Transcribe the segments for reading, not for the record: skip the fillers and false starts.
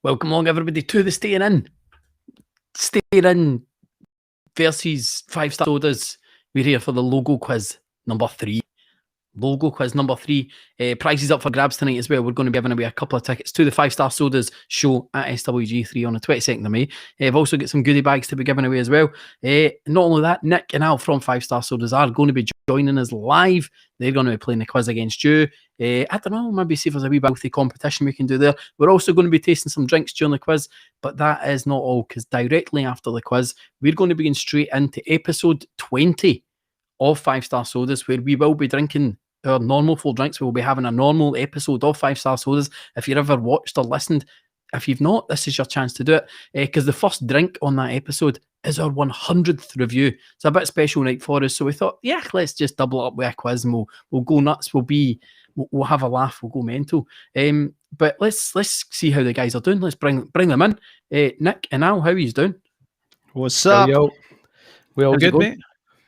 Welcome along, everybody, to the Staying In. Staying In versus 5-star sodas. We're here for the logo quiz number 3. Logo quiz number 3. Prizes up for grabs tonight as well. We're going to be giving away a couple of tickets to the 5-star sodas show at SWG3 on the 22nd of May. I've also got some goodie bags to be giving away as well. Not only that, Nick and Al from 5-star sodas are going to be joining us live. They're going to be playing the quiz against you. I don't know, maybe see if there's a wee bit of competition we can do there. We're also going to be tasting some drinks during the quiz, but that is not all, because directly after the quiz, we're going to be going straight into episode 20 of 5-star sodas, where we will be drinking our normal full drinks. We'll be having a normal episode of 5-star sodas. If you've ever watched or listened, if you've not, this is your chance to do it, because the first drink on that episode is our 100th review. It's a bit special night for us, so we thought, yeah, let's just double up with a quiz and we'll go nuts. We'll have a laugh. We'll go mental. But let's see how the guys are doing. Let's bring them in. Nick and Al, how are you doing? What's up? Yo. We all How's it good, going? mate?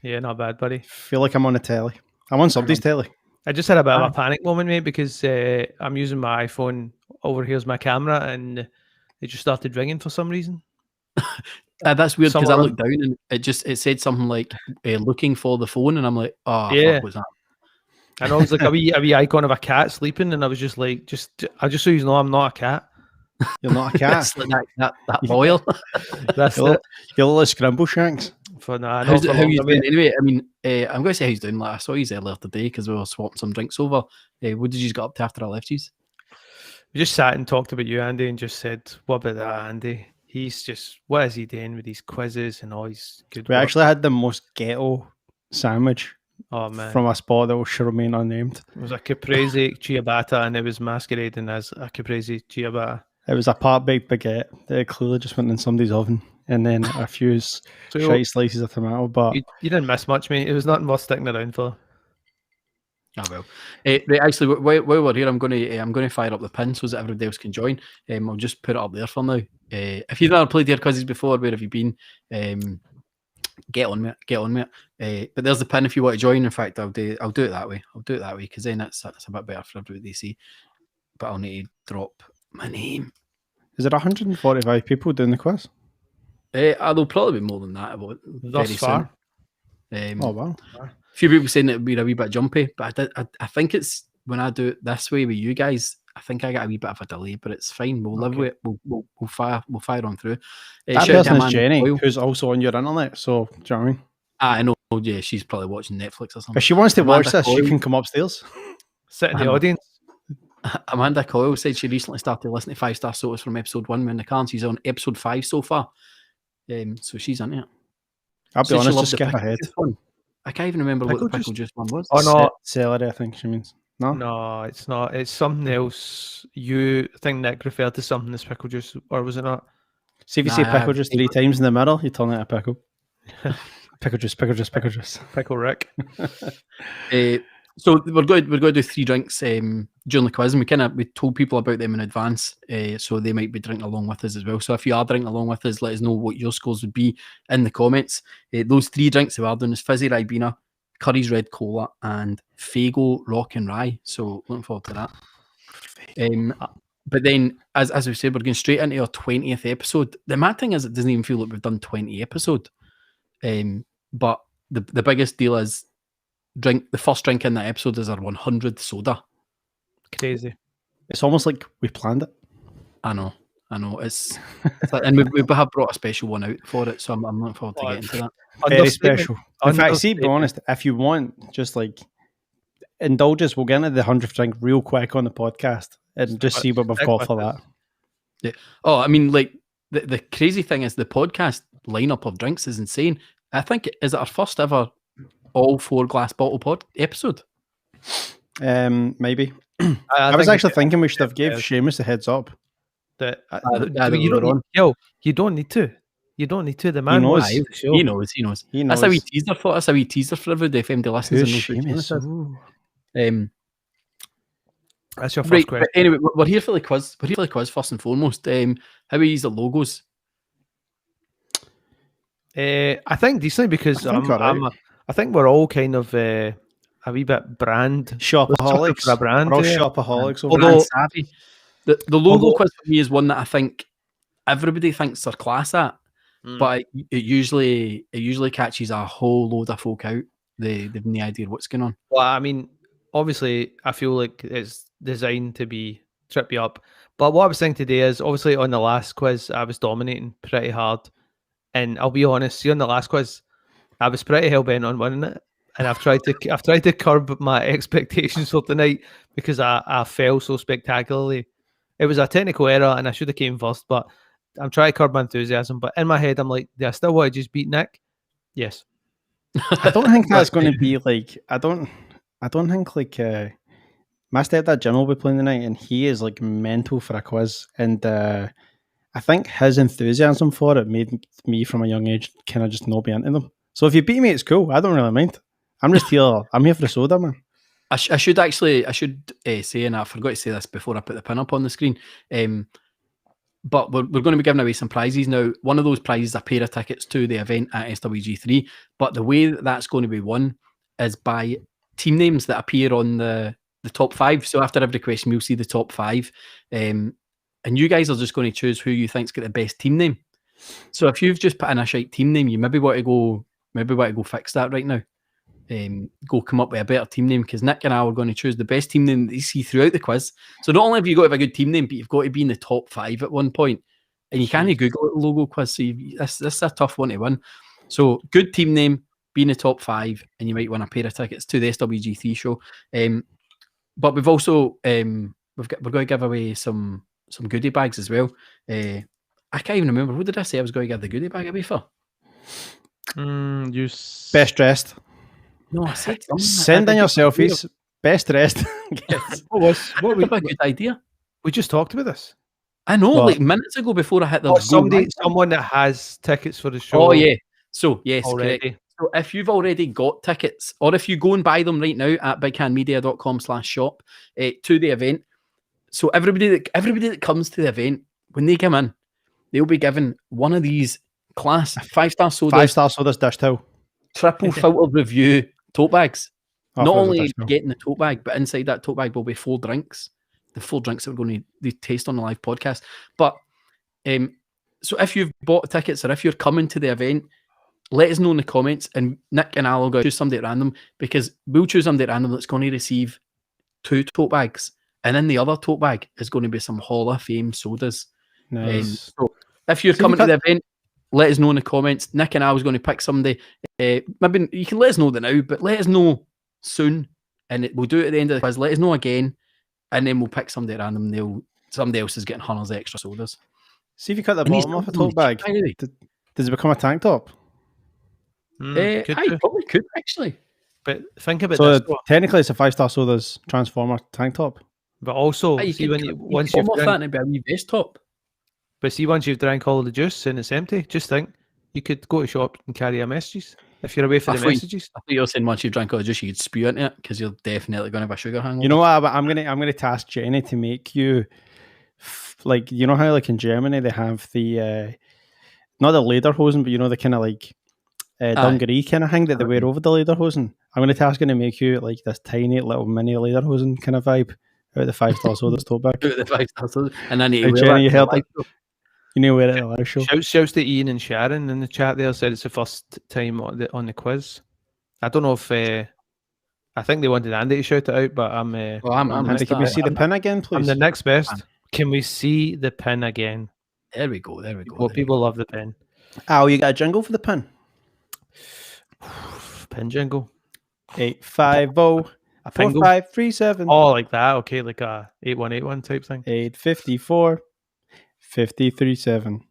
Yeah, not bad, buddy. Feel like I'm on a telly. I'm on somebody's telly. I just had a bit of a panic moment, mate, because I'm using my iPhone. Over here's my camera, and it just started ringing for some reason. That's weird, because I Somewhere looked down and it said something like looking for the phone, and I'm like, oh, Yeah. fuck, what's that? And I was like a wee icon of a cat sleeping, and I was just like, I just so you know, I'm not a cat. You're not a cat. It's like that boil. That's You're it. a little scramble shanks. For now, How you doing anyway? I mean, I'm going to say how he's doing. Like, I saw you earlier today because we were swapping some drinks over. What did you get up to after I left you? We just sat and talked about you, Andy, and just said, "What about that, Andy? What is he doing with these quizzes and all his good We work?" actually had the most ghetto sandwich Oh man, from a spot that will sure remain unnamed. it was a caprese ciabatta, and it was masquerading as a caprese ciabatta. It was a part-baked baguette that clearly just went in somebody's oven, and then a few shite slices of tomato. But You didn't miss much, mate. It was nothing worth sticking around for. Oh well. Right, actually, while we're here, I'm going to fire up the pin so that everybody else can join. I'll just put it up there for now. If you've never played your quizzes before, where have you been? Get on me, but there's the pin if you want to join. In fact, I'll do it that way. Because then that's a bit better for everybody to see. But I'll need to drop my name. is it 145 people doing the quiz? There'll probably be more than that. Thus far. Soon. Oh wow! A few people saying it would be a wee bit jumpy, but I think it's when I do it this way with you guys, I think I get a wee bit of a delay, but it's fine. We'll live with it. We'll fire on through. That shout out to person is Amanda Jenny, Coyle. who's also on your internet. So do you know what I mean? I know. Yeah, she's probably watching Netflix or something. If she wants to Amanda watch this, she Coyle. can come upstairs. Sit in the audience. Amanda Coyle said she recently started listening to 5-star sodas from episode 1 when the car, and she's on episode 5 so far. So she's on it. I'll be Said she honest, loved just the skip pickle ahead. juice one. I can't even remember what the pickle juice one was. Oh no, Celery, I think she means. No? no, it's not. It's something else. I think Nick referred to something as pickle juice, or was it not? See if you say Nah, pickle juice 3 times in the middle, you turn it a pickle. Pickle juice, pickle juice, pickle juice. Pickle Rick. So we're going to do 3 drinks during the quiz, and we told people about them in advance, so they might be drinking along with us as well. So if you are drinking along with us, let us know what your scores would be in the comments. Those 3 drinks we are doing is Fizzy Ribena, Curries Red Cola, and Faygo Rock and Rye. So looking forward to that. But then, as we said, we're going straight into our 20th episode. The mad thing is, it doesn't even feel like we've done 20 episodes. But the biggest deal is the first drink in that episode is our 100th soda. Crazy. It's almost like we planned it. I know. It's like, and we have brought a special one out for it, so I'm looking forward to getting to that. Very special. In fact, see, be honest, if you want, just like indulge us, we'll get into the 100th drink real quick on the podcast and just see what we've got for that. Yeah. Oh, I mean, like the crazy thing is the podcast lineup of drinks is insane. I think is it our first ever all 4 glass bottle pod episode? Maybe. I was actually thinking we should have gave Seamus a heads up. You don't need to. You don't need to. The man knows. He knows. That's how we teaser for. That's how we teaser for everybody. If MD listens, Who's Seamus? That's your first Right. question. But anyway, we're here for the quiz. First and foremost. How we use the logos. I think decently because I think we're all kind of a wee bit brand shopaholics. For a brand, we're all yeah. shopaholics. Although savvy. The logo quiz for me is one that I think everybody thinks they're class at, but it usually catches a whole load of folk out. They've no idea what's going on. Well, I mean, obviously, I feel like it's designed to trip you up. But what I was thinking today is, obviously, on the last quiz, I was dominating pretty hard. And I'll be honest, see, on the last quiz, I was pretty hell bent on winning it. And I've tried to curb my expectations for tonight because I fell so spectacularly. It was a technical error, and I should have came first. But I'm trying to curb my enthusiasm. But in my head, I'm like, do I still want to just beat Nick? Yes. I don't think that's going to be like. I don't think like my stepdad Jim will be playing tonight, and he is like mental for a quiz. And I think his enthusiasm for it made me from a young age kind of just not be into them. So if you beat me, it's cool. I don't really mind. I'm just here. I'm here for the soda, man. I should say, and I forgot to say this before I put the pin up on the screen. But we're going to be giving away some prizes now. One of those prizes is a pair of tickets to the event at SWG3. But the way that's going to be won is by team names that appear on the top 5. So after every question, we'll see the top 5. And you guys are just going to choose who you think's got the best team name. So if you've just put in a shite team name, you maybe want to go fix that right now. Go come up with a better team name, because Nick and I are going to choose the best team name that you see throughout the quiz. So not only have you got to have a good team name, but you've got to be in the top 5 at one point. And you can't Google it, the logo quiz. So this is a tough one to win. So good team name, be in the top 5, and you might win a pair of tickets to the SWG3 show. But we've also we're going to give away some goodie bags as well. I can't even remember, what did I say I was going to give the goodie bag away for? Best dressed. No, I said send in your selfies. Best dressed. Yes. What was a good idea? We just talked about this. I know, like minutes ago before I hit the someone that has tickets for the show. Oh yeah. So yes, already. Correct. So if you've already got tickets, or if you go and buy them right now at bighandmedia.com/shop to the event, so everybody that comes to the event, when they come in, they'll be given one of these class 5-star sodas. 5-star sodas dished out. Triple filter review tote bags. Oh, Not only are you getting the tote bag, but inside that tote bag will be 4 drinks. The 4 drinks that we're going to taste on the live podcast. But so if you've bought tickets, or if you're coming to the event, let us know in the comments, and Nick and I will go choose somebody at random, because we'll choose somebody at random that's going to receive 2 tote bags, and in the other tote bag is going to be some Hall of Fame sodas. Nice. So if you're coming to the event, let us know in the comments. Nick and I was going to pick somebody. Maybe you can let us know that now, but let us know soon, and we'll do it at the end of the quiz. Let us know again, and then we'll pick somebody at random. Somebody else is getting hundreds of extra sodas. See if you cut the bottom off a tote bag. Does it become a tank top? I probably could actually. But think about this. So technically, it's a 5-star soda's Transformer tank top. But also, once you've drank, it'd be a wee vest top. But see, once you've drank all the juice and it's empty, just think you could go to shop and carry your messages if you're away for the messages. I thought you were saying once you've drank all the juice, you could spew into it, because you're definitely going to have a sugar hangover. You know what? I'm gonna task Jenny to make you like, you know how like in Germany they have the not the lederhosen, but you know the kind of like dungaree kind of thing that they wear over the lederhosen. I'm gonna task her to make you like this tiny little mini lederhosen kind of vibe out of the 5-star sodas tote bag. Out of the 5-star sodas, and then Jenny, you heard it. You know where it live show. Shouts to Ian and Sharon in the chat there, said it's the first time on the quiz. I don't know if I think they wanted Andy to shout it out, but I'm Andy, can we see the pin again, please? I'm the next best. Can we see the pin again? There we go. Well, people love the pin. Oh, you got a jingle for the pin? Pin jingle. 850 4537. Oh, like that. Okay, like a 8181 type thing. 854 537.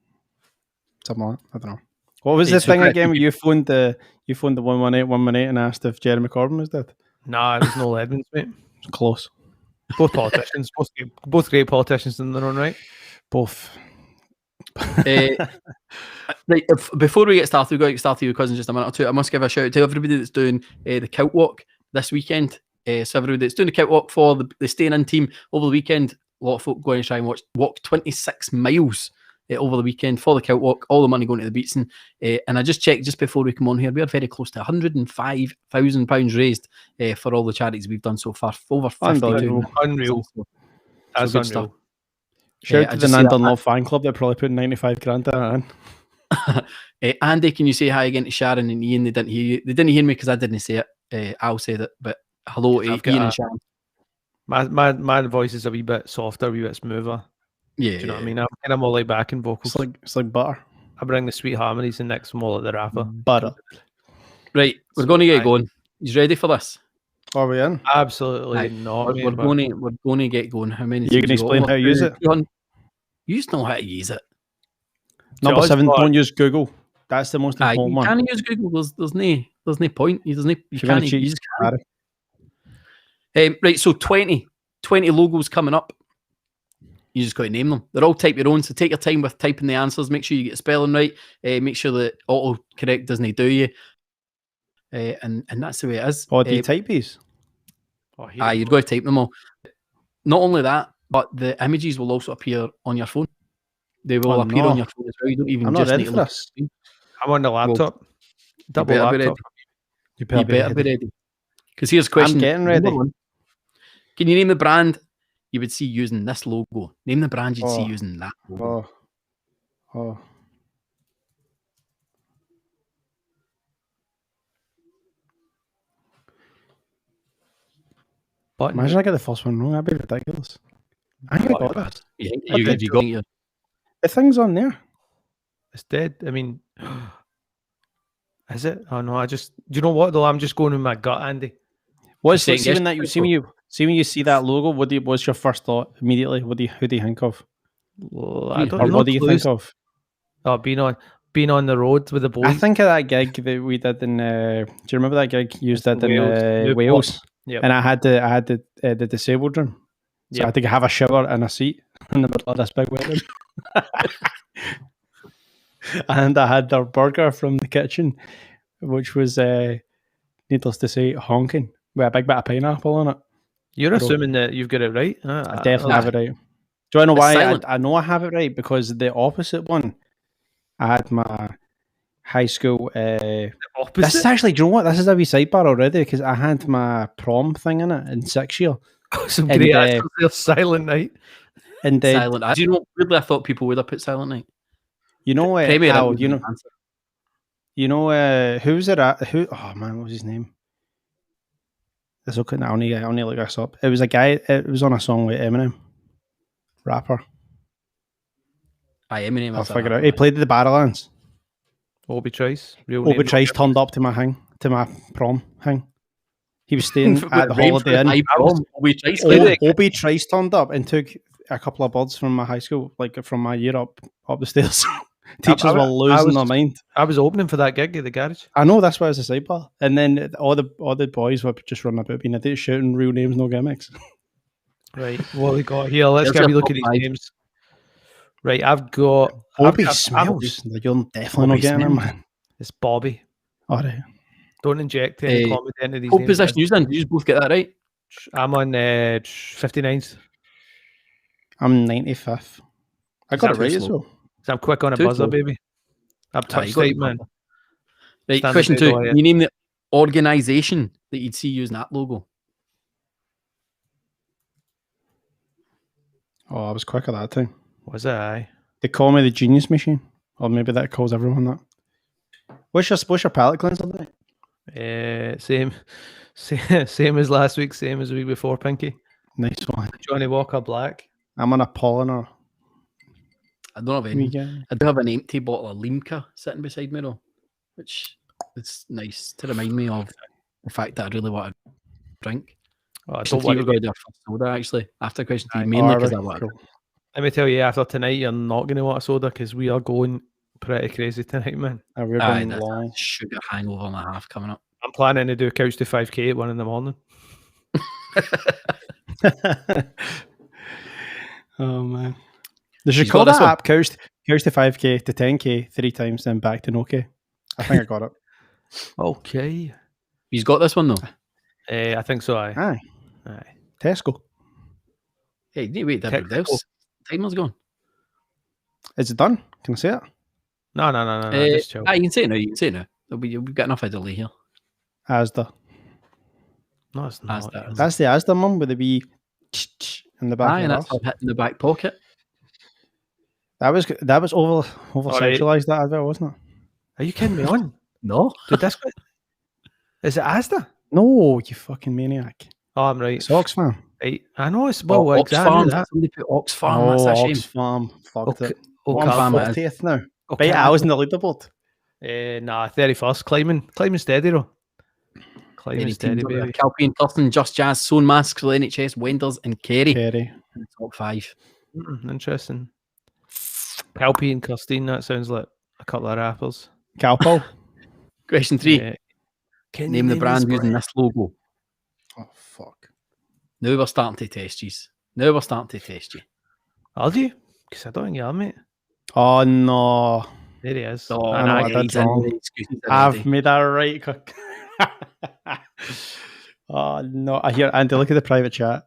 Something like that. I don't know. What was the thing again? You phoned the 118 and asked if Jeremy Corbyn was dead? Nah, it was Noel Edmonds, mate. It's close. Both politicians, both great politicians in their own right. Both. Right, before we get started, we've got to get started with quiz in just a minute or two. I must give a shout out to everybody that's doing the Kilt Walk this weekend. So everybody that's doing the Kilt Walk for the Staying In team over the weekend, a lot of folk going to try and walk 26 miles over the weekend for the Kilt Walk, all the money going to the Beatson. And I just checked just before we come on here, we are very close to £105,000 raised for all the charities we've done so far. Over 52. Unreal. That's unreal. Shout out I to the just say Nandon that- Love fan club that probably put 95 grand in it. Andy, can you say hi again to Sharon and Ian? They didn't hear you. They didn't hear me because I didn't say it. I'll say that. But hello to I've got Ian a- and Sharon. My voice is a wee bit softer, a wee bit smoother. Yeah, Do you know what I mean? I'm kind of more like backing vocals. It's like butter. I bring the sweet harmonies and Nick's more like the rapper. Butter. Right, we're So, going to get aye. going. You ready for this? Are we in? Absolutely Aye, not. We're going to get going. How many? You can teams explain got? how to use it? You just know how to use it. Number Jaws 7, bar. don't use Google. That's the most Aye, important you one. can't use Google. There's no point. You If you're can't. gonna cheat, You just can't. Right, so 20 logos coming up. You just got to name them. They're all type your own, so take your time with typing the answers. Make sure you get the spelling right. Make sure that autocorrect doesn't do you. And that's the way it is. Oh, do you type these? You've got to type them all. Not only that, but the images will also appear on your phone. They will appear on your phone as well. You don't even I'm not just ready need for to look at this. the screen. I'm on the laptop. Double better be laptop. You You better be ready. Because here's a question. I'm getting Number ready. one, can you name the brand you would see using this logo? Name the brand you'd see Oh. using that logo. Oh. Button. Imagine I get the first one wrong. That'd be ridiculous. I think I got this. You got your The thing's on there. It's dead. I mean, is it? Oh no! Do you know what though? I'm just going with my gut, Andy. What's Second see when guess, that see when you see that logo? What's your first thought immediately? Who do you think of? Well, I don't Or know. what do you think of? Oh, being on the road with the boys. I think of that gig that we did in. Do you remember that gig you did in Wales? Yep. And I had the disabled room, so I had to have a shower and a seat in the middle of this big wedding. And I had their burger from the kitchen, which was needless to say honking with a big bit of pineapple on it. You're assuming that you've got it right. I definitely have it right. Do you know It's why? silent. I know I have it right because the opposite one, I had my high school. Opposite. This is actually, do you know what? This is a wee sidebar already because I had my prom thing in it in 6th year. Some and, great answers there. Silent Night. And Silent. Do you know? Weirdly, I thought people would have put Silent Night. you know what? Premier, Al, you know who was it? Who? Oh man, what was his name? It's okay. I only look this up. It was a guy. It was on a song with Eminem, rapper. Eminem. I'll figure it out. He played at the Barrowlands. Obi Trice. Obi Trice turned up to my prom thing. He was staying at the Holiday Inn. Obi Trice turned up and took a couple of buds from my high school, like from my year up the stairs. Teachers were losing their mind. I was opening for that gig at the garage. I know, that's why it's a sidebar. And then all the boys were just running about being idiots, shouting real names, no gimmicks. Right. What we got here? Let's get a look at these names. Right, I've got Bobby Smells. You're definitely not getting him, man. It's Bobby. All right. Don't inject any comedy into these What names. position you in? Did you both get that right? I'm on 59th. I'm 95th. I got it right as well. So I'm quick on a buzzer, baby. I'm touch tight, man. Right, question 2. Can you name the organisation that you'd see using that logo? Oh, I was quick at that time. Was it? Aye. They call me the Genius Machine. Or maybe that calls everyone that. What's your palate cleanser today? Same as last week, same as the week before, Pinky. Nice one. Johnny Walker Black. I'm on a Polliner. I don't have any. I do have an empty bottle of Limca sitting beside me though, which is nice to remind me of the fact that I really want to drink. Oh, We're going to do a first soda actually after question 3, mainly because I want to. Let me tell you, after tonight, you're not going to want a soda because we are going pretty crazy tonight, man. We're going long. Sugar hangover and a half coming up. I'm planning to do couch to 5K at 1 a.m. Oh man. They should call that app couch to 5K to 10K 3 times, then back to no K. I think I got it. Okay. He's got this one though. I think so. Aye. Tesco. Hey, you need to wait till everybody else. Timer's gone. Is it done? Can I say it? No. Just chill. You can say it now. We've got enough of a delay here. Asda. No, it's not. That's the Asda mum with the wee in the back. And that's hitting the back pocket. That was over sexualized. That advert, wasn't it? Are you kidding me on? No. Dude, this is it Asda? No, you fucking maniac. Oh, I'm right. It's Oxfam. Right. I know it's Oh, exactly Oxfam. that. Somebody put Oxfam. That's a shame. Oxfam. Fucked it. Oh, I'm Oxfam it is. 40th now. okay. Right, I was in the leaderboard. Nah, 31st. Climbing steady though. Climbing Any steady, teams up there? baby. Calpy and Thurston, Just Jazz, Sewn Masks for the NHS, Wenders and Kerry. Kerry. In the top 5. Interesting. Palpy and Kirstine, that sounds like a couple of rappers. Calpo. Question 3. Yeah. Name the brand using this logo. Oh, fuck. Now we're starting to test you. Now we're starting to test you. Are you? Because I don't think you are, mate. Oh, no. There he is. Oh, I know I I did he's in wrong. the excuses I've already. made that right. Oh, no. I hear Andy, look at the private chat.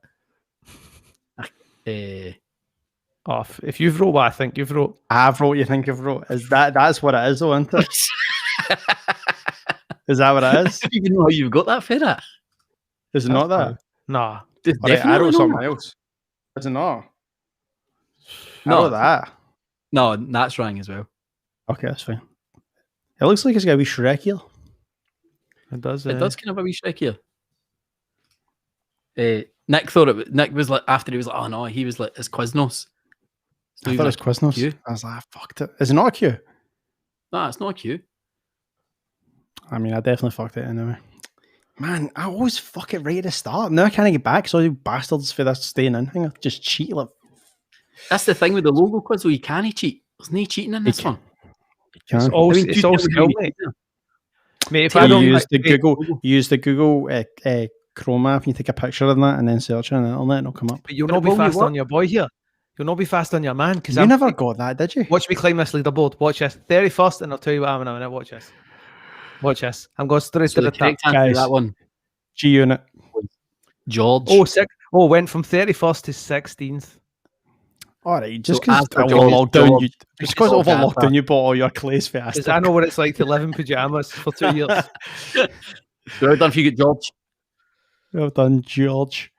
Off. If you've wrote what I think you've wrote. I've wrote you think you've wrote. That's what it is, though, isn't it? Is that what it is? I don't even know how you've got that for that. Is it not that? Nah. It's All right, I definitely wrote not something that. else. Is it not? No. I wrote that. No, that's wrong as well. Okay, that's fine. It looks like it's got to be Shrek here. It does. It does kind of a wee Shrek here. Nick thought it. Nick was like, after he was like, oh no, he was like, it's Quiznos. So I he thought it was like, Quiznos. Q? I was like, I fucked it. Is it not a Q? No, it's not a Q. I mean, I definitely fucked it anyway. Man, I always fuck it right at the start. Now I can't get back, so you bastards for this staying in thing. I just cheat like That's the thing with the logo quiz, though. You can't cheat. There's no cheating in this one. It's can. all, I mean, it's you all tell me skill, who you mate. cheat. Mate, if Tell I me don't use the mate, Google Chrome app and you take a picture of that and then search it on the internet and it'll come up. but you'll But not it be will fast work. on your boy here. You'll not be fast on your man. Because You never got that, did you? Watch me climb this leaderboard. Watch this. 31st, and I'll tell you what I'm in a minute. Watch this. Watch this. I'm going straight So to the the top. correct answer to Guys. that one, G Unit. George. Went from 31st to 16th. Alright, just So because after over George, lockdown, George, just because over George lockdown you bought all your clays for Because I know what it's like to live in pajamas for 2 years. Well done if you get George. Well done, George.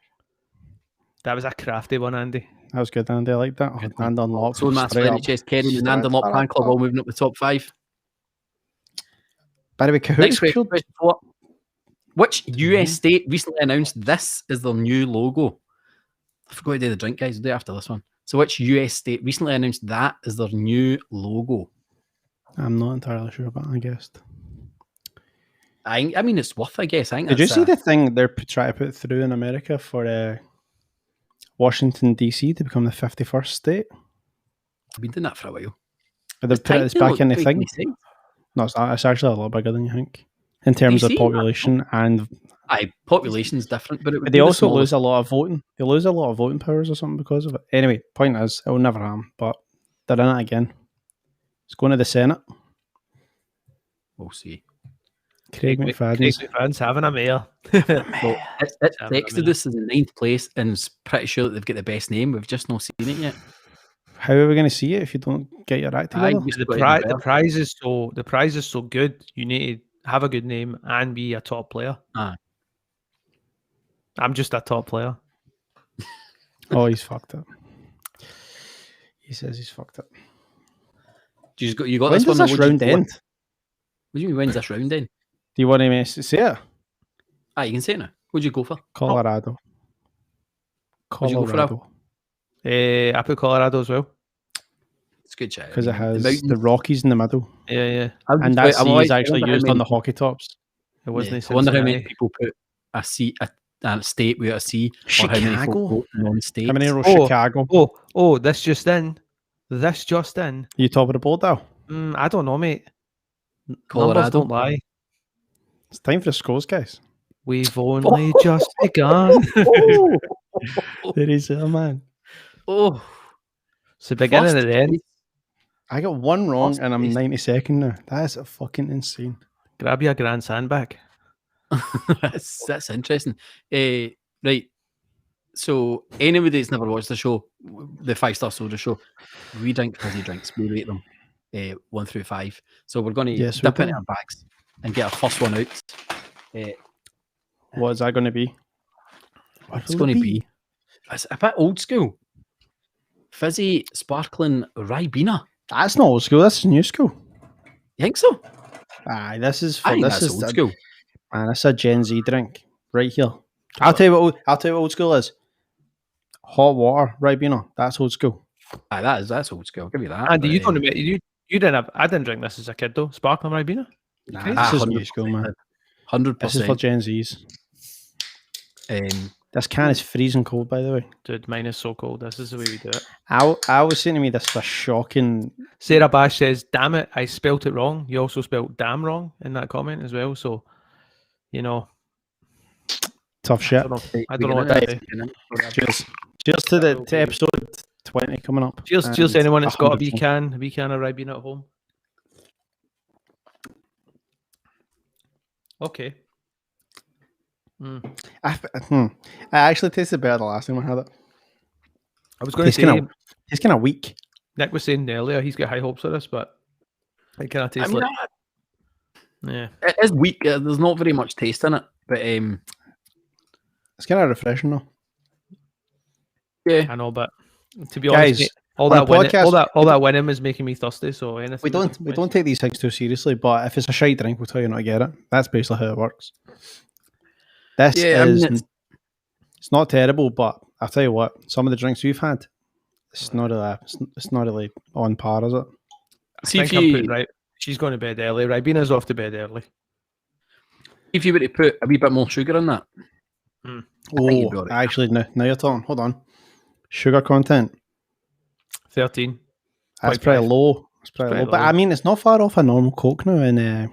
That was a crafty one, Andy. That was good, Andy. I like that. Good And unlocked. So Matt straight up. NHS, Kerry and Straight Andalop up. Fan Club all moving up the top 5. By the way, Next Cahoots question, killed. question 4. Which US state recently announced this is their new logo? I forgot to do the drink, guys. We'll do it after this one. So which US state recently announced that is their new logo? I'm not entirely sure, but I guessed. I mean, it's worth a guess. I think Did you that's, see the thing they're trying to put through in America for Washington, D.C. to become the 51st state? I've been doing that for a while. They've put it back in the thing. No, it's actually a lot bigger than you think in terms of DC? population, and Population's different, but it would they be the also smallest. lose a lot of voting. They lose a lot of voting powers or something because of it. Anyway, point is, it will never happen. But they're in it again. It's going to the Senate. We'll see. Craig McFadden's. Craig McFadden's having a mayor. Well, it's Having a Exodus is in 9th place and it's pretty sure that they've got the best name. We've just not seen it yet. How are we going to see it if you don't get your act Aye, together? just the, got to pri- do the better. prize is so good. You need to have a good name and be a top player. Aye. I'm just a top player. Oh, he's fucked up. He says he's fucked up. You got When this does one. this round end? What do you mean, when's this round then? Do you want to say it? You can say it now. What'd you go for? Colorado. Would you go for that? Colorado. I put Colorado as well. It's a good chat. Because it has the Rockies in the middle. Yeah. And that C is actually used on the hockey tops. It wasn't. I wonder how many Cincinnati. people put a C, a state with a C, or how many Chicago? people vote non-states. How many wrote Oh. Chicago? Oh, this just in. This just in. Are you top of the board now? I don't know, mate. Colorado. Numbers don't lie. It's time for the scores, guys. We've only just begun. There is a man. Oh, It's the beginning first of the end. I got one wrong First and I'm place. 92nd now. That is fucking insane. Grab your grand sandbag. that's interesting. Right. So anybody that's never watched the show, the 5-star soda show, we drink fizzy drinks. We rate them 1 through 5. So we're going to Yes, we dip do. into our bags and get our first one out. What is that going to be? It's going to be. It's a bit old school. fizzy sparkling Ribena. That's not old school. That's new school. You think so? Aye, this is I for think this that's is old school. man. That's a Gen Z drink right here. I'll tell you what old school is. Hot water, Ribena. That's old school. Aye, that's old school. I'll give you that. Andy, but, you don't admit you didn't have. I didn't drink this as a kid though. Sparkling Ribena. Nah, crazy? this is 100%. new school, man. 100%. This is for Gen Zs. This can is freezing cold, by the way. Dude, mine is so cold. This is the way we do it. I was saying to me, this is a shocking. Sarah Bash says, "Damn it, I spelt it wrong." You also spelt "damn" wrong in that comment as well. So, Tough shit. I don't know what to say. Cheers to episode 20 coming up. Cheers to anyone that's got a wee 100%. can of Ribena at home. Okay. I actually tasted better the last time I had it. I was going to say, it's kind of weak. Nick was saying earlier he's got high hopes for this, but it kind of tastes like. Yeah, it is weak. There's not very much taste in it, but it's kind of refreshing though. Yeah, I know, but to be Guys, honest, mate, all that winning was making me thirsty. So anything we don't take these things too seriously, but if it's a shite drink, we'll tell you not to get it. That's basically how it works. This is it's not terrible, but I'll tell you what, some of the drinks we've had, it's not really on par, is it? See I think I'm putting right. She's going to bed early. Ribena's off to bed early. If you were to put a wee bit more sugar in that. Oh, actually, now you're talking. Hold on. Sugar content. 13. That's pretty low. It's pretty low. But I mean, it's not far off a normal Coke now in the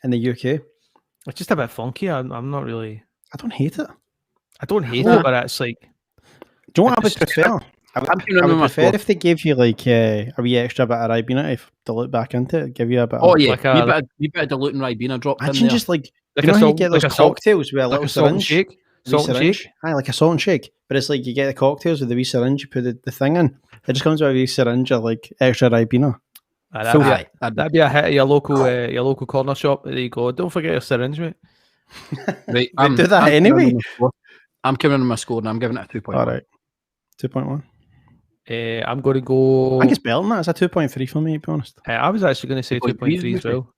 UK. It's just a bit funky. I'm not really. I don't hate it. I don't hate it, but it's like. Do you know what I would prefer? I would prefer if they gave you like a wee extra bit of Ribena to dilute back into it. Give you a bit. Oh yeah, like wee bit of diluting Ribena dropped in there. Just like you know how you get those cocktails with a little syringe, shake, salt and shake. Aye, like a salt and shake. But it's like you get the cocktails with the wee syringe. You put the thing in. It just comes with a wee syringe of like extra Ribena. That'd be a hit at your local corner shop. There you go. Don't forget your syringe, mate. Right, they do that anyway. I'm coming on my score and I'm giving it a 2.1. All right, 2.1. I'm going to go. I think it's better than that. It's a 2.3 for me, to be honest. I was actually going to say 2.3 as well.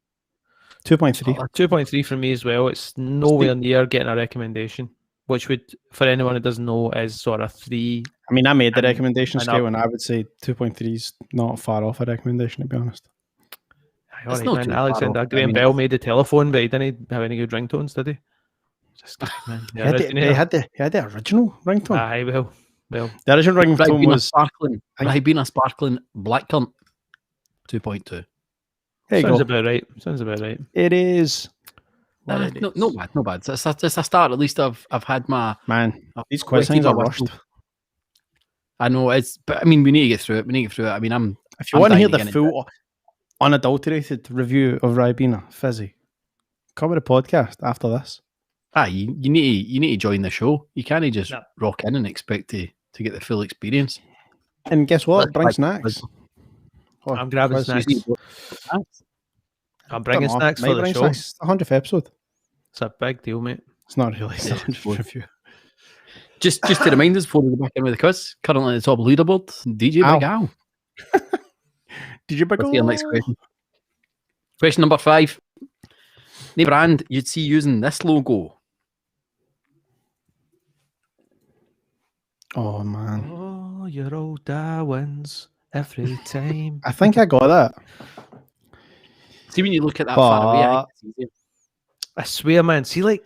2.3. 2.3 for me as well. It's nowhere near getting a recommendation, which would, for anyone who doesn't know, is sort of 3. I mean, I made the recommendation scale, and I would say 2.3 is not far off a recommendation, to be honest. Right, man. Alexander Graham Bell made the telephone, but he didn't have any good ringtones, did he? Just man. He had the original ringtone. Aye, well. The original ringtone was Ribena Sparkling Blackcurrant 2.2. Sounds about right. It is. Not bad. It's a start. At least I've had my These quiz things are rushed. I know but I mean, we need to get through it. I mean, if you want to hear the full, unadulterated review of Ribena Fizzy, come with a podcast after this. You need to join the show. You can't just rock in and expect to get the full experience. And guess what? Bring snacks. I'm grabbing snacks. I'm bringing snacks for the show. It's the 100th episode. It's a big deal, mate. It's not really. It's the 100th review. Just to remind us before we go back in with the quiz, currently at the top leaderboard, DJ Big Al. DJ Big Al. Next question. Question number 5. Name brand you'd see using this logo. Oh man. Oh, your old Darwins every time. I think I got that. See, when you look at that far away, I swear, man. See, like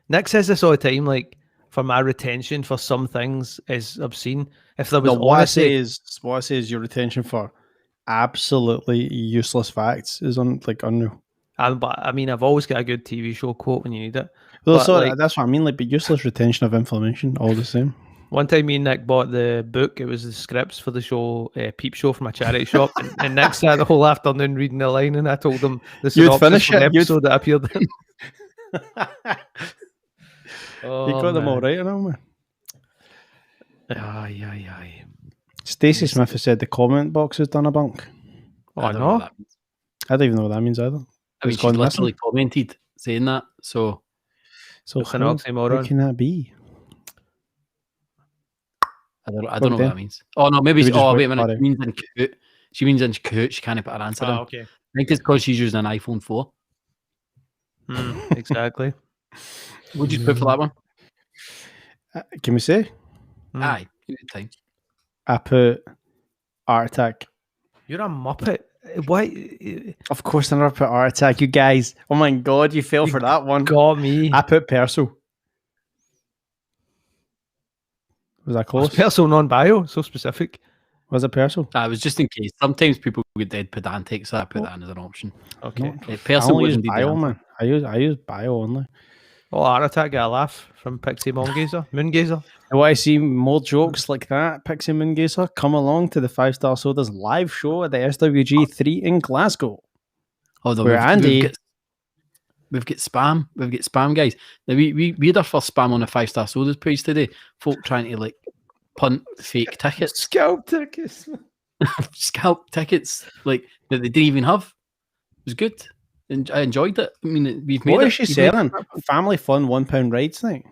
Nick says this all the time. Like, for my retention for some things is obscene. If there was what I say is your retention for absolutely useless facts is unreal. But I mean, I've always got a good TV show quote when you need it. Well, that's what I mean. Like, but useless retention of information, all the same. One time, me and Nick bought the book. It was the scripts for the show, Peep Show, from a charity shop. And Nick sat the whole afternoon reading the line, and I told him the synopsis for the episode that appeared in. You got them all right, man. Aye. Stacey Smith has said the comment box has done a bunk. Oh, no? I don't even know what that means either. I mean, she's literally commented saying that. So it's an oxymoron. How can that be? I don't What know we what doing? that means. Oh no, maybe. Should we just Oh wait? wait a minute. Alright. She means in Kahoot. She means in Kahoot. She can't put her answer in. I Okay. think it's because she's using an iPhone 4. Exactly. Would you put for that one? Can we say? Aye, give it time. I put Art Attack. You're a muppet. What? Of course, I never put Art Attack. You guys. Oh my god, you fell for that one. Got me. I put Perso. Was that close? Personal non-bio. So specific. Was it Perso? I was just in case. Sometimes people get dead pedantic, so I put that in as an option. Okay. I Person only was use indeed the Bio, answer. man. I use Bio only. Oh, Art Attack got a laugh from Pixie Moongazer. I want to see more jokes like that, Pixie Moongazer. Come along to the 5-Star Sodas live show at the SWG3 in Glasgow. Although Where Andy... We've got spam. We've got spam, guys. Now we had our first spam on the 5-Star Sodas page today. Folk trying to like punt fake tickets. Scalp tickets. Scalp tickets like that they didn't even have. It was good. And I enjoyed it. I mean, we've made What it. is she selling? Family fun £1 rides thing.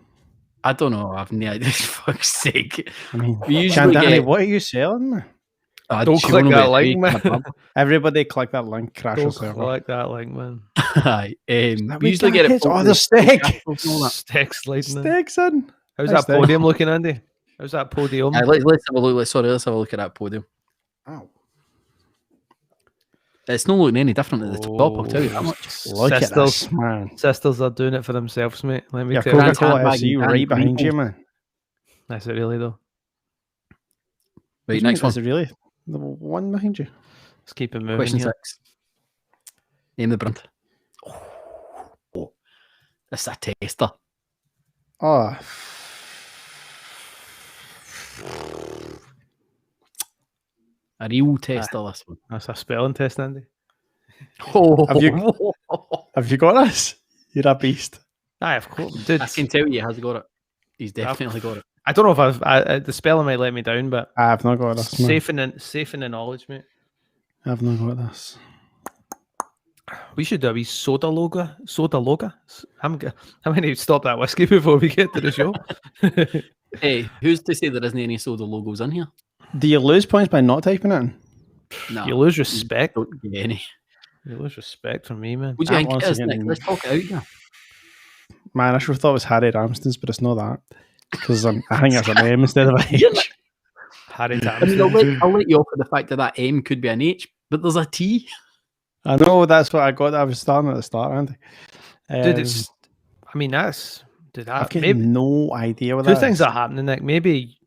I don't know. I've no idea. For fuck's sake. I mean, We usually Chandani, get. what are you selling, man? Don't she click won't that know link, about man. Everybody click that link, crash Don't your server. click that link, man. Aye. That We usually get it. Oh, the stick. Sticks sliding in. Sticks in. How's Nice that podium looking, Andy? How's that podium? Let's have a look. Let's have a look at that podium. Ow. It's not looking any different at the top. I'll tell you that much. Look at Sisters. this, man. Sisters are doing it for themselves, mate. Let me Yeah, tell you. Coca-Cola handbag FC and right behind you, Reebles. man. That's it, really, though. Right, next one. Is it really the one behind you? Let's keep it moving. Question Here. 6. Name the brand. Oh, this is a tester. Oh, A real tester, this one. That's a spelling test, Andy. Oh, have you got this? You're a beast. Aye, of course. Dude, I can tell you he has got it. He's definitely got it. I don't know if the spelling might let me down, but I have not got this, man. safe in the knowledge, mate. I have not got this. We should do a wee soda logo. I'm going to stop that whiskey before we get to the show. Hey, who's to say there isn't any soda logos in here? Do you lose points by not typing it in? No. You lose respect. Don't get any. You lose respect from me, man. What do you think Once it is, again- Nick? Let's talk it out here. Man, I sure thought it was Harry Ramsden's, but it's not that. Because I think that's an M instead of a H. Harry I mean, I'll let you off with the fact that M could be an H, but there's a T. I know that's what I got. I was starting at the start, Andy. Dude, it's. I mean, that's. Dude, I've that, got maybe no idea what two that things is. are happening. Nick, maybe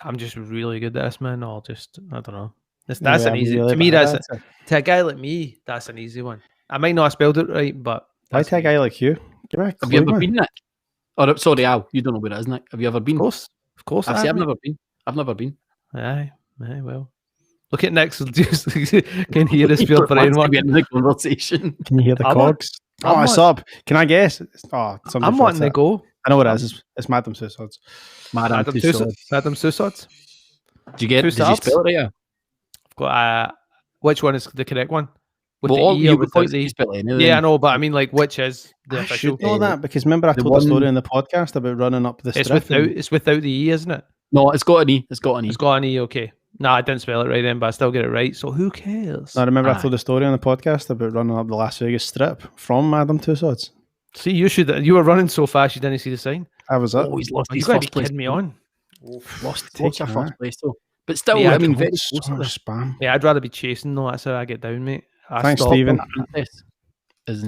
I'm just really good at this, man, or just I don't know. That's Maybe an I'm easy really to me. bad That's at it. to a guy like me. That's an easy one. I might not have spelled it right, but Why that's take a me. guy like you? Give me a Have clue, you ever man. been, Nick? Or sorry, Al, you don't know where it is, Nick. Have you ever been? Of course. I've never been. I've never been. Aye, well. Look at Nick's. Just can hear his feel for anyone. in the conversation. Can you hear the I'm cogs? I'm It's on- up. Can I guess? Somebody I'm shouts wanting to it. go. I know what it is. It's Madam Tussauds. Madam Adam Tussauds. Did you get it? Did you Tussauds? spell it? Yeah. I've got which one is the correct one? With Well, the E you or would without point the you E? spell it anyway. Yeah, I know, but I mean, like, which is the I official? should know that because remember I the told the story one- in the podcast about running up the It's strip. without the E, isn't it? No, it's got an E. It's got an E. It's got an E. Okay. No, I didn't spell it right then, but I still get it right. So who cares? I remember I Aye. told the story on the podcast about running up the Las Vegas Strip from Madam Tussauds. See, you were running so fast you didn't see the sign. That was it. Oh, he's lost You his gotta be first place. kidding me on. Lost Taking our that. first place though. But still, Yeah, I mean, very so close. much spam. Yeah, I'd rather be chasing though. That's how I get down, mate. I Thanks, stop. Stephen. Princess is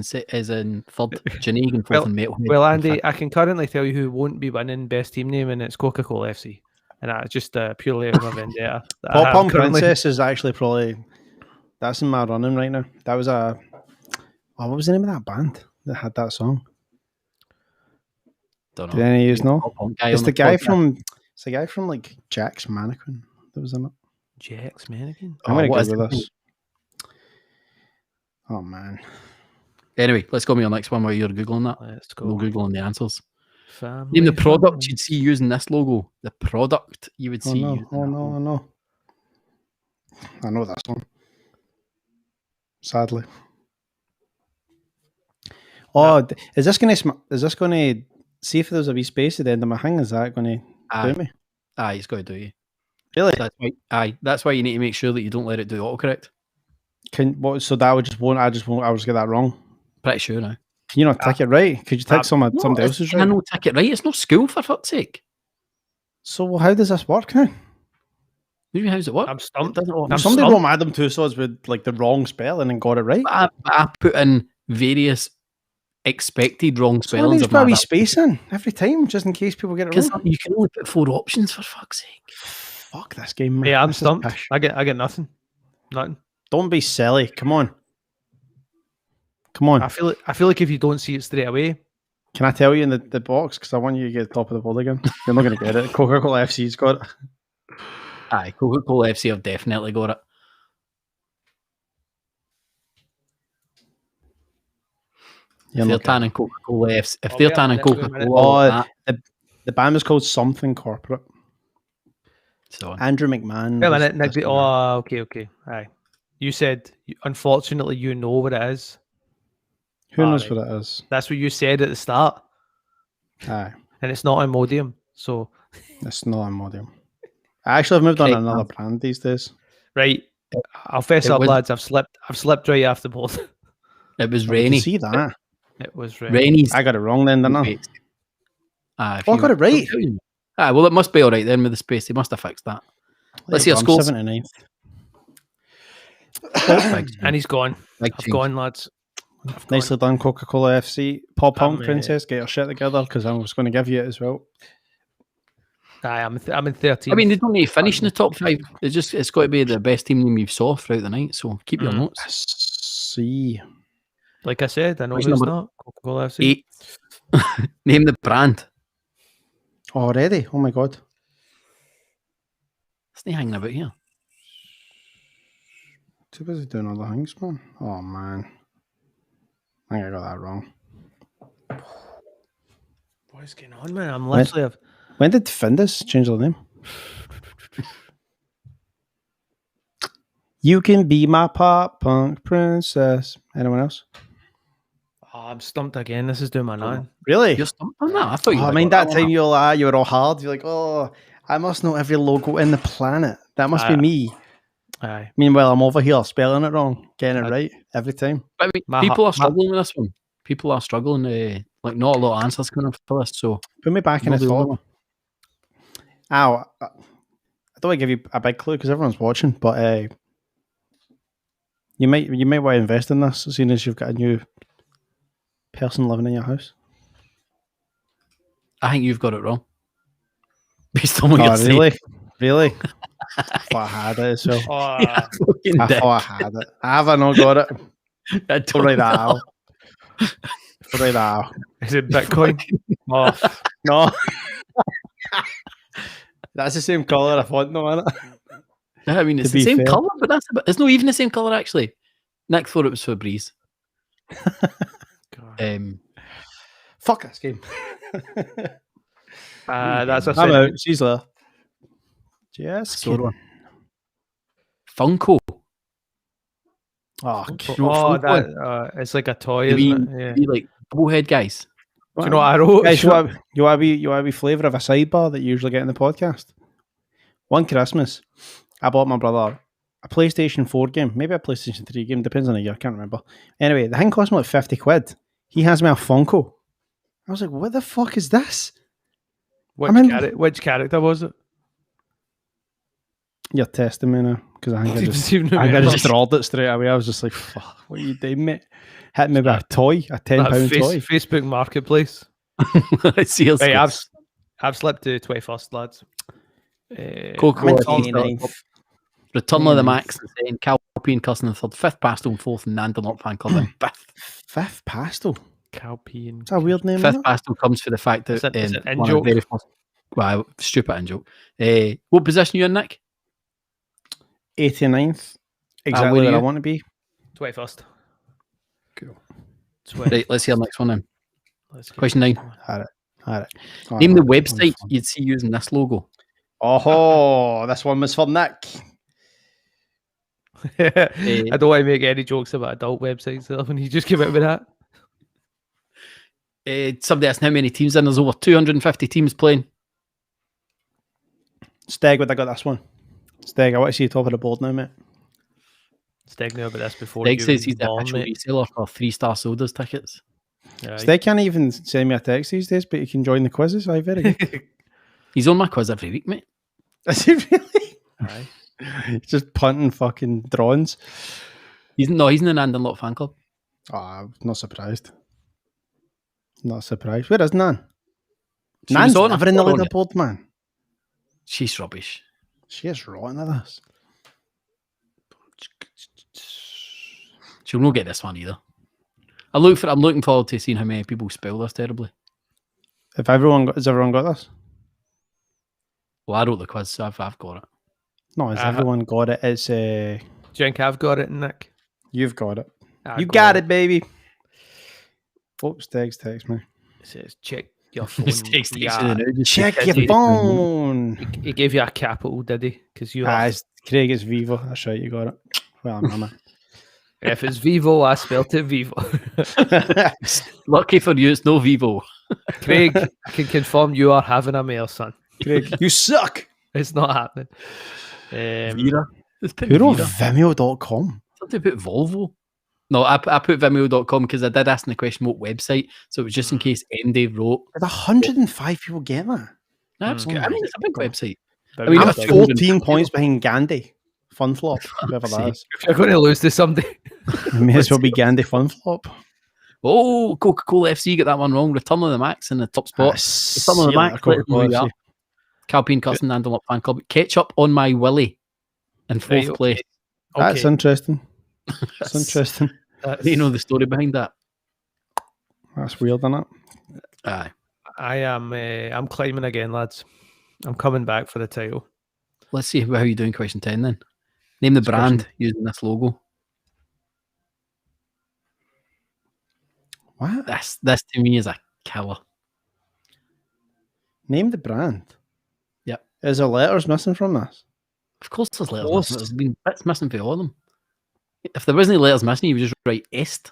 in third. Janae and Well- fourth in Metalhead. Well, in Andy, fact. I can currently tell you who won't be winning best team name, and it's Coca-Cola FC. And that's just purely out of a vendetta. that I Pop have Pump currently. Princess is actually probably that's in my running right now. That was what was the name of that band that had that song? Don't Did any of you know? Pop punk guy It's on the guy podcast. from like Jack's Mannequin that was in it. Jack's mannequin. I'm gonna what go is with the this. Oh man. Anyway, let's go on to your next one while you're googling that. Let's We'll go. Googling the answers. Family Name the product fun. you'd see using this logo. The product you would Oh see. no. using Oh that no. logo. Oh no. I know this one. Sadly. Oh, is this going to see if there's a wee space at the end of my thing? Is that going to Aye. do me? Aye, it's got to do you. Really? That's why you need to make sure that you don't let it do autocorrect. So that would just won't. I just get that wrong. Pretty sure now. Can you not tick it right? Could you tick somebody else's Can right? I not tick it right? It's not school, for fuck's sake. So how does this work now? Maybe how does it work? I'm stumped. Somebody wrote Madam Tussauds with like the wrong spelling and got it right. I put in various expected wrong So spellings. there's got to be space in every time, just in case people get it wrong. You can only put 4 options, for fuck's sake. Fuck this game, man. Yeah, I'm This is stumped. pish. I get nothing. Nothing. Don't be silly. Come on. I feel like if you don't see it straight away. Can I tell you in the box? Because I want you to get top of the board again. You're not going to get it. Coca-Cola FC's got it. Aye, Coca-Cola FC have definitely got it. If they're tanning Coca-Cola FC, if they're tanning Coca-Cola, the band is called Something Corporate. So Andrew McMahon. Yeah, Nick. Okay. Aye. You said, unfortunately, you know what it is. Who knows what it is? That's what you said at the start. Aye. And it's not Imodium, so... It's not Imodium. I actually have moved on to another brand these days. Right. I'll fess up, lads. I've slipped right off the board. It was Rainy. See that? It was Rainy's. I got it wrong then, didn't I? I got it right. Well, it must be all right then with the space. They must have fixed that. Let's see a score. 79th. And he's gone. I've gone, lads. Nicely done, Coca-Cola FC. Pop Punk Princess, get your shit together because I was going to give you it as well. Aye, I'm in 13. I mean, they don't need to finish in the top 5. It's got to be the best team name you saw throughout the night. So keep your notes. See, like I said, I know who's not Coca-Cola FC. 8. Name the brand. Already? Oh my god! It's not hanging about here. Too busy doing other things, man. Oh man, I think I got that wrong. What's going on, man? I'm literally. When did Findus change their name? You can be my pop punk princess. Anyone else? Oh, I'm stumped again. This is doing my nine. Really? You're stumped on that? I thought you I mean, that time you were all hard. You're like, oh, I must know every logo in the planet. That must be me. Aye. Meanwhile, I'm over here spelling it wrong, getting it right every time. I mean, people are struggling with this one. People are struggling. Like, not a lot of answers coming for this. So put me back in the thought. Ow. I don't want to give you a big clue because everyone's watching, but you might want to invest in this, seeing as you've got a new person living in your house. I think you've got it wrong. Based on what you're saying. Really? I thought I had it as well. I thought I had it. Have I not got it? I don't write that out. Write that out. Is it Bitcoin? No. That's the same colour I thought, no, isn't it? I mean, it's the same colour, but it's not even the same colour, actually. Nick thought it was Febreze. Fuck this game. That's a I'm out. She's there. Just Funko. Oh, it's like a toy, isn't it? Yeah. Like bubblehead guys. Do you know what I wrote? Guys, you want to be flavour of a sidebar that you usually get in the podcast? One Christmas, I bought my brother a PlayStation 4 game, maybe a PlayStation 3 game, depends on the year, I can't remember. Anyway, the thing cost me like 50 quid. He has me a Funko. I was like, what the fuck is this? Which character was it? You're testing me now, because I think I just drawed it straight away. I was just like, fuck, what are you doing, mate? Hit me with a toy, a £10 toy. Facebook Marketplace. Hey, I've slipped to 21st, lads. Coca-Cola. Return of the Max, and Calpine Cuss in the 3rd, 5th Pastel in 4th, and Nanderlot Fan Club in 5th. 5th Pastel? Calpine. It's a weird name. 5th Pastel comes for the fact that it's an in-joke. Well, stupid in-joke. What position are you in, Nick? 89th. Exactly where I want to be. 21st. Cool. Right, let's hear the next one then. Question 9. Had it. Name the website you'd see using this logo. Oh, this one was for Nick. I don't want to make any jokes about adult websites when you just came out with that. Somebody asked how many teams there's over 250 teams playing. Steg, I got this one. Steg, I want to see you top of the board now, mate. Steg knew about this before. Steg you says were he's the born, official mate. reseller for 3-star sodas tickets. Aye. Steg can't even send me a text these days, but he can join the quizzes. Aye, very good. He's on my quiz every week, mate. Is he really? Aye. He's just punting fucking drones. He's in the Nan Dunlop fan club. Oh, I'm not surprised. Not surprised. Where is Nan? She Nan's was on never in the on it. leaderboard, man. She's rubbish. She is rotten at this. She'll not get this one either. I'm looking forward to seeing how many people spell this terribly. Has everyone got this? Well, I wrote the quiz, so I've got it. No, has everyone got it? It's Do you think I've got it, Nick? you've got it. I You got it, baby. Oh, Steg's text me. It says check your phone. Mistakes Yeah. Check Did your he? phone. He gave you a capital, did he? Because you are. It's Craig, it's Vivo. That's right, you got it. Well, I'm not. If it's Vivo, I spelt it Vivo. Lucky for you, it's no Vivo. Craig, I can confirm you are having a male, son. Craig, you suck. It's not happening. Vira. Just put Who wrote Vira. Vimeo.com? Something put Volvo. No, I put Vimeo.com because I did ask the question what website, so it was just in case Andy wrote. Did 105 people get that? That's good. I mean, it's a big website. But I mean, I'm that's 14 points behind Gandhi. Fun flop. Whoever that is. if you're going to lose to somebody, It may as well be Gandhi Fun Flop. Oh, Coca-Cola FC got that one wrong. Return of the Max in the top spot. Return of the Max. Calpine Custom and Dunlop fan club. Ketchup on my willy in fourth Right, place. That's okay. interesting. That's interesting. You know the story behind that. That's weird, isn't it? Aye. I'm climbing again, lads. I'm coming back for the title. Let's see how you doing. Question 10 then. Name the brand using this logo. What? This to me is a killer. Name the brand. Yep. Is there letters missing from this? Of course there's letters course. missing. There's been bits missing for all of them. If there wasn't any letters missing, you would just write est.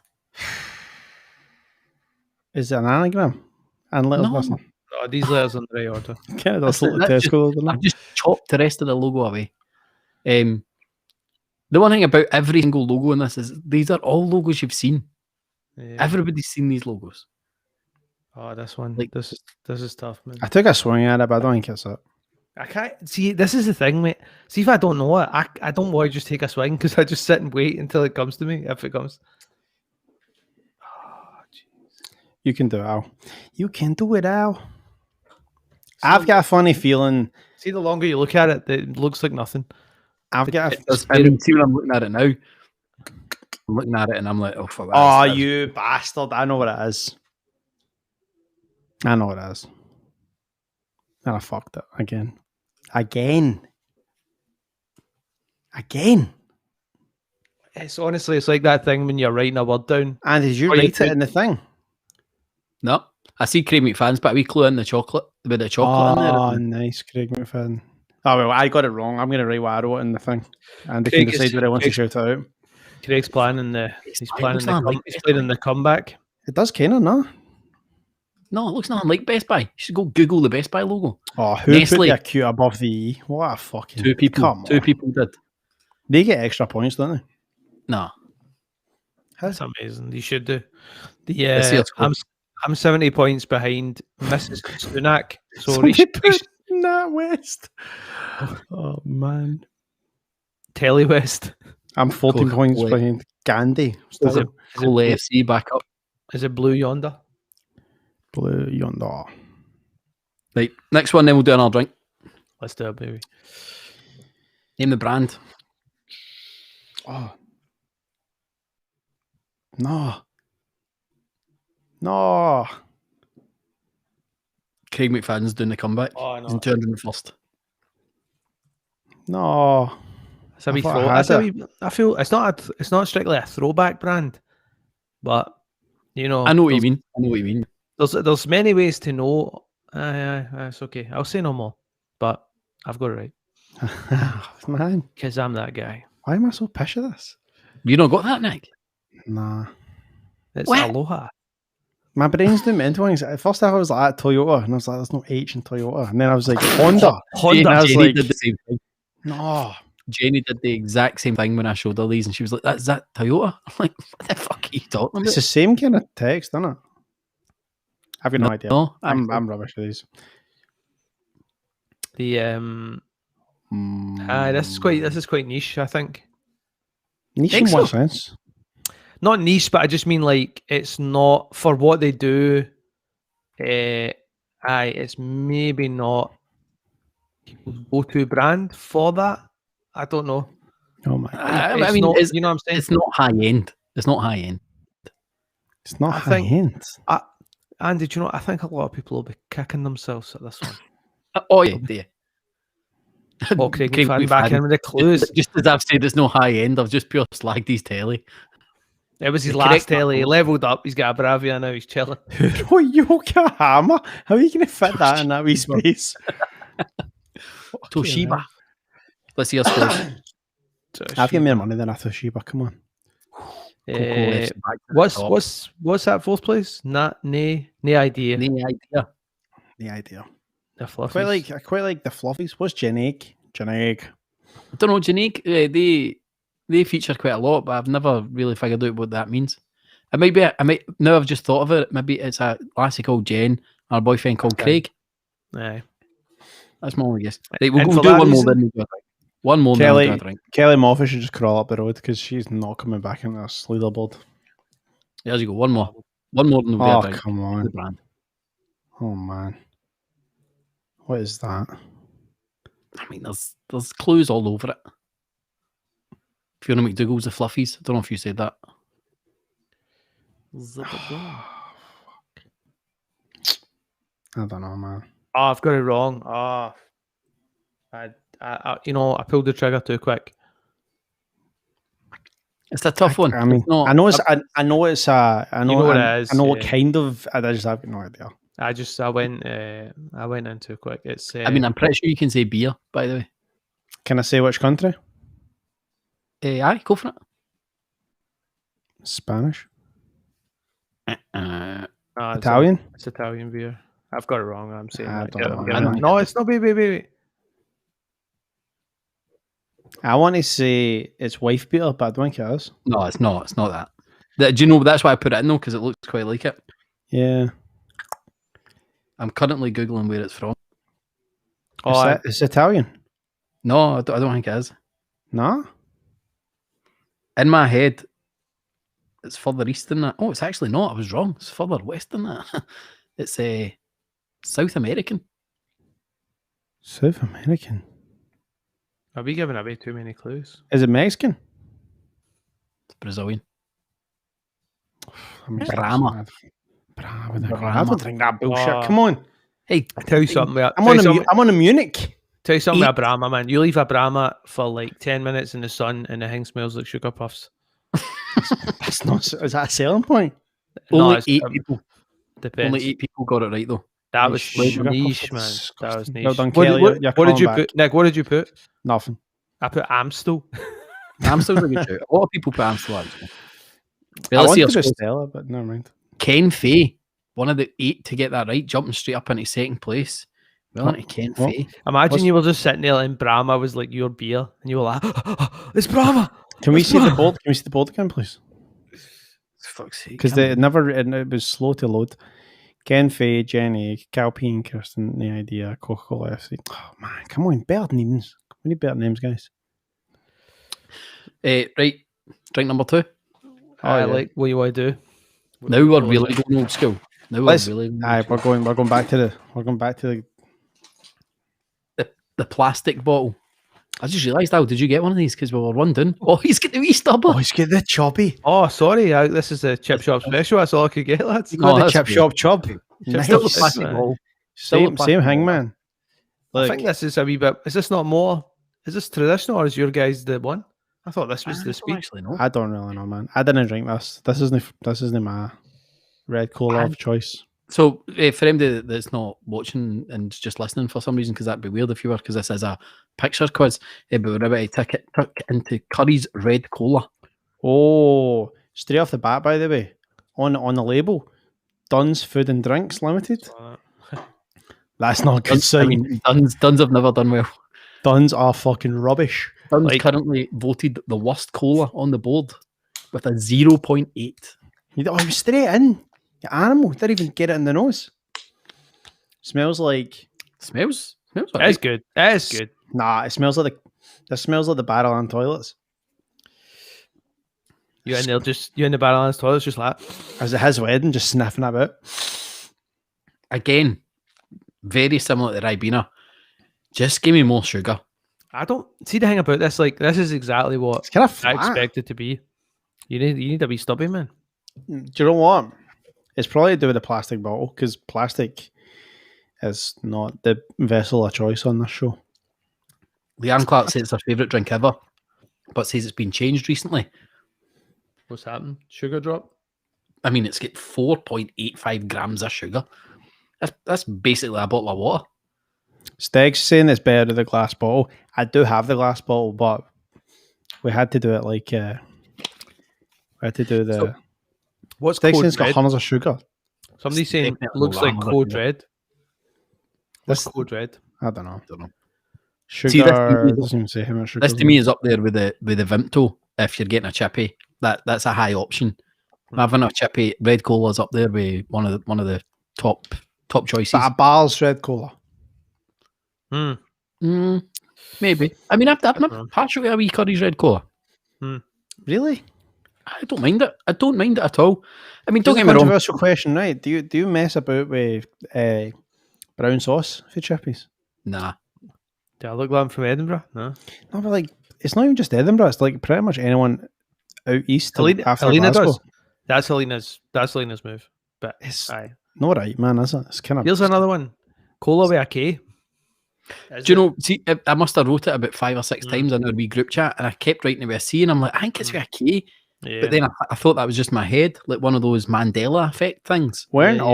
Is it an anagram? And letters No. missing? Oh, these letters in the right order. Kind of does look like That's Tesco, doesn't I've it? just chopped the rest of the logo away. The one thing about every single logo in this is these are all logos you've seen. Yeah. Everybody's seen these logos. Oh, this one. Like- This is tough, man. I took a swing at it, but I don't think it's it. I can't see. This is the thing, mate. See, if I don't know it, I don't want to just take a swing because I just sit and wait until it comes to me. If it comes, You can do it, Al. You can do it, Al. I've got a funny feeling. see, the longer you look at it, it looks like nothing. I've got It does. I mean, see when I'm looking at it now. I'm looking at it and I'm like, oh, fuck that. Oh, you bastard. I know what it is. I know what it is. And I fucked it again. Again. It's honestly, it's like that thing when you're writing a word down. And did you Oh, you write it did. in the thing? No. I see Craig McFadden's, but a wee clue in the chocolate. With the chocolate in Oh, there. nice, Craig McFadden. Oh, well, I got it wrong. I'm going to write what I wrote in the thing. And they Craig can decide is- whether I want to Craig- shout it out. Craig's planning the. He's planning the. like He's planning the comeback. It does kind of, no? No, it looks nothing like Best Buy. You should go Google the Best Buy logo. Oh, who Nestle. put the acute above the E? What a fucking... Two people. Come Two on. people did. They get extra points, don't they? No. That's amazing. You should do. Let's see The what's going. I'm 70 points behind Mrs. Sunak. So Somebody reach put Nat West. Oh, man. Telly West. I'm 14 Coca-Cola. points behind Gandhi. Is Still it Goal AFC back up. Is it Blue Yonder? blue yonder. Right. Next one, then we'll do another drink. Let's do it, baby. Name the brand. Oh. No. Craig McFadden's doing the comeback. Oh, He's in 201st. No. It's a wee I thought I throw. had That's a it. wee, I feel it's not strictly a throwback brand, but you know, I know what you mean. I know what you mean. There's many ways to know. It's okay. I'll say no more, but I've got it right Man, because I'm that guy. why am I so pissed at this? You not got that, Nick? Nah. It's What? Aloha. My brain's doing mental things. At first, I was like, Toyota, and I was like, there's no H in Toyota. And then I was like, Honda. Honda. And I was Jenny like, did the same thing. No. Jenny did the exact same thing when I showed her these, and she was like, "Is that Toyota?" I'm like, "What the fuck are you talking It's about?" the same kind of text, isn't it? I've got no idea. No, I'm actually. rubbish with these. The this is quite niche, I think. Niche Think in what so? sense? Not niche, but I just mean like it's not for what they do. It's maybe not people's go-to brand for that. I don't know. Oh my god. It's I mean, not. You know what I'm saying? it's not high end. It's not high end. It's not I high think- end. Andy, do you know what? I think a lot of people will be kicking themselves at this one. Oh yeah, yeah. Oh, Craig Craig McFadden back in with the clues. Just as I've said, it's no high end. I've just pure slagged his telly. It was his The last correct telly. He number. leveled up. He's got a Bravia now. He's chilling. Yokohama? How are you going to fit that in that wee space? Toshiba. Let's see our scores. I've got more money than a Toshiba. Come on. Coco FC back to the top. What's that fourth place? No idea. No idea. The idea. The I fluffies. quite like the fluffies. What's Generic? I don't know, Janique. They feature quite a lot, but I've never really figured out what that means. I might now. I've just thought of it. Maybe it's a lassie called Jen and a boyfriend called Okay. Craig. Aye. That's my only guess. Right, we'll And go for do that one more. reason- Then we'll go drink. One more. Then we'll go drink. Kelly Moffat should just crawl up the road because she's not coming back in this leaderboard. There you go. One more. One more. Than we'll Oh, do a drink. come The on. brand. Oh, man. What is that? I mean, there's clues all over it. Fiona McDougall's the Fluffies. I don't know if you said that. I don't know, man. Oh, I've got it wrong. Oh, I pulled the trigger too quick. It's a tough one. I mean, It's not, I know it's. I know it's. I know. know what I, it is, I know what yeah. kind of. I just have no idea. I went in too quick. It's. I mean, I'm pretty sure you can say beer, by the way. Can I say which country? Aye, go for it. Spanish, it's Italian. It's Italian beer. I've got it wrong. I'm saying I that. don't Get it. know. No, it's not. Wait. I want to say it's wife beater, but I don't think it is. No, it's not. It's not that. Do you know that's why I put it in though? Because it looks quite like it. Yeah. I'm currently googling where it's from. It's Italian. No, I don't think it is. No. In my head, it's further east than that. Oh, it's actually not. I was wrong. It's further west than that. It's South American. South American. Are we giving away too many clues? Is it Mexican? It's Brazilian. I mean, Brahma. I don't think that bullshit. Oh. Come on. Hey, I tell you something. I'm on a Munich. Tell you something about a Brahma, man. You leave a Brahma for like 10 minutes in the sun and the thing smells like sugar puffs. That's not. Is that a selling point? only it's- 8 people. Depends. Only 8 people got it right though. That was Sugar niche, puffs man. are That was disgusting. niche. Well done, What did- Kelly. what- You're what did you coming put, Nick? What did you put? Nothing. I put Amstel. Amstel's a good shout. A lot of people put Amstel actually. I Well, let's see wanted our to scores. Stella, but never mind. Ken Fay, one of the 8 to get that right, jumping straight up into second place. Well, into Ken What? Fay. Imagine you were just sitting there and Brahma was like your beer and you were like, it's Brahma. Can we It's see the Brahma. board? Can we see the board again, please? Fuck's sake. Because it was slow to load. Ken Fay, Jenny, Calpine, Kirsten, the idea, Coca-Cola FC. Oh man, come on, better names. We need better names, guys. Right, drink number 2. I yeah. like what you want to do. Now we're really going old school. Now Let's- we're really going Aye, old we're going back to the. the plastic bottle. I just realised, Al, did you get one of these? Because we were one down. Oh, he's got the wee stubber. He's got the choppy. Oh, sorry. This is a chip shop special. That's all I could get, lads. You got the that's chip weird. shop chub. Chip Still the Nice. plastic Nice. bottle. Still the Same plastic hang, bottle. man. I Look, think this is a wee bit. Is this not more? Is this traditional or is your guys the one? I thought this was I the don't speed. actually know. I don't really know, man. I didn't drink this. This isn't my red cola of choice. So, for anybody that's not watching and just listening for some reason, because that'd be weird if you were, because this is a picture quiz, but we're about to tuck into Curry's Red Cola. Oh, straight off the bat, by the way, on the label, Dunn's Food and Drinks Limited. That's not a good I sign. mean, Duns have never done well. Duns are fucking rubbish. Dunn's currently voted the worst cola on the board with a 0.8. He was straight in. You animal. Didn't even get it in the nose. Smells like... Smells That's alright. good. That is good. Nah, it smells like the barrel on toilets. You in there just you in the Barrowlands toilets just like As it his wedding, just sniffing about. Again, very similar to Ribena. Just give me more sugar. I don't see the thing about this. Like this is exactly what It's kind of I flat. expect it to be. You need to be stubby, man. Do you know what? It's probably to do with the plastic bottle because plastic is not the vessel of choice on this show. Leanne Clark says it's her favourite drink ever, but says it's been changed recently. What's happened? Sugar drop? I mean, it's got 4.85 grams of sugar. That's basically a bottle of water. Steg's saying it's better than the glass bottle. I do have the glass bottle, but we had to do it like... we had to do the... So, what's Steg's saying Code it's got Red? hundreds of sugar. Somebody's saying definitely looks like wrong, Code but- Red. What's This, Code Red? I don't know. Don't know. Sugar See, this to me- doesn't even say how much sugar. This to me is up there with the Vimto. If you're getting a chippy, that's a high option. Having a chippy, red cola's up there with one of the top choices. But a bar's red cola. Maybe. I mean, I'm know. not partial to a wee Curry's red cola. Really? I don't mind it. I don't mind it at all. I mean, don't Here's get a me wrong. controversial question, right? Do you mess about with brown sauce for chippies? Nah. Do I look like I'm from Edinburgh? No. No, but like it's not even just Edinburgh. It's like pretty much anyone out east till after Helena Glasgow. does. That's Helena's move. But It's aye. not right, man. Is it? It's kind of. Here's another one. Cola with a K. Is Do you it? know, see, I must have wrote it about 5 or 6 times in our wee group chat, and I kept writing it with a C, and I'm like, I think it's with a K. Yeah. But then I thought that was just my head, like one of those Mandela effect things. Weren't Yeah,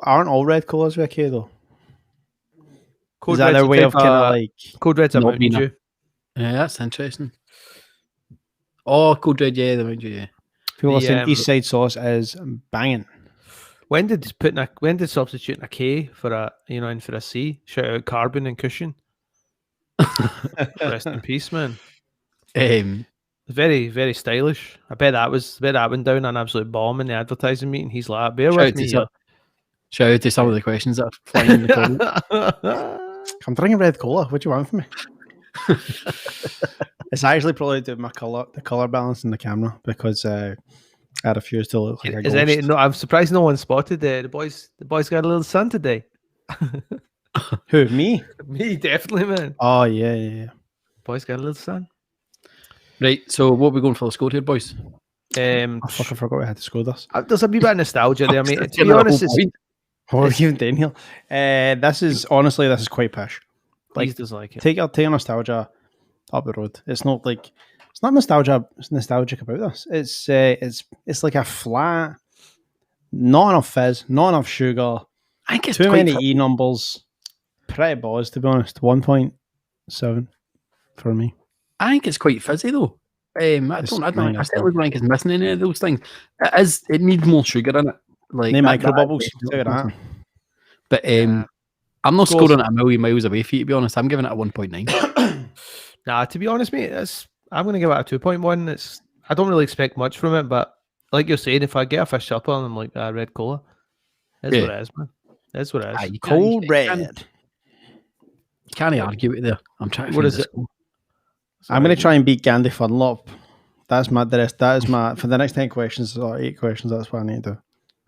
aren't all red colas with a K though? Code Is that Red's their a way type of kind of like? Code Red's a Not Mountain Beaner. Dew. Yeah, that's interesting. Oh, Code Red, yeah, the Mountain Dew, yeah. People are The, saying East Side sauce is banging. When did substituting a K for a and for a C? Shout out Carbon and Cushion. Rest in peace, man. Very, very stylish. I bet that went down an absolute bomb in the advertising meeting. He's like, bear with me here. Shout out to some of the questions that are flying in the comments. I'm drinking red cola. What do you want from me? It's actually probably due to the color balance in the camera because I refuse to look like a Is ghost. any? No, I'm surprised no one spotted the boys. The boys got a little sun today. Who, me? Me, definitely, man. Oh yeah. Boys got a little sun. Right, so what are we going for the score here, boys? I fucking forgot we had to score this. There's a wee bit of nostalgia there, mate. To Give be it a honest, whole it's, point. What are we even doing here? This is quite pish. please does like it. Take your nostalgia up the road. It's not nostalgia. It's nostalgic about this. It's like a flat, not enough fizz, not enough sugar, I think it's too quite many E numbers. Pretty boys, to be honest. 1.7 for me. I think it's quite fizzy though. I It's certainly minus don't think it's missing any of those things. It needs more sugar in it. Like No that- micro that- bubbles. Tell you that. But I'm not Scores. scoring it a million miles away for you, to be honest. I'm giving it a 1.9. Nah, to be honest, mate, I'm going to give it a 2.1. I don't really expect much from it, but like you're saying, if I get a fish supper and I'm like, red cola, that's Yeah. what it is, man. That's what it is. Aye, you can't- Cold you red. can't argue with it there. I'm trying to What find is the it? score. I'm going to try and beat Gandhi Funlop. That is my for the next 10 questions or 8 questions. That's what I need to do.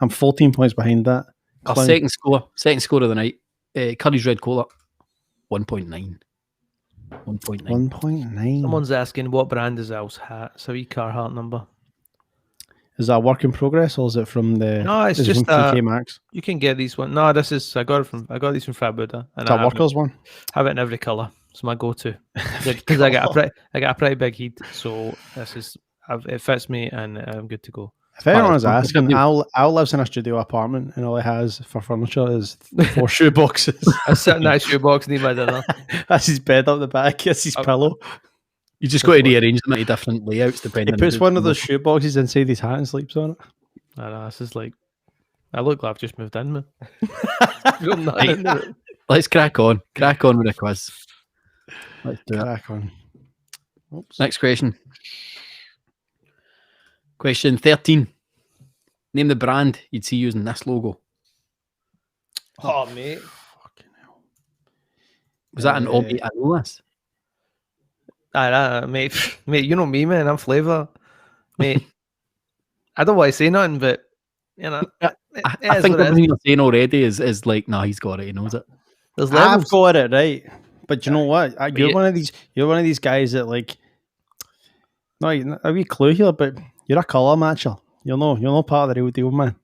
I'm 14 points behind that. Our Clown. second score of the night. Curry's red cola, 1.9. 1.9. 1.9. Someone's asking what brand is Al's hat. It's a wee Carhartt number. Is that a work in progress or is it from the? No, it's is it just from TK Maxx. You can get these one. No, this is I got these from Fat Buddha, and Is that I workers one? have it in every color. It's my go-to because I got a pretty big heat, so it fits me, and I'm good to go. If anyone is it's asking, something- Al lives in a studio apartment and all he has for furniture is 4 shoe boxes. I sit in that shoebox and eat my dinner. That's his bed up the back. That's his pillow. You just got to rearrange them into different layouts He depending. puts on one of those shoe boxes inside his hat and sleeps on it. I know, this is like, I look like I've just moved in, man. You're not into it. Let's crack on. Crack on with the quiz. Let's do it. Crack on. Oops. Next question. Question 13. Name the brand you'd see using this logo. Oh, mate. Fucking hell. Was that an obvious? I know this. Mate, you know me, man. I'm flavour. Mate, I don't want to say nothing, but, you know. I think everything you're saying already is like, nah, he's got it. He knows it. There's levels. I've got it right, but you know what? You're one of these. You're one of these guys that like. No, a wee clue here, but you're a colour matcher. You're no part of the real deal, man.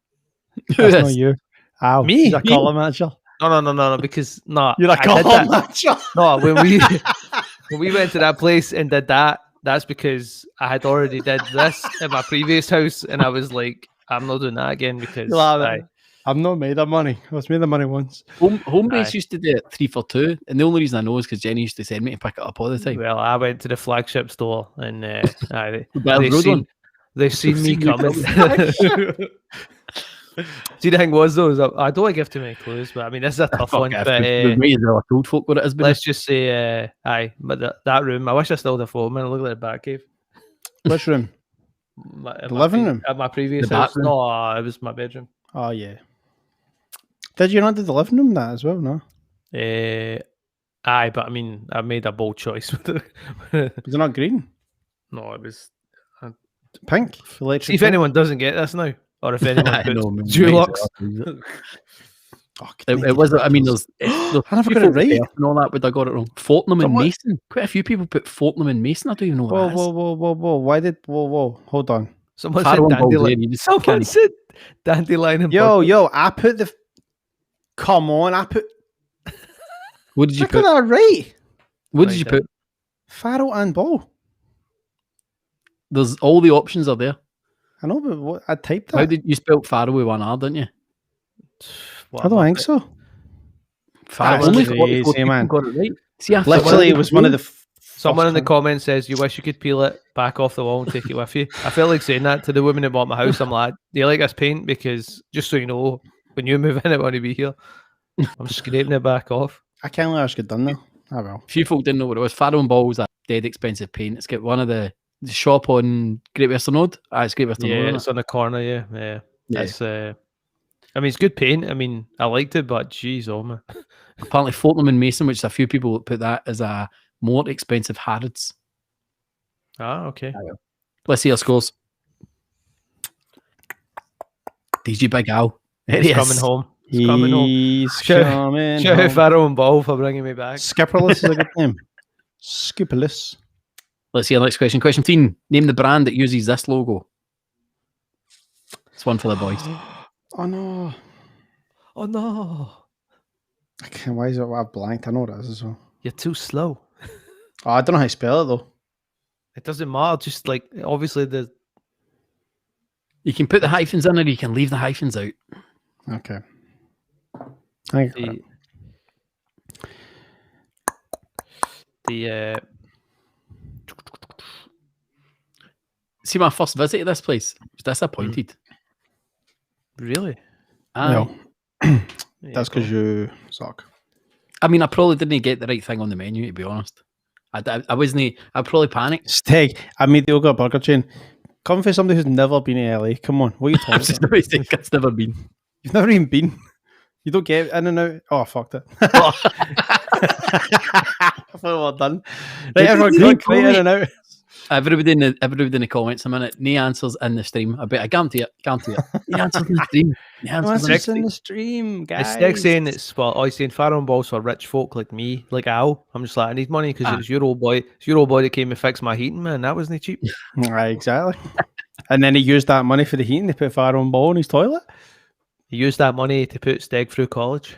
That's not you. Ow, Me? You're a colour matcher. No, because You're a colour matcher. No, when we went to that place and did that, that's because I had already did this at my previous house, and I was like, I'm not doing that again because I'm not made of money. I was made of money once. Home base used to do it 3 for 2, and the only reason I know is because Jenny used to send me to pick it up all the time. Well, I went to the flagship store and they've seen me coming. See, the thing was though, is I don't want to give too many clues, but I mean, this is a tough one. But told folk what it has been. Let's just say, but that room, I wish I still had a phone, man. Look at the back cave. Which room? The living room? At my previous house. No, it was my bedroom. Oh, yeah. Did you not do the living room that as well, no? But I mean, I made a bold choice. Was it not green? No, it was pink. See if anyone doesn't get this now. Or if anyone puts Dulux. It was. I mean, there's I never got it right. And all that, but I got it wrong. Fortnum and Mason. Quite a few people put Fortnum and Mason. I don't even know what that is. Whoa. Why did... Whoa. Hold on. Someone said dandelion. Someone said dandelion and Yo, I put the... Come on, I put... What did you put? I got that right. What did you put? Farrell and ball. There's all the options are there. I know, but what, I typed that. How did you spell Farrell with one R, didn't you? I don't think so. Farrell only easy, man. Got it right. See, literally, it was one of the... Someone in the comments says, you wish you could peel it back off the wall and take it with you. I felt like saying that to the woman who bought my house. I'm like, do you like this paint? Because just so you know, when you move in, I want to be here. I'm scraping it back off. I can't believe I should have done that. Oh, well. Few folk didn't know what it was. Farrell and Ball was a dead expensive paint. It's got one of the shop on Great Western Road. It's Great Western Road. Yeah, it's on the corner, yeah. That's, I mean, it's good paint. I mean, I liked it, but geez, oh man. Apparently Fortnum and Mason, which a few people put that as a more expensive Harrods. Ah, okay. Let's see our scores. DJ Big Al. He's coming home. He's coming home. Shout out Farrell and Ball for bringing me back. Skipperless is a good name. Skipperless. Let's see our next question. Question 15. Name the brand that uses this logo. It's one for the boys. Oh no. I can't. Why is it? I've blanked. I know what it is as well. You're too slow. Oh, I don't know how to spell it though. It doesn't matter. Just like obviously you can put the hyphens in, or you can leave the hyphens out. Okay. See, my first visit to this place was disappointed. Really? No. That's because you suck. I mean, I probably didn't get the right thing on the menu, to be honest. I wasn't. I probably panicked. Steg, a mediocre burger chain. Come for somebody who's never been in LA. Come on, what are you talking about? It's never been. You've never even been. You don't get in and out. Oh, I fucked it. I thought we were done. Right, everyone, quick, right in and out. Everybody in the comments a minute. No answers in the stream. I guarantee it. No answers in the stream. No answers in the stream, guys. It's Nick saying it's saying Farrell and Balls for rich folk like me, like Al. I'm just like, I need money because it was your old boy. It's your old boy that came and fixed my heating, man. That wasn't cheap. Right, exactly. And then he used that money for the heating to put Farrell and Ball in his toilet. He used that money to put Steg through college.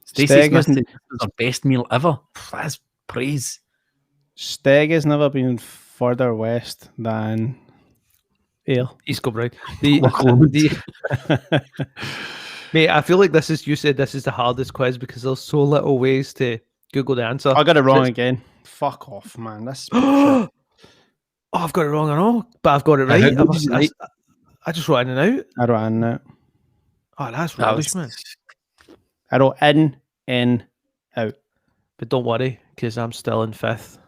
Stacey's missing our best meal ever. That's praise. Steg has never been further west than Ale. East Kilbride. Mate, I feel like you said this is the hardest quiz because there's so little ways to Google the answer. I got it wrong again. Fuck off, man. That's oh, I've got it wrong, I know, but I've got it right. I just wrote in and out. I wrote in and out. Oh, that's rubbish, man. I wrote in, out. But don't worry, because I'm still in 5th.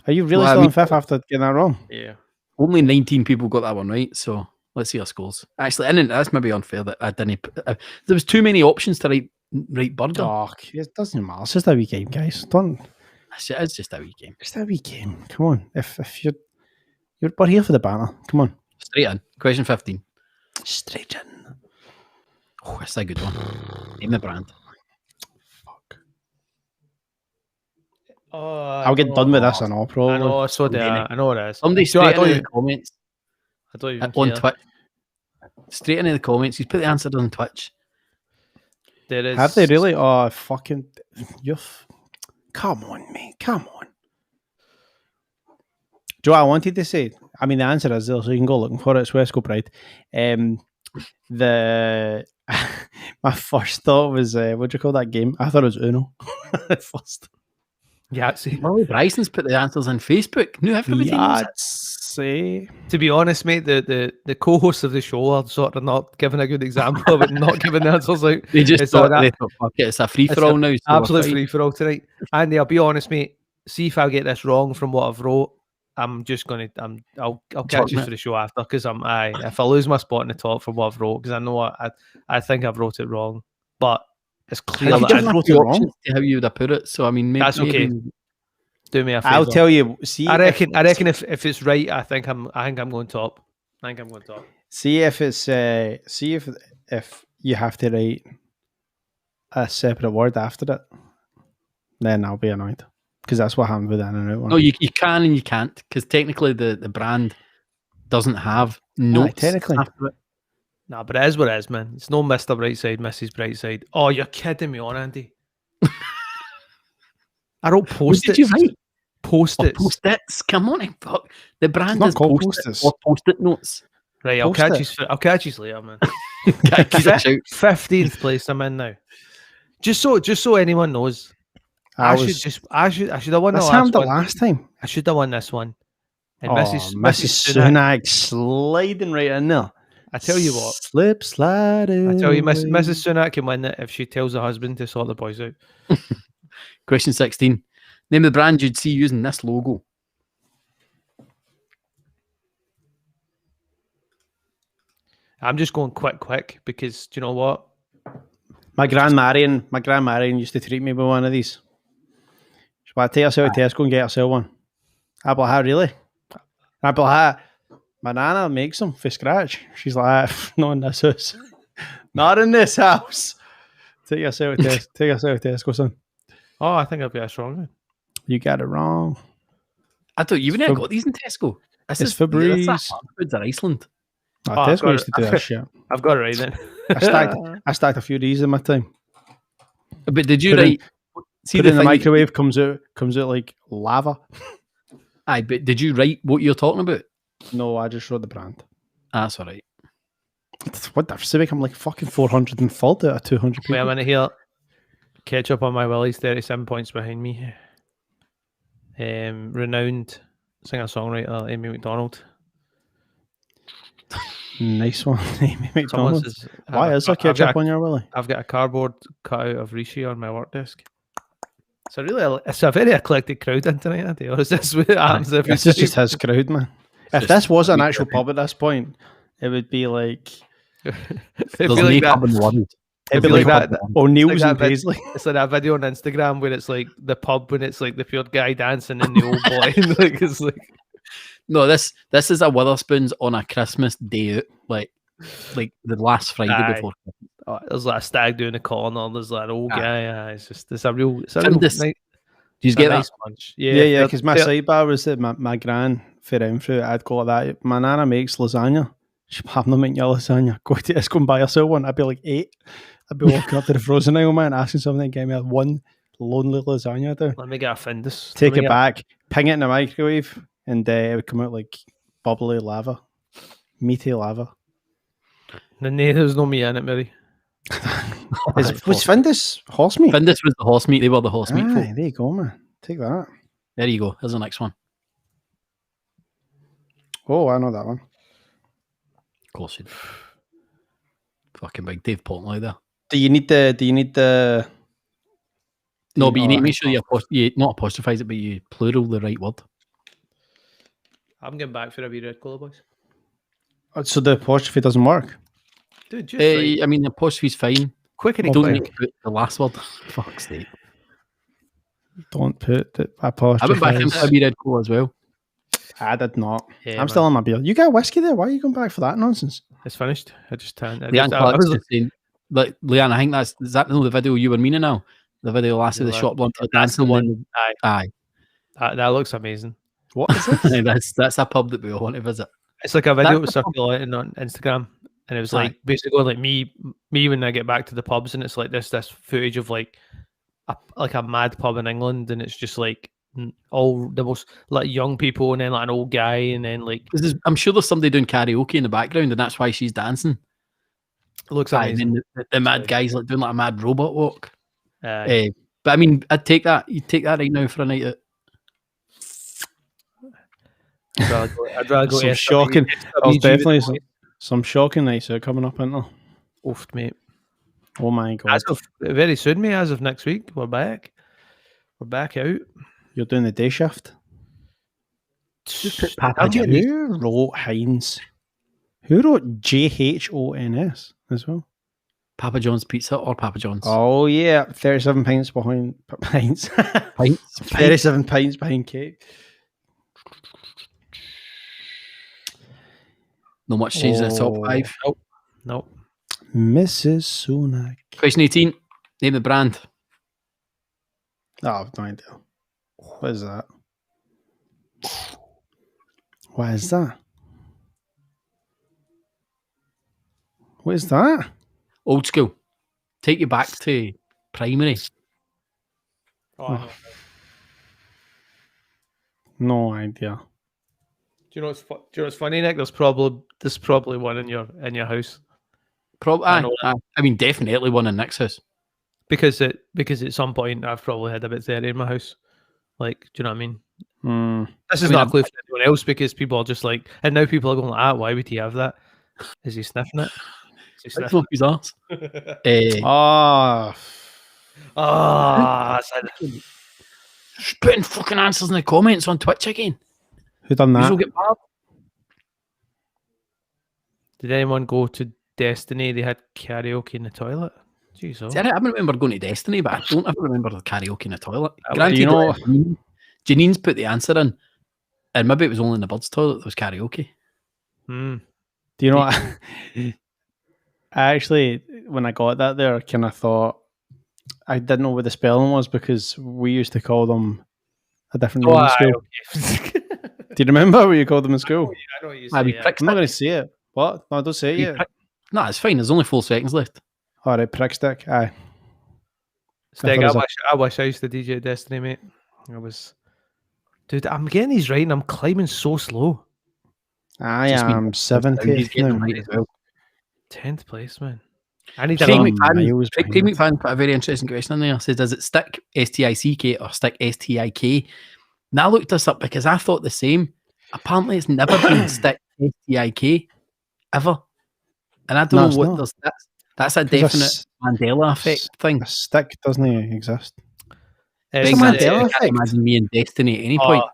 Are you really Well, still in 5th after getting that wrong? Yeah. Only 19 people got that one right, so let's see our scores. Actually, and that's maybe unfair that I didn't. There was too many options to write burger. Oh, it doesn't matter. It's just a wee game, guys. Don't. It's just a wee game. It's a wee game. Come on. If we're here for the banner. Come on. Straight in. Question 15. Straight in. Oh, that's a good one. Name the brand. Fuck. Oh, I'll get done with this and all, probably. I know, so do I. I know it is. Somebody So I straight into don't the comments I don't even on care. Twitch. Straight into the comments. He's put the answer on Twitch. There is. Have they really? Oh, fucking. Come on, mate. Come on. Do you know what I wanted to say? I mean, the answer is there, so you can go looking for it. It's Wesco Pride. My first thought was, what do you call that game? I thought it was Uno. At first. Yahtzee. Molly Bryson's put the answers on Facebook. No, everybody knows it. Yahtzee. To be honest, mate, the co-hosts of the show are sort of not giving a good example of it, not giving the answers out. They just It's thought like they thought, fuck it, it's a free for all now. So Absolute free for all tonight. Andy, I'll be honest, mate. See if I get this wrong from what I've wrote. I'm just gonna. I'll catch you for the show after because if I lose my spot in the top from what I've wrote because I know I think I've wrote it wrong, but it's clear Have you that given I us the options to how you would have put it? So I mean, maybe That's okay. Do me a favor. I'll tell you. See, I reckon if it's right, I think I'm going top. I think I'm going top. See if it's see if you have to write a separate word after it, then I'll be annoyed because that's what happened with the in and out one. No, you can and you can't because technically the brand doesn't have notes. technically. After it. Nah, but it is what it is, man. It's no Mr. Brightside, Mrs. Brightside. Oh, you're kidding me on, Andy. I wrote post-its. What did you write? Post-its. Oh, post-its. Come on, fuck. The brand not is called post-its post-its. or post-it notes. Right, I'll catch you later, man. Keep it out. 15th place I'm in now. Just so anyone knows, I should have won the Let's last have the one. last time. I should have won this one. And Oh, Mrs. Sunak sliding right in there. I tell you what. Slip sliding. I tell you, Mrs. Sunak can win it if she tells the husband to sort the boys out. Question 16. Name the brand you'd see using this logo. I'm just going quick because do you know what? My Grand Marion used to treat me with one of these. She's like, take yourself to Tesco and get yourself one. I'd be like, really? I'd be like, my nana makes them for scratch. She's like, not in this house. Not in this house. Take yourself to Tesco, son. Oh, I think I'd be a strong one. You got it wrong. I thought you wouldn't have got these in Tesco. It's Febreze. Foods are Iceland. Oh, I've Tesco got used to do that shit. I've got it right then. I stacked a few of these in my time. But did you Put in- write? See Put it in the thing- microwave, comes out like lava. Aye, but did you write what you're talking about? No, I just wrote the brand. That's all right. What the civic? I'm like fucking 440 out of 200 people. Wait a minute here. Ketchup on my willies, 37 points behind me. Renowned singer-songwriter Amy McDonald. Nice one, Amy Someone McDonald. says, Why is there ketchup on your willy? I've got a cardboard cutout of Rishi on my work desk. It's a very eclectic crowd in tonight, Andy. Or is this what happens every This is time? just his crowd, man. If this was an actual pub at this point, it would be like It'd There's be no like that. pub in the world. it'd be like like that- O'Neill's like and that Paisley. It's like that video on Instagram where it's like the pub when it's like the pure guy dancing and the old boy. And like it's like No, this is a Witherspoons on a Christmas day out, like the last Friday Aye. before. there's like a stag doing a corner. There's like an old Aye. guy. It's a real Findus. nice, Do you get nice that? bunch. Yeah, because my sidebar was that my gran for fruit, I'd go like that. My nana makes lasagna. She'd have them make your lasagna. Go to Tesco and buy yourself one. I'd be like 8. I'd be walking up to the frozen aisle, man, asking something to get me one lonely lasagna down. Let me get a Findus. Take it back, ping it in the microwave, and it would come out like bubbly lava. Meaty lava. There's no meat in it, Mary. Was Findus horse meat? Findus was the horse meat. They were the horse meat. folk. Aye, there you go, man. Take that. There you go. Here's the next one. Oh, I know that one. Of course you do. Fucking big Dave Portnoy there. Do you need the No, but you need to make think sure you not apostrophize it, but you plural the right word. I'm getting back for a wee red colour, boys. so the apostrophe doesn't work. Dude, just right. I mean, the apostrophe's fine. Quicker You don't need to put the last word. Fuck's sake. Don't put the I went back in apostrophe. for a wee red colour as well. I did not. Yeah, I'm still on my beer. You got whiskey there. Why are you going back for that nonsense? It's finished. I just turned. Leanne Clark's just saying, like, Leanne, I think is that the video you were meaning now? The video last of the shop blunt That's the dancing one. Aye. That looks amazing. What is this? that's a pub that we all want to visit. It's like a video that was circulating on Instagram, and it was like basically like me when I get back to the pubs, and it's like this footage of like a mad pub in England, and it's just like all the most like young people, and then like an old guy, and then like I'm sure there's somebody doing karaoke in the background, and that's why she's dancing. It looks amazing. The mad guy's like doing like a mad robot walk. But I mean, I'd take that. You'd take that right now for a night out. I'd rather go. Some shocking. There's definitely some shocking nights out coming up, isn't there? Oofed, mate. Oh my god! As of very soon, mate. As of next week, we're back. We're back out. You're doing the day shift. Who wrote Heinz? Who wrote JHONS as well? Papa John's Pizza or Papa John's? Oh yeah, 37 pints behind pints. 37 pints behind cake. Not much change in the top 5. Nope. Mrs. Sunak. Question 18. Name the brand. Oh, I've no idea. What is that? What is that? What is that? Old school. Take you back to primary. Oh, no idea. Do you know what's funny, Nick? There's probably one in your house. I mean, definitely one in Nick's house. Because at some point I've probably had a bit 30 in my house. Like, do you know what I mean? This is not a clue for anyone else because people are just like, and now people are going like, why would he have that? Is he sniffing it? Is he sniffing up his arse? Just putting fucking answers in the comments on Twitch again. Who done that? Get Did anyone go to Destiny? They had karaoke in the toilet. Jeez, See, I remember going to Destiny, but I don't ever remember the karaoke in the toilet. Granted, you know, Janine's put the answer in, and maybe it was only in the birds' toilet that was karaoke. Do you know what? I actually, when I got that there, I kind of thought I didn't know what the spelling was because we used to call them a different name in school. Okay. Do you remember what you called them in school? I know what you say. I'm not going to say it. What? No, don't say it yet. No, it's fine. There's only 4 seconds left. All right, prick stick. Aye. Stig, I wish I used to DJ Destiny, mate. Dude, I'm getting these right and I'm climbing so slow. I am 70th now. Right as well. 10th place, man. I need Craig McFadden put a very interesting question in there. Says, does it stick STICK or stick STIK? Now I looked this up because I thought the same. Apparently, it's never been stick STIK ever. And I don't know what that's a definite Mandela effect thing. A stick doesn't exist. It's a Mandela effect. I can't imagine me in Destiny at any point.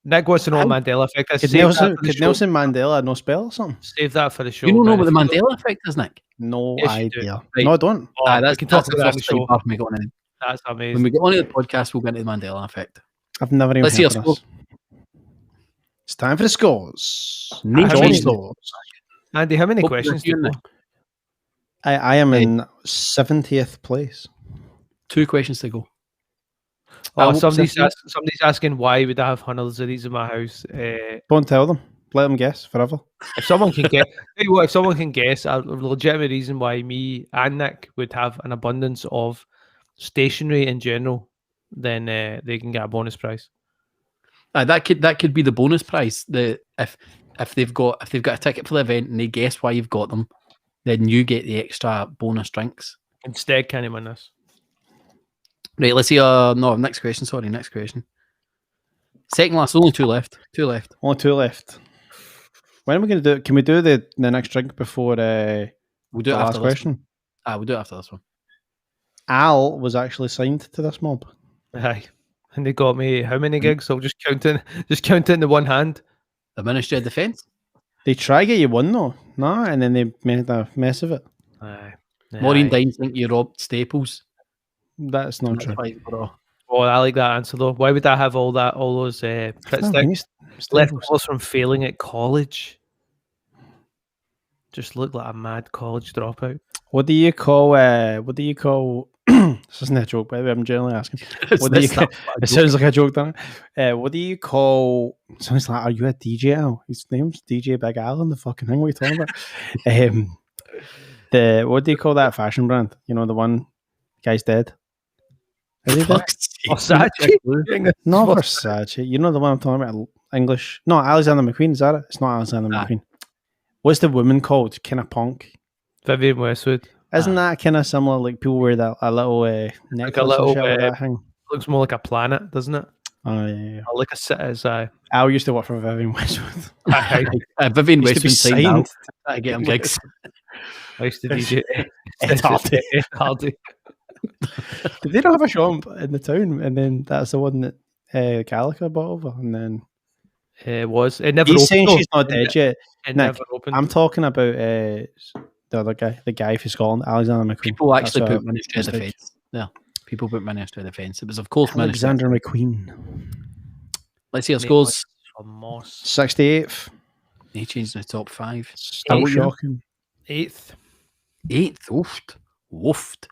Nick wants to know what Mandela effect is. Could Nelson Mandela no spell or something? Save that for the show. You don't know what the Mandela effect is, Nick? No idea. Right. No, I don't. We can talk about that show. That's amazing. When we get onto the podcast, we'll get into the Mandela effect. I've never even Let's see our scores. It's time for the scores. Andy, how many questions do you know? I am in 70th place. 2 questions to go. Somebody's asking why would I have hundreds of these in my house? Don't tell them. Let them guess forever. If someone can guess, if someone can guess a legitimate reason why me and Nick would have an abundance of stationery in general, then they can get a bonus prize. That could be the bonus prize. If they've got a ticket for the event and they guess why you've got them, then you get the extra bonus drinks. Instead, can you win this? Right, let's see. Next question. Sorry, next question. Second last, only 2 left. Only 2 left. When are we going to do it? Can we do the next drink before we'll do it after last question? We'll do it after this one. Al was actually signed to this mob. Aye. And they got me how many gigs? I'll just count it in the one hand. The Ministry of Defence. They try to get you one though, no, and then they made a mess of it. Aye. Maureen Dines think you robbed Staples. That's not That's true. why we're all- Oh, I like that answer though. Why would I have all those Prit No, sticks Staples. leftovers from failing at college? Just look like a mad college dropout. What do you call? This isn't a joke, by the way. I'm generally asking. What do you? It's not It sounds like a joke, doesn't it? What do you call? Sounds like, are you a DJ Al? His name's DJ Big Al in the fucking thing. What are you talking about? What do you call that fashion brand? You know, the one guy's dead. Is he dead? Versace? No, Versace. You know the one I'm talking about? English? No, Alexander McQueen. Is that it? It's not Alexander McQueen. What's the woman called? Kind of punk. Vivian Westwood. Isn't that kind of similar? Like people wear that a little necklace a little and shit with that thing. Looks more like a planet, doesn't it? Oh yeah. Or like a city. Al used to work for Vivian Westwood. Vivian Used to be Westwood signed out signed. to get him gigs. I used to DJ Ed Hardy. Hardy. Did they not have a shop in the town? And then that's the one that Gallagher bought over. And then It was. It never he's opened. saying though. she's not dead yet. It Nick, never opened. I'm talking about the other guy, the guy from Scotland, Alexander McQueen. People actually That's a put Ministry of mistake. Defence. Yeah. People put Ministry of Defence. It was, of course, Ministry. Alexander McQueen. Let's see our scores. Moss. 68th. He changed the top 5. Still Eighth. shocking. 8th. 8th. Woofed. Woofed.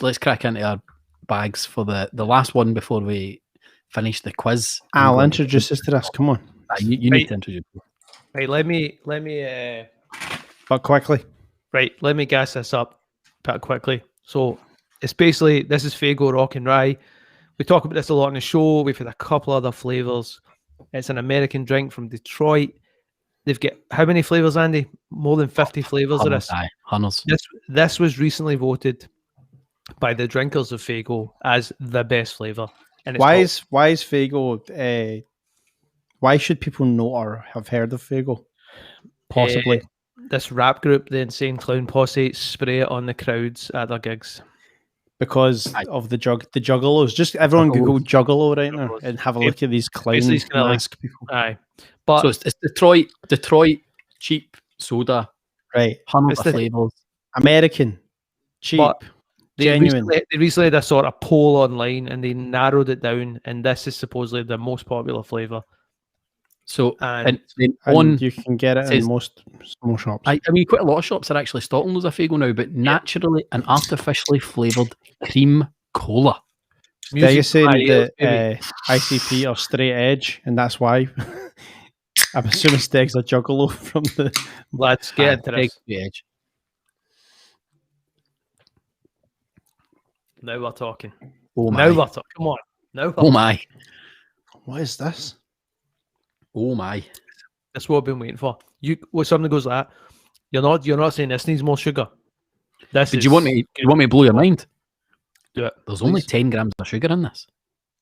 Let's crack into our bags for the last one before we finish the quiz. Al, introduce us to this. Come on. You need to introduce me. Right, let me But quickly. right, let me gas this up quite quickly. So it's basically, this is Faygo Rock and Rye. We talk about this a lot on the show. We've had a couple other flavors. It's an American drink from Detroit. They've got how many flavors, Andy? More than 50 flavors of this. Hunters. This was recently voted by the drinkers of Faygo as the best flavor. And it's Why is Faygo? Why should people know or have heard of Faygo? Possibly. This rap group, the Insane Clown Posse, spray it on the crowds at their gigs. Because of the juggalos. Just everyone Google juggalo right now and have a look at these clown These kind of mask people. Aye, but So it's Detroit cheap soda, Right. Hunter It's the- flavors. American. Cheap. But genuine. They recently did a sort of poll online and they narrowed it down, and this is supposedly the most popular flavor. So And then And on, you can get it in says- most small shops. I mean, quite a lot of shops are actually stocking loads of Faygo now, but naturally and artificially flavoured cream cola. They're music saying to my ears, that baby. ICP are straight edge, and that's why. I'm assuming Steg's a juggalo from the. Let's get into Big this. edge. Now we're talking. Oh Now my! we're talking. Come on. Now we're Oh my! What is this? Oh my! That's what I've been waiting for. When something goes like that, you're not saying this needs more sugar. This Did is you want me? You want me to blow your mind? Do it. There's only Please. 10 grams of sugar in this.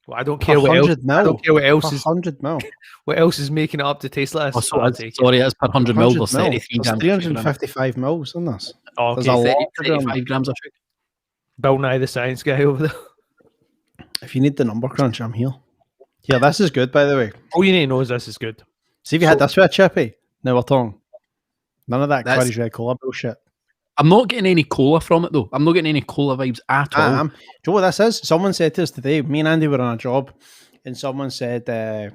Well, I don't care what else. 100 mil. I don't care what else is 100 mil. making it up to taste like Oh, this. so I'll it's, take it. sorry, it's per 100 mil. 100 There's mil. 33 There's grams. of sugar in it. 355 mils in this. Oh, There's okay. a lot 30, to do. 35 grams of sugar. Bill Nye the Science Guy over there. If you need the number crunch, I'm here. Yeah, this is good, by the way. All you need to know is this is good. See if you had this with a chippy. Now we're talking. None of that That's- Curry's Red Cola bullshit. I'm not getting any cola from it though. I'm not getting any cola vibes at all. Do you know what this is? Someone said to us today, me and Andy were on a job, and someone said,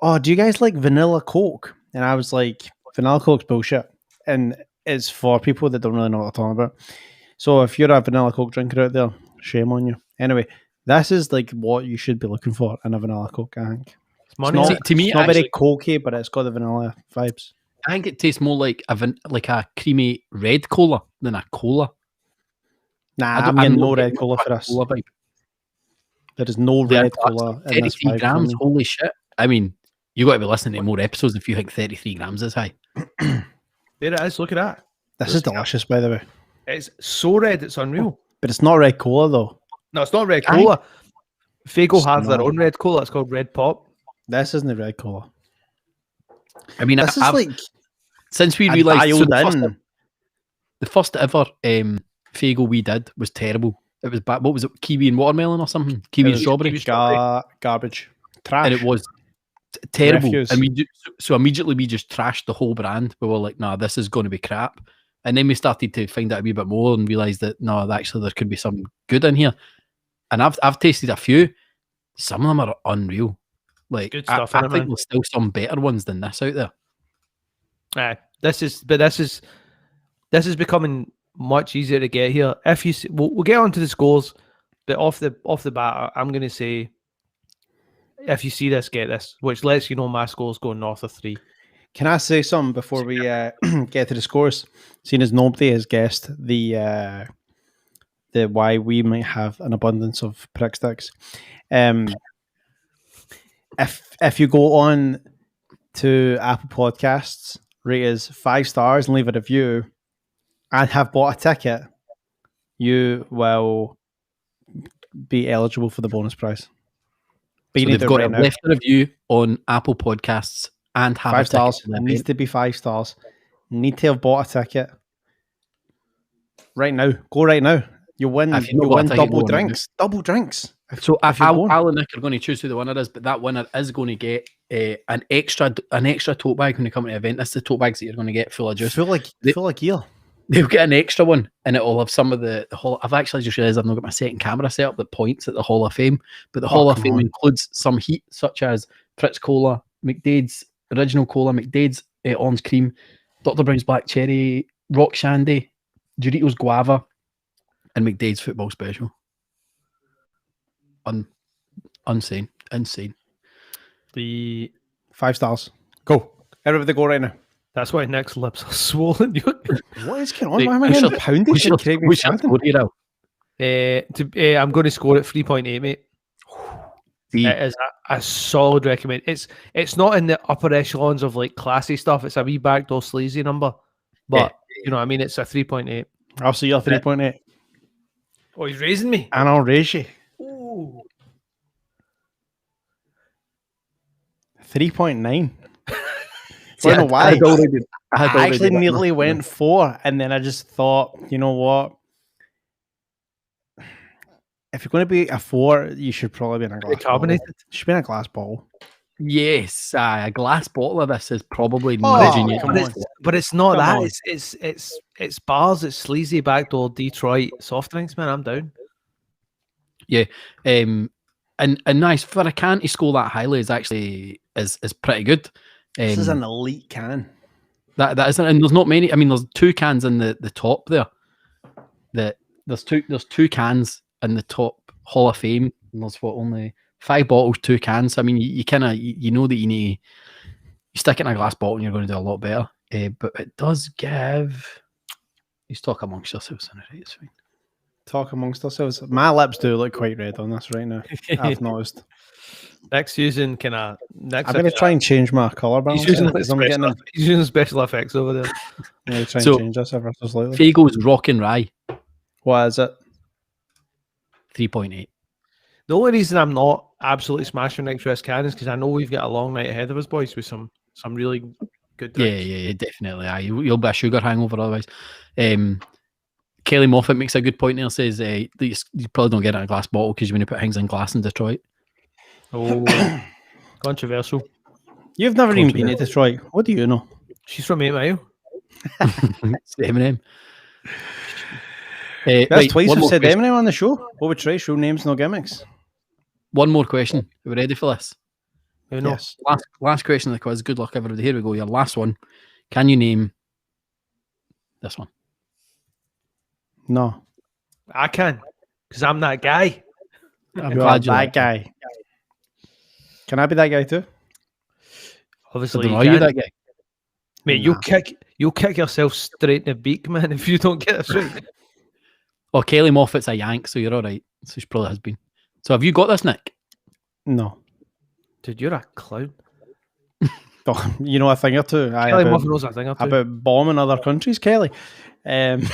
oh, do you guys like vanilla Coke? And I was like, vanilla Coke's bullshit. And it's for people that don't really know what they're talking about. So if you're a vanilla Coke drinker out there, shame on you. Anyway, this is like what you should be looking for in a vanilla Coke, I think. It's money. It's See, not, to me, it's not very actually, cokey, but it's got the vanilla vibes. I think it tastes more like a creamy red cola than a cola. Nah, I'm I'm getting not no red getting cola a for this. cola vibe. There is no There red are cola in this 33 vibe for grams. me. Holy shit! I mean, you got to be listening to more episodes if you think 33 grams is high. There it is. Look at that. This is delicious, by the way. It's so red. It's unreal. But it's not red cola, though. No, it's not red cola. Faygo It's have their not. own red cola. It's called Red Pop. This isn't the red cola. I mean, This is I've, like since we a realised dialed in. the first ever Faygo we did was terrible. It was bad. What was it? Kiwi and watermelon or something? Kiwi and strawberry. Garbage. Trash. And it was terrible. Refuse. And so immediately we just trashed the whole brand. We were like, nah, this is going to be crap. And then we started to find out a wee bit more and realised that no, actually there could be some good in here. And I've tasted a few. Some of them are unreal. Like Good stuff, I innit, think man? there's still some better ones than this out there. This is becoming much easier to get here. If you see, we'll get on to the scores, but off the bat, I'm going to say, if you see this, get this, which lets you know my score's going north of 3. Can I say something before we get to the scores? Seeing as nobody has guessed the why we might have an abundance of prick sticks. If you go on to Apple Podcasts, rate us 5 stars and leave a review, and have bought a ticket, you will be eligible for the bonus prize. But So you need they've to got right to now. left a review on Apple Podcasts and have 5 a ticket stars. to the It needs event. to be 5 stars. Need to have bought a ticket right now. Go right now. You win. If you've You not got a win ticket, double go right now. drinks. Double drinks. So if you're going. Al and Nick are going to choose who the winner is, but that winner is going to get an extra tote bag when they come to the event. That's the tote bags that you're going to get full of juice. Feel like eel. They'll get an extra one, and it will have some of the Hall. I've actually just realised I've not got my second camera set up that points at the Hall of Fame, but the Hall of come Fame on. includes some heat such as Fritz Cola, McDade's Original Cola, McDade's Orange Cream, Dr. Brown's Black Cherry, Rock Shandy, Doritos Guava, and McDade's Football Special. Insane. The 5 stars. Go. Everybody go right now. That's why Nick's lips are swollen. What is going on? Like, Why am I getting pounded? We should like Craig McFadden? score here now. I'm going to score it 3.8, mate. See, It is a solid recommend. It's not in the upper echelons of like classy stuff. It's a wee backdoor sleazy number, but you know what I mean. It's a 3.8. I'll see your 3.8. Oh, he's raising me. And I'll raise you. Ooh. 3.9. See, I don't know why. I I actually nearly went 4, and then I just thought, you know what? If you're going to be a 4, you should probably be in a glass Carbonated. bottle. You should be in a glass bottle. Yes, a glass bottle of this is probably Oh, nudging you. come on. But it's not Come that. on. It's bars. It's sleazy backdoor Detroit soft drinks, man. I'm down. Yeah, and nice for a can to score that highly is actually is pretty good. This is an elite can. That isn't, and there's not many. I mean, there's 2 cans in the top there. There's two cans in the top Hall of Fame. And there's only 5 bottles, 2 cans. I mean, you kind of you know that you need you stick it in a glass bottle and you're going to do a lot better. But it does give. You talk amongst yourselves, right? It's fine. Talk amongst ourselves. My lips do look quite red on this right now. I've noticed. Nick's using kind of. I'm going to try and change my colour balance. He's using, because I'm getting them. he's using special effects over there. I'm going to try and So, change this ever so slightly. Faygo's Rock and Rye, What is it? 3.8. The only reason I'm not absolutely smashing Nick's Rest can is because I know we've got a long night ahead of us, boys, with some really good drinks. Yeah, definitely. Aye. You'll be a sugar hangover otherwise. Kelly Moffat makes a good point there. Says you probably don't get it in a glass bottle because when you put things in glass in Detroit. Oh, controversial. You've never even been to Detroit. What do you know? She's from 8 Mile. It's Eminem. That's Right, twice one we've more said question. Eminem on the show. What we try, show names, no gimmicks. One more question. Are we ready for this? Who knows? Yes. Last question of the quiz. Good luck, everybody. Here we go. Your last one. Can you name this one? No. I can, because I'm that guy. I'm You are glad you that like it. guy. Can I be that guy too? So Obviously, don't know, you are you can. that guy? Mate, Nah. you'll kick yourself straight in the beak, man, if you don't get this right. Oh, Kelly Moffat's a Yank, so you're all right. So she probably has been. So have you got this, Nick? No. Dude, you're a clown. Oh, you know a thing or two. Kelly Moffat knows a thing or two. About bombing other countries, Kelly. Getting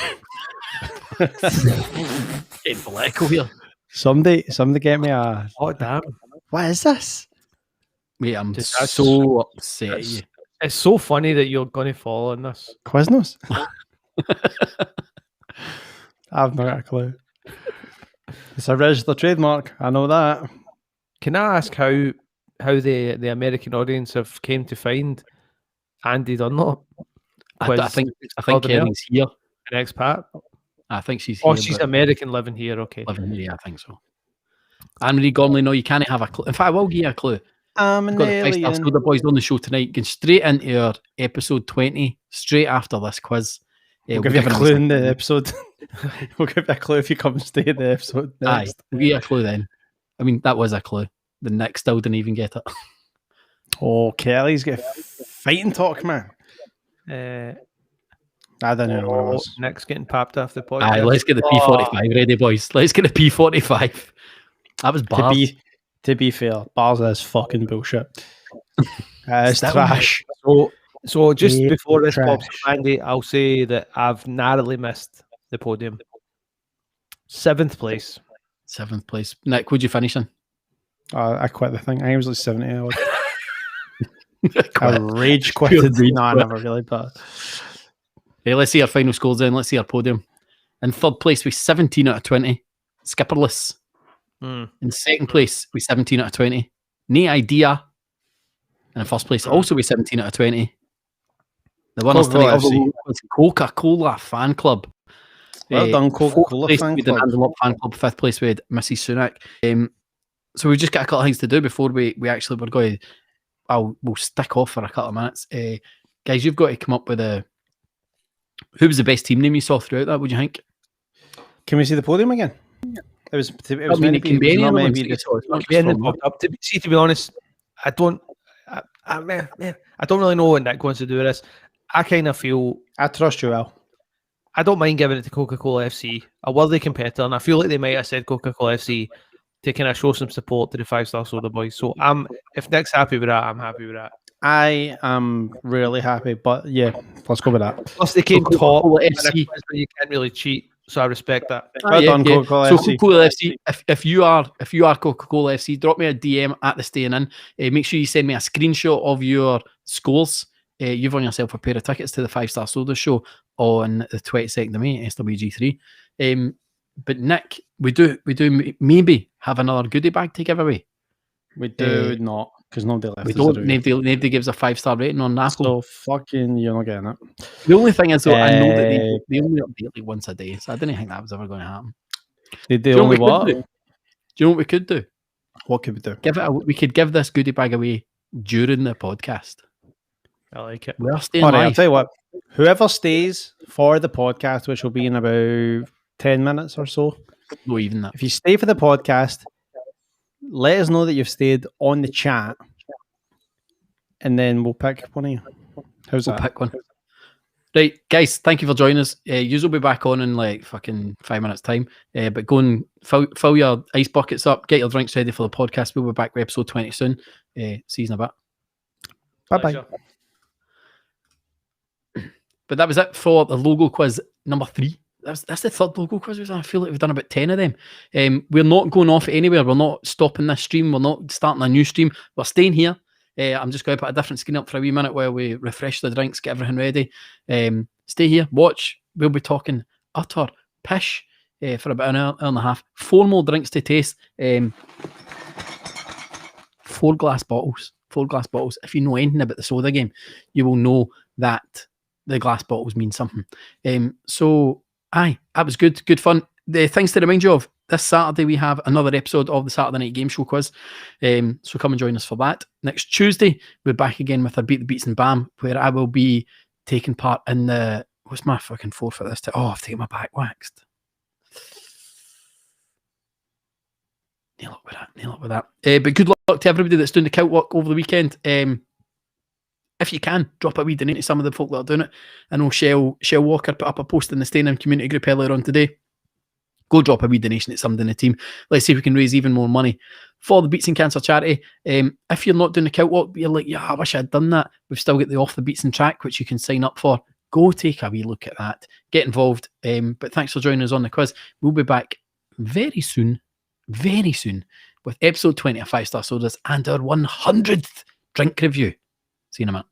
political here. Somebody get me a. Oh, damn. What is this? Mate, I'm Dude, that's- so upset at you. It's so funny that you're going to fall on this. Quiznos. I've not got a clue. It's a registered trademark. I know that. Can I ask how the American audience have came to find Andy Dunlop? I think Kelly's here. An expat. I think she's Oh, here. she's but American living here. Okay. living here, yeah, I think so. Anne-Marie Gormley, no, you can't have a clue. In fact, I will give you a clue. I'm We've an got the Five Star alien. Soda Boys on the show tonight. Going straight into our episode 20, straight after this quiz. We'll give you a clue in the episode. We'll give you a clue if you come and stay in the episode next. Aye, we'll give you a clue then. I mean, that was a clue. The Nick still didn't even get it. Oh, Kelly's got fighting talk, man. I don't know what it was. Nick's getting popped off the podcast. Aye, let's get the P45 ready, boys. Let's get the P45. That was bars. To be fair, bars is fucking bullshit. It's Still, trash. So just Yeah, before this trash. pops up, Andy, I'll say that I've narrowly missed the podium. 7th place. 7th place. Nick, would you finish in? I quit the thing. I think it was like 70 hours. I Quit. rage Pure quitted. rage No, I quit. never really, but Hey, let's see our final scores then. Let's see our podium. In 3rd place with 17 out of 20. Skipperless. In 2nd place with 17 out of 20. No idea. And in 1st place also with 17 out of 20. The winners tonight was Coca-Cola Fan Club. well done, 4th Coca-Cola place fan with the club. Dunlop Fan Club. 5th place with Mrs. Sunak. So we've just got a couple of things to do before we actually we're going to. We'll stick off for a couple of minutes. Guys, you've got to come up with who was the best team name you saw throughout that, would you think? Can we see the podium again? It was I mean, it can be any of the ones that you saw. It's not just Again, from one. to be honest, I don't really know what Nick wants to do with this. I kind of feel I trust you, Al. I don't mind giving it to Coca-Cola FC, a worthy competitor, and I feel like they might have said Coca-Cola FC to kind of show some support to the 5 Star Soda Boys. So if Nick's happy with that, I'm happy with that. I am really happy, but yeah, let's go with that. Plus, they came top, Coca-Cola and FC. you can't really cheat, so I respect that. Well done, Coca-Cola So FC. Coca-Cola FC, if you are Coca-Cola FC, drop me a DM at the Staying In. Make sure you send me a screenshot of your scores. You've won yourself a pair of tickets to the 5 Star Soda show on the 22nd of May, SWG3. But Nick, we do maybe have another goodie bag to give away. We do not, because nobody left. We us don't. a review. Nobody gives a 5-star rating on Apple. So fucking, you're not getting it. The only thing is, though, I know that they only update like once a day, so I didn't think that was ever going to happen. Did Do they you know only what we what? could do? Do you know what we could do? What could we do? We could give this goodie bag away during the podcast. I like it. We're staying All right, I'll live. tell you what. Whoever stays for the podcast, which will be in about 10 minutes or so, No, even that. if you stay for the podcast, let us know that you've stayed on the chat, and then we'll pick one of you. How's We'll that? pick one. Right, guys, thank you for joining us. You will be back on in like fucking 5 minutes' time. But go and fill your ice buckets up, get your drinks ready for the podcast. We'll be back with episode 20 soon. See you in a bit. Bye-bye. Pleasure. But that was it for the logo quiz number 3. That's the 3rd logo quiz we've done. I feel like we've done about 10 of them. We're not going off anywhere. We're not stopping this stream. We're not starting a new stream. We're staying here. I'm just going to put a different screen up for a wee minute while we refresh the drinks, get everything ready. Stay here, watch. We'll be talking utter pish for about an hour and a half. 4 more drinks to taste. 4 glass bottles. 4 glass bottles. If you know anything about the soda game, you will know that the glass bottles mean something. So, aye, that was good. Good fun. The things to remind you of, this Saturday we have another episode of the Saturday Night Game Show quiz. So come and join us for that. Next Tuesday, we're back again with our Beat the Beats and Bam, where I will be taking part in the... What's my fucking forfeit this time? Oh, I've taken my back waxed. Nail it with that. But good luck to everybody that's doing the Kiltwalk over the weekend. If you can, drop a wee donate to some of the folk that are doing it. I know Shell Walker put up a post in the Staying In community group earlier on today. Go drop a wee donation at somebody in the team. Let's see if we can raise even more money for the Beats and Cancer charity. If you're not doing the Kiltwalk, but you're like, yeah, I wish I'd done that. We've still got the Off the Beats and track, which you can sign up for. Go take a wee look at that. Get involved. But thanks for joining us on the quiz. We'll be back very soon, with episode 20 of 5 Star Sodas and our 100th drink review. See you in a minute.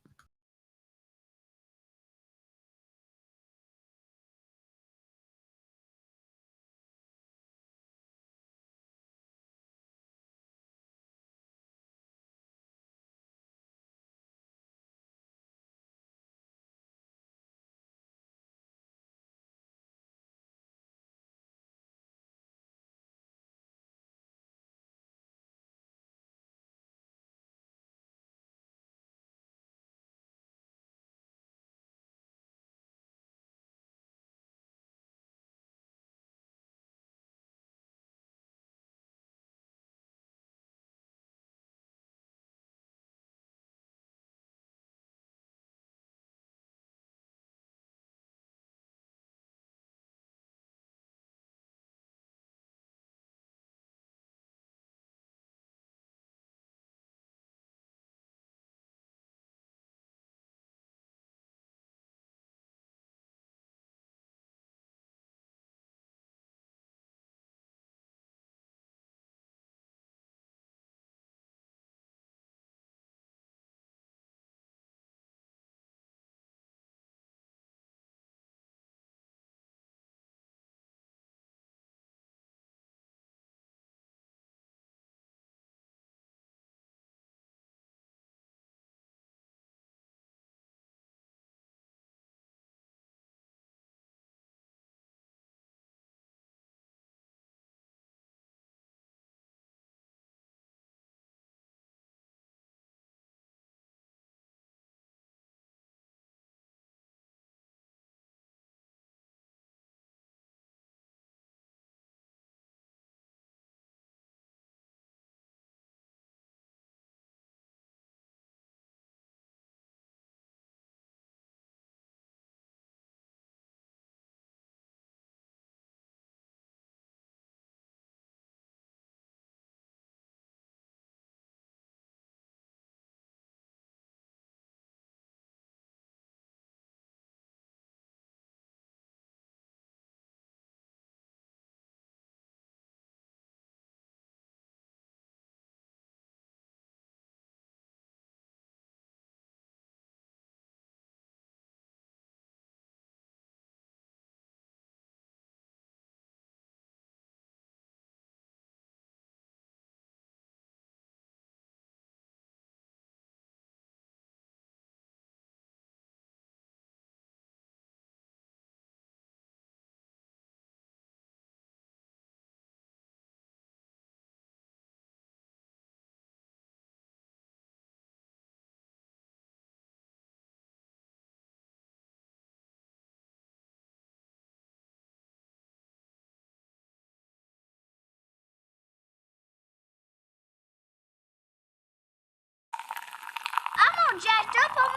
all jacked up on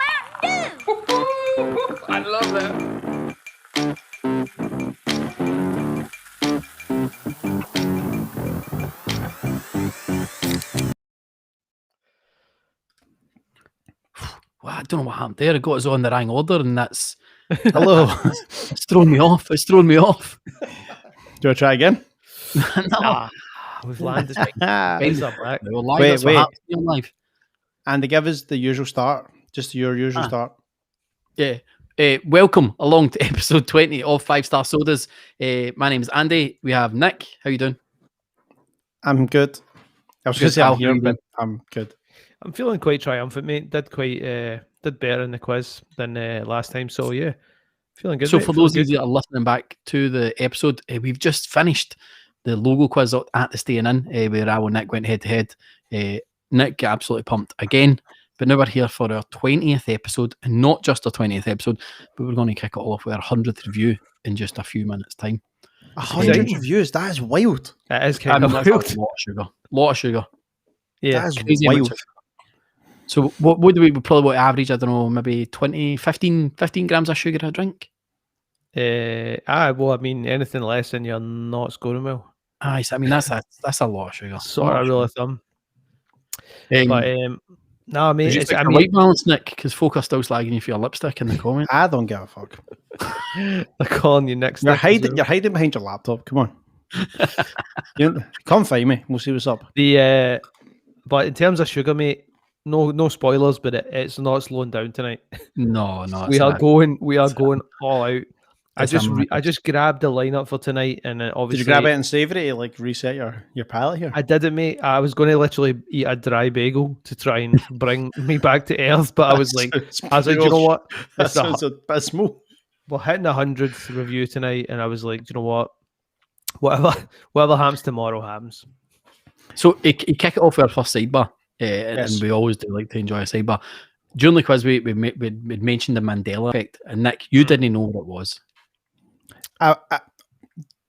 Mountain Dew. I love that. Well, I don't know what happened there. I got us on the wrong order, and that's Hello. it's thrown me off. It's thrown me off. Do you want to try again? No. We've landed. and Guys are back. We're live. Wait, That's what wait. happens when you're live. they give us the usual start. Just your usual start. Yeah. Welcome along to episode 20 of 5 Star Sodas. My name is Andy. We have Nick. How you doing? I'm good. I was going to Good, say Al, I'm how you here, but doing? I'm good. I'm feeling quite triumphant, mate. Did better in the quiz than last time. So yeah, feeling good. So mate. for Feeling those of good. you that are listening back to the episode, we've just finished the logo quiz at the Staying In, where I and Nick went head to head. Nick got absolutely pumped again, but now we're here for our 20th episode, and not just our 20th episode, but we're going to kick it all off with our 100th review in just a few minutes' time. 100 exciting. reviews. That is wild. It is I kind mean, of that's wild. a lot of sugar. Lot of sugar. Yeah, That is Crazy amounts wild. of sugar. So what do we probably want to average? I don't know, maybe 15 grams of sugar a drink? well, I mean, anything less than you're not scoring well. Aye, so, I mean, that's a lot of sugar. Sort Lot of of rule of thumb. sugar. But no, mate. Did you It's, stick I your mean, white balance, Nick? Because folk are still slagging you for your lipstick in the comments. I don't give a fuck. they're calling you next. You're Nick as hiding. well. You're hiding behind your laptop. Come on. Come find me. We'll see what's up. But in terms of sugar, mate, no spoilers, but it's not slowing down tonight. No, We are going all out. I it's a just grabbed the lineup for tonight, and obviously Did you grab it and savor it to like reset your palate here? I did it, mate. I was going to literally eat a dry bagel to try and bring me back to earth, but I was like, do you know what? That It's a- sounds abysmal. We're hitting the 100th review tonight, and I was like, do you know what? Whatever happens tomorrow happens. So you kick it off with our first sidebar, Yes. and we always do like to enjoy a sidebar. During the quiz, we mentioned the Mandela effect, and Nick, you didn't know what it was.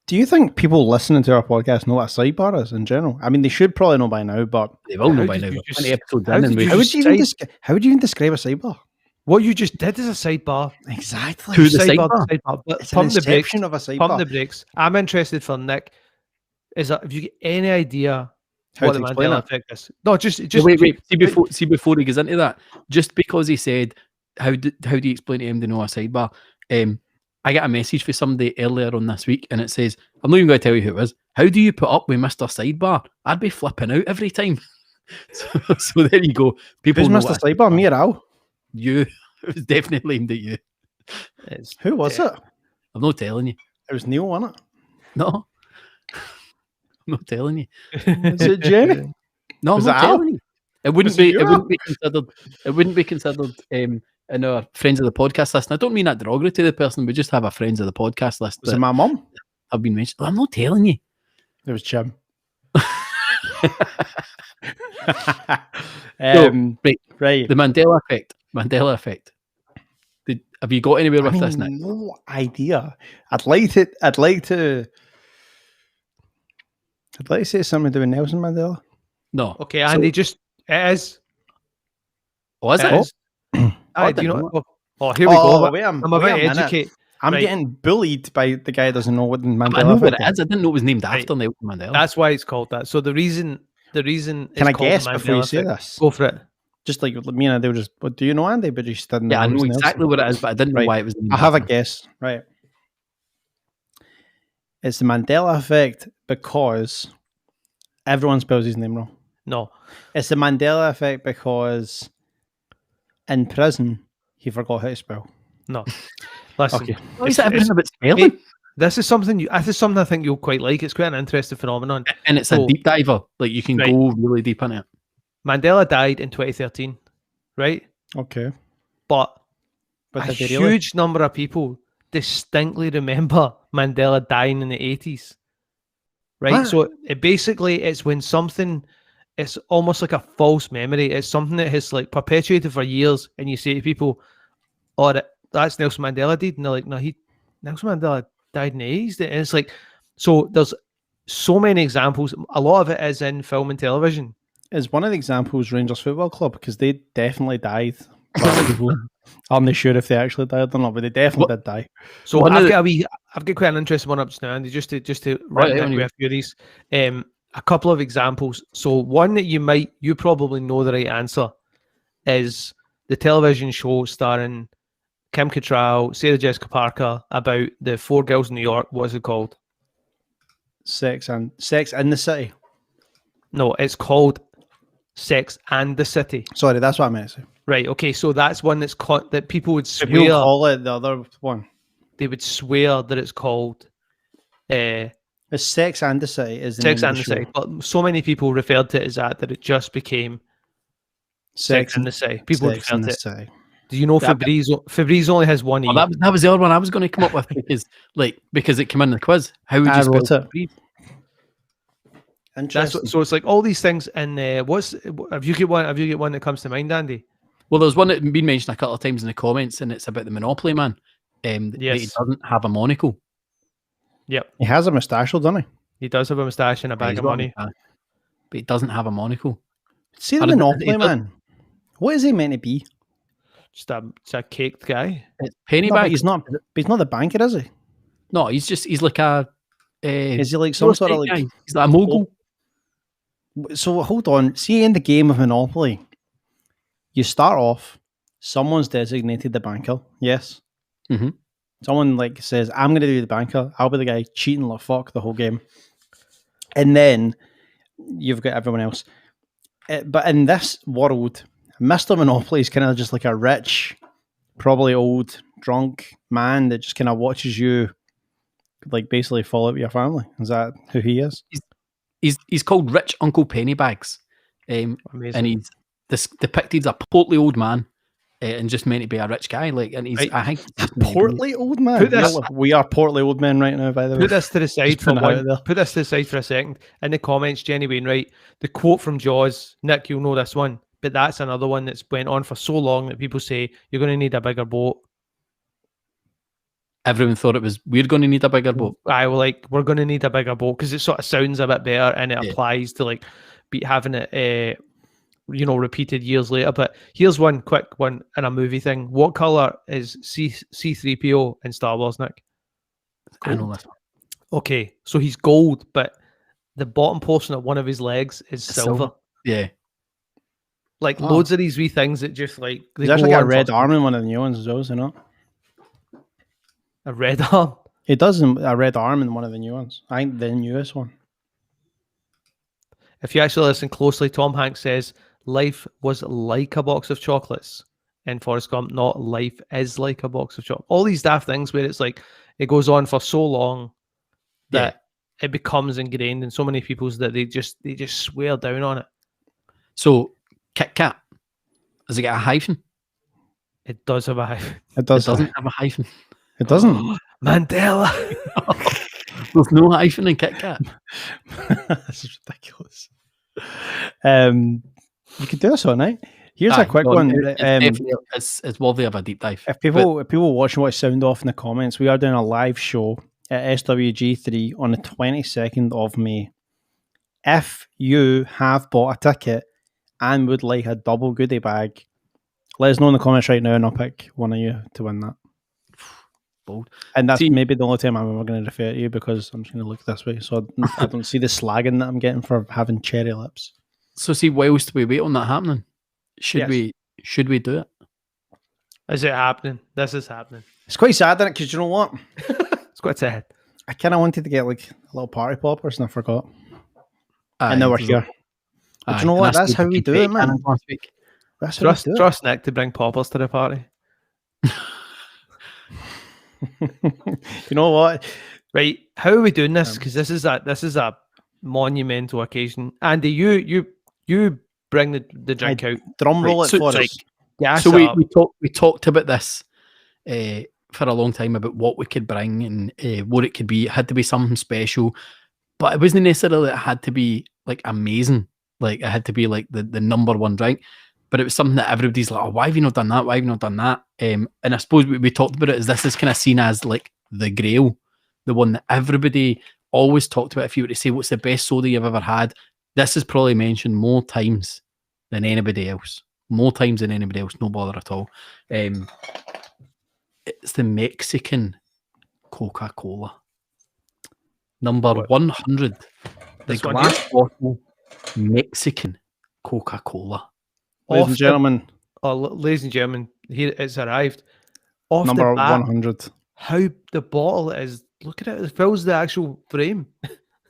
Do you think people listening to our podcast know what a sidebar is in general? I mean, they should probably know by now, but They will know How by did now. you We're just- 20 episodes how in, did and you we how would you even describe a sidebar? What you just did is a sidebar. Exactly. To the Sidebar, sidebar. sidebar. But It's an pump the brakes. inception of a Pump sidebar. the brakes. I'm interested for Nick. Have you got any idea How what to the explain Mandela it? effect is? No, just wait. See before he goes into that, just because he said, how do you explain to him to know a sidebar? I got a message for somebody earlier on this week, and it says, I'm not even going to tell you who it is. How do you put up with Mr. Sidebar? I'd be flipping out every time. So there you go. People Who's know Mr. what a Sidebar? Me or Al? you. It was definitely aimed at you. It's, Who was it? I'm not telling you. It was Neil, wasn't No. I'm not telling you. it? Is it Jenny? No, I'm Was not it Al? telling you. It wouldn't Was it be. you, It Al? wouldn't be considered. It wouldn't be considered in our friends of the podcast list. And I don't mean that derogatory to the person. We just have a friends of the podcast list Was it that my mum? have been mentioned. I'm not telling you. It was Jim. Right, right. the Mandela effect. Mandela effect. Have you got anywhere with this, Nick? No idea. I'd like to say something to do with Nelson Mandela. No. okay, Andy, just it is. Oh, is It it? is. I Aye, do you didn't know? know Oh, here we go. Wait, I'm about to minute. educate. I'm Right. getting bullied by the guy who doesn't know what the Mandela I know what it effect is. I didn't know it was named Right. after Nelson Mandela. That's why it's called that. So the reason Can it's I called guess the before you Mandela say effect- this? Go for it. Just like me and they were just, what do you know, Andy? But you just didn't Yeah, I it know was exactly Nelson. what it is, but I didn't know Right. why it was named I have a after. guess. Right. It's the Mandela effect because everyone spells his name wrong. No. It's the Mandela effect because in prison he forgot how to spell. No. Listen. Okay. Why is It's- that everything it's- about spelling? Hey, This is something I think you'll quite like. It's quite an interesting phenomenon. And it's a So- deep diver. Like you can Right. go really deep in it. Mandela died in 2013, right? Okay. But But a did they really? huge number of people distinctly remember Mandela dying in the 80s. Right? What? So it's when something, it's almost like a false memory. It's something that has like perpetuated for years, and you say to people, oh, that's Nelson Mandela did. And they're like, no, Nelson Mandela died in the 80s. And it's like, so there's so many examples. A lot of it is in film and television. Is one of the examples Rangers Football Club because they definitely died I'm not sure if they actually died or not, but they definitely did die. So One of I've got quite an interesting one up just now, Andy, just to Right, run with a few of these. A couple of examples. So one that you probably know the right answer is the television show starring Kim Cattrall, Sarah Jessica Parker about the 4 girls in New York. What's it called? Sex in the City. No, it's called Sex and the City. Sorry, that's what I meant to say. Right. Okay. So that's one that people would If you swear call it the other one, they would swear that it's called it's Sex and the City is the Sex name and of the the show. City. But so many people referred to it as that it just became Sex and the City. People Sex in referred the to it. City. Do you know Febreze only has one E? Oh, that was the other one I was going to come up with because it came in the quiz. How would I you spell wrote it. Febreze? Interesting. So it's like all these things. And have you got one that comes to mind, Andy? Well, there's one that's been mentioned a couple of times in the comments, and it's about the Monopoly man. That he Yes. doesn't have a monocle. Yep, He has a moustache, doesn't he? he does have a moustache and a bag He's of got a money. moustache, but he doesn't have a monocle. See the And he Monopoly does- man. What is he meant to be? Just a caked guy. It's penny No, but bags. he's not. But he's not the banker, is he? No, he's like a. Is he like some sort of like? guy. He's like a mogul. So hold on. See, in the game of Monopoly, you start off. Someone's designated the banker. Yes. Mhm. Someone like says, "I'm going to do the banker. I'll be the guy cheating like fuck the whole game." And then you've got everyone else. But in this world, Mr. Monopoly is kind of just like a rich, probably old, drunk man that just kind of watches you, like basically fall out with your family. Is that who he is? He's called Rich Uncle Pennybags, Amazing. and he's depicted as a portly old man, and just meant to be a rich guy. Like, and he's Right. I think he's just Portly old man. Put this- We are portly old men right now, by the way. Put this to the side Just for putting it out one. there. Put this to the side for a second. In the comments, Jenny Wainwright, the quote from Jaws. Nick, you'll know this one, but that's another one that's went on for so long that people say you're going to need a bigger boat. Everyone thought it was we're going to need a bigger boat. We're going to need a bigger boat because it sort of sounds a bit better and it Yeah. applies to like having it, repeated years later. But here's one quick one in a movie thing. What color is C3PO in Star Wars, Nick? I know this one. Okay, so he's gold, but the bottom portion of one of his legs is silver. Yeah, Like Oh. loads of these wee things that just like they There's actually go got a on red for- arm in one of the new ones as well, is it not? A red arm. It does a red arm in one of the new ones. I think the newest one. If you actually listen closely, Tom Hanks says life was like a box of chocolates in Forrest Gump, not life is like a box of chocolates. All these daft things where it's like it goes on for so long that it becomes ingrained in so many people's that they just swear down on it. So Kit Kat, has it got a hyphen? It does have a hyphen. It It does. doesn't have a hyphen. It doesn't. Mandela. There's no hyphen in Kit Kat. This is ridiculous. You could do this all night. Here's Aye, a quick no, one. It's, definitely- it's worthy of a deep dive. If people watching want to sound off in the comments, we are doing a live show at SWG3 on the 22nd of May. If you have bought a ticket and would like a double goodie bag, let us know in the comments right now and I'll pick one of you to win that. Bold. And that's See- maybe the only time I'm ever going to refer to you because I'm just going to look this way so I don't see the slagging that I'm getting for having cherry lips. So see, whilst we wait on that happening, should Yes. we do it? Is it happening? This is happening. It's quite sad, isn't it? Because you know what? It's quite sad. I kind of wanted to get like a little party poppers and I forgot. Aye, And now we're there's- here. But aye, you know and what? I That's still how we did do fake it, man. cannons last week. That's how we do it. Trust Nick to bring poppers to the party. You know what? Right, how are we doing this? Because this is a monumental occasion. Andy, you bring the drink out. Drum roll Right, it so for it's us. Gas So it up. we talked about this for a long time about what we could bring and what it could be. It had to be something special, but it wasn't necessarily it had to be like amazing. Like it had to be like the number one drink, but it was something that everybody's like, oh, why have you not done that? Why have you not done that? And I suppose we talked about it as this is kind of seen as like the grail, the one that everybody always talked about. If you were to say what's the best soda you've ever had, this is probably mentioned more times than anybody else. more times than anybody else. No bother at all. It's the Mexican Coca-Cola. Number What? 100. The This one glass bottle Mexican Coca-Cola. Ladies and Off the- gentlemen, ladies and gentlemen, here it's arrived. Off number the bat, 100. how the bottle is. Look at it. It fills the actual frame.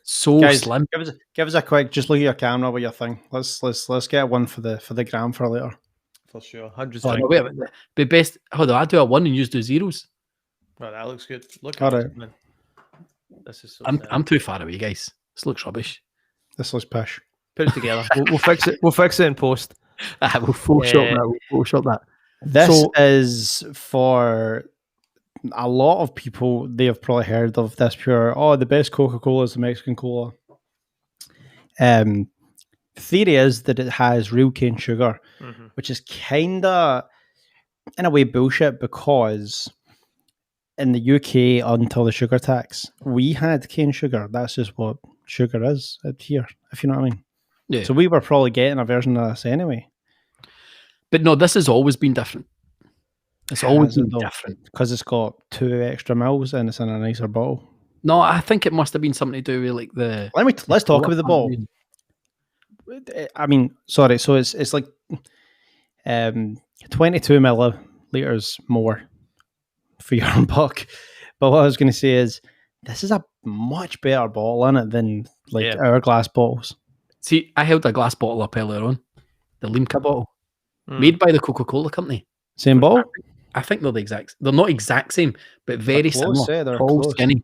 So Guys, slim. give us a quick. Just look at your camera with your thing. Let's get one for the gram for later. For sure. 100 Oh, no, wait a minute. Be best. Hold on, I do a 1 and you do zeros. Right, that looks good. Look All at right. this, man. This is so I'm too far away, guys. This looks rubbish. This looks pish. Put it together. We'll fix it. We'll fix it in post. We'll Photoshop that. We'll Photoshop that. This So- is for a lot of people. They have probably heard of this pure. Oh, the best Coca-Cola is the Mexican cola. The theory is that it has real cane sugar, Mhm. which is kinda, in a way, bullshit because in the UK until the sugar tax, we had cane sugar. That's just what sugar is out here, if you know what I mean. Yeah. So we were probably getting a version of this anyway. But no, this has always been different. It's always Has it been though? different. Because it's got 2 extra mils and it's in a nicer bottle. No, I think it must have been something to do with like the. Let's talk about the bottle. I mean, sorry. So it's like 22 milliliters more for your buck. But what I was going to say is this is a much better bottle in it than like Yeah. our glass bottles. See, I held a glass bottle up earlier on, the Limca bottle, Mm. made by the Coca-Cola company. Same bottle. I think they're the exact. They're not exact same, but very close, similar. they're Tall, close. skinny.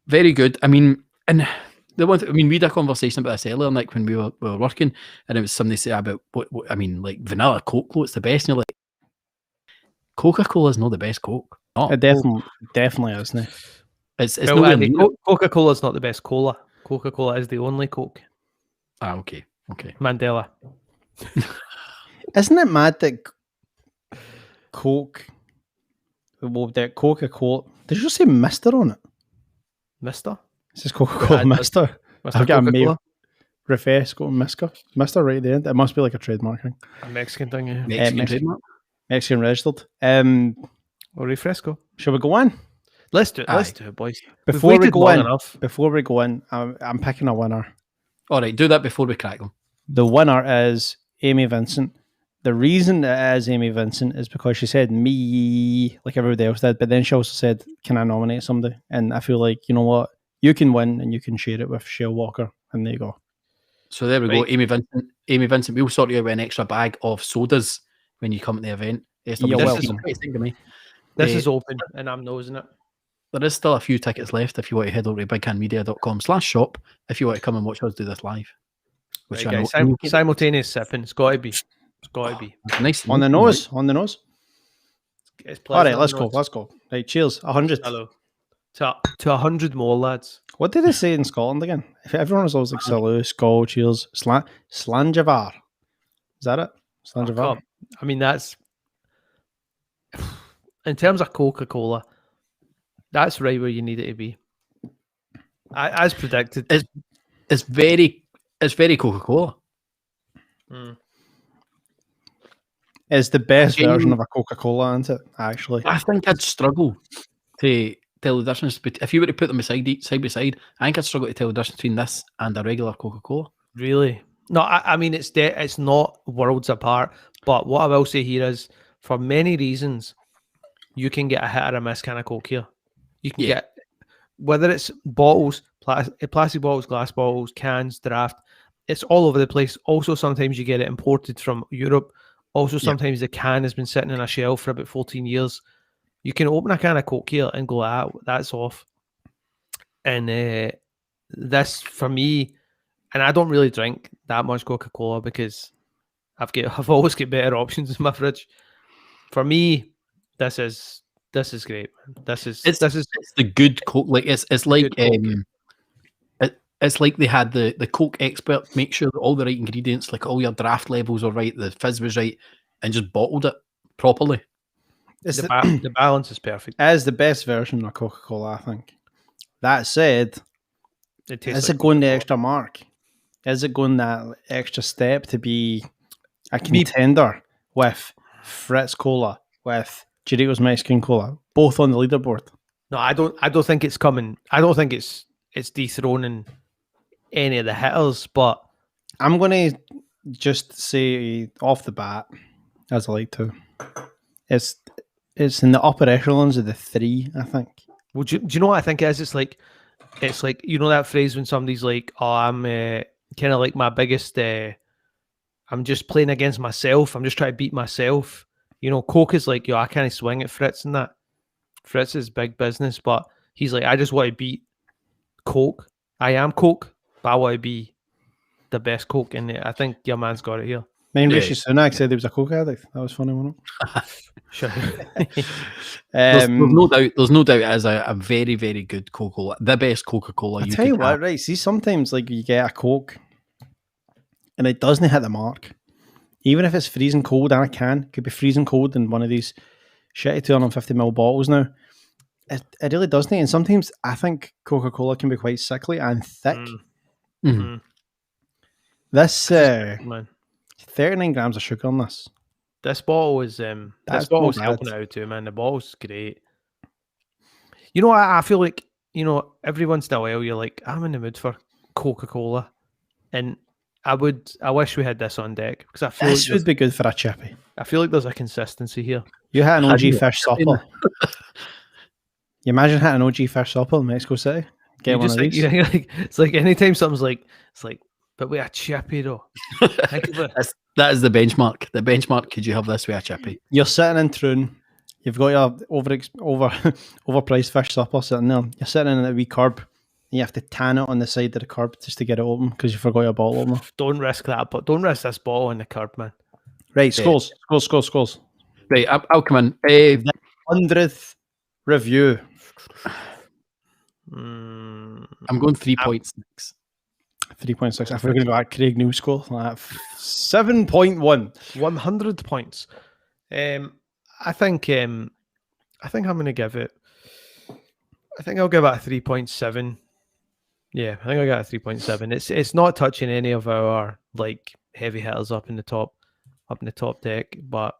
Very good. I mean, and the one. I mean, we had a conversation about this earlier, like when we were working, and it was somebody say about what I mean, like vanilla Coke. It's the best. And you're like, Coca-Cola is not the best Coke. Not. It definitely isn't. It's Well, nowhere Andy, near. Coca-Cola is not the best cola. Coca-Cola is the only Coke. Okay. Mandela. Isn't it mad that Coke, well, that Coca-Cola, did you just say Mister on it? Mister? It says Coca-Cola Yeah, Mister. Mr. I've got a Coca-Cola? mail. Refresco Mister right at the end. It must be like a trademarking. A Mexican thing, yeah. Mexican Mexican. trademark. Mexican registered. Or refresco. Shall we go on? Let's do it. Let's Aye. do it, boys. Before We've we waited go long in, enough. I'm picking a winner. All right, do that before we crack them. The winner is Amy Vincent. The reason it is Amy Vincent is because she said me, like everybody else did, but then she also said, can I nominate somebody? And I feel like, you know what? You can win and you can share it with Shell Walker. And there you go. So there we go, Right. Amy Vincent. We'll sort you out with an extra bag of sodas when you come at the event. You're welcome. This Eh, is open and I'm nosing it. There is still a few tickets left if you want to head over to bighandmedia.com/shop if you want to come and watch us do this live. Which Right, I know guys, simultaneous sipping. It's got to be. It's got to be. nice On the nose. On the nose. It's All right, pleasant let's on go. the nose. Let's go. Right, cheers. 100. Hello. To 100 more, lads. What did they say in Scotland again? If everyone was always like Salute, Skull, cheers, Slanjavar. Is that it? Slanjavar. Come. I mean, that's in terms of Coca-Cola. That's right where you need it to be. As predicted. It's very Coca-Cola. Mm. It's the best Genuine- version of a Coca-Cola, isn't it? Actually. I think I'd struggle to tell the difference. But if you were to put them side by side, I think I'd struggle to tell the difference between this and a regular Coca-Cola. Really? No, I mean it's not worlds apart. But what I will say here is, for many reasons, you can get a hit or a miss kind of Coke here. You can Yeah. get whether it's bottles, plastic bottles, glass bottles, cans, draft. It's all over the place. Also, sometimes you get it imported from Europe. Also, sometimes the can has been sitting on a shelf for about 14 years. You can open a can of Coke here and go, that's off. And this, for me, and I don't really drink that much Coca-Cola because I've always got better options in my fridge. For me, this is great. This is It's the good Coke. Like it's like Good Coke. it's like they had the Coke expert make sure that all the right ingredients, like all your draft levels are right, the fizz was right, and just bottled it properly. It's the balance is perfect. It is the best version of Coca-Cola, I think. That said, It tastes is like it going the Coca-Cola. extra mark? Is it going that extra step to be a contender with Fritz Cola, with Doritos Mexican Cola, both on the leaderboard? No, I don't think it's coming. I don't think it's dethroning any of the hitters. But I'm going to just say off the bat, as I like to, it's in the upper echelons of the three, I think. well, do you know what I think it is? It's like you know that phrase when somebody's like, "Oh, I'm kind of like my biggest. I'm just playing against myself. I'm just trying to beat myself." You know, Coke is like, "Yo, I can't swing at Fritz and that." Fritz is big business, but he's like, "I just want to beat Coke. I am Coke, but I want to be the best Coke." And I think your man's got it here. I mean, Yeah. Rishi Sunak said he was a Coke addict. That was funny, wasn't Sure. it? There's no doubt. There's no doubt it is a very, very good Coca-Cola, the best Coca-Cola. I tell you what, right? See, sometimes like you get a Coke, and it doesn't hit the mark. Even if it's freezing cold and a can, it could be freezing cold in one of these shitty 250ml bottles now. It really doesn't. And sometimes I think Coca-Cola can be quite sickly and thick. Mm-hmm. This Man, 39 grams of sugar on this. this bottle is That's this bottle's not helping bad. out too, man. The bottle's great. You know, I feel like, you know, every once in a while you're like, I'm in the mood for Coca-Cola, and I wish we had this on deck because I feel This like would be good for a chippy. I feel like there's a consistency here. You had an How OG do you fish like supper. You imagine having an OG fish supper in Mexico City? Get You one just of like, these. you're like, it's like anytime something's like, it's like, but we a chippy though. Think of it. That is the benchmark. The benchmark. Could you have this with a chippy? You're sitting in Troon. You've got your overpriced fish supper sitting there. You're sitting in a wee curb. And you have to tan it on the side of the curb just to get it open because you forgot your bottle opener. Don't risk that, but don't risk this bottle on the curb, man. Right, scores. Scores. Right, I'll come in. 100th review. Mm, I'm going 3.6. 3.6. I thought we were going to go at Craig New score. 7.1. 100 points. I think I'm going to give it. I think I'll give it a 3.7. Yeah, I think I'll get a 3.7. It's not touching any of our like heavy hitters up in the top deck, but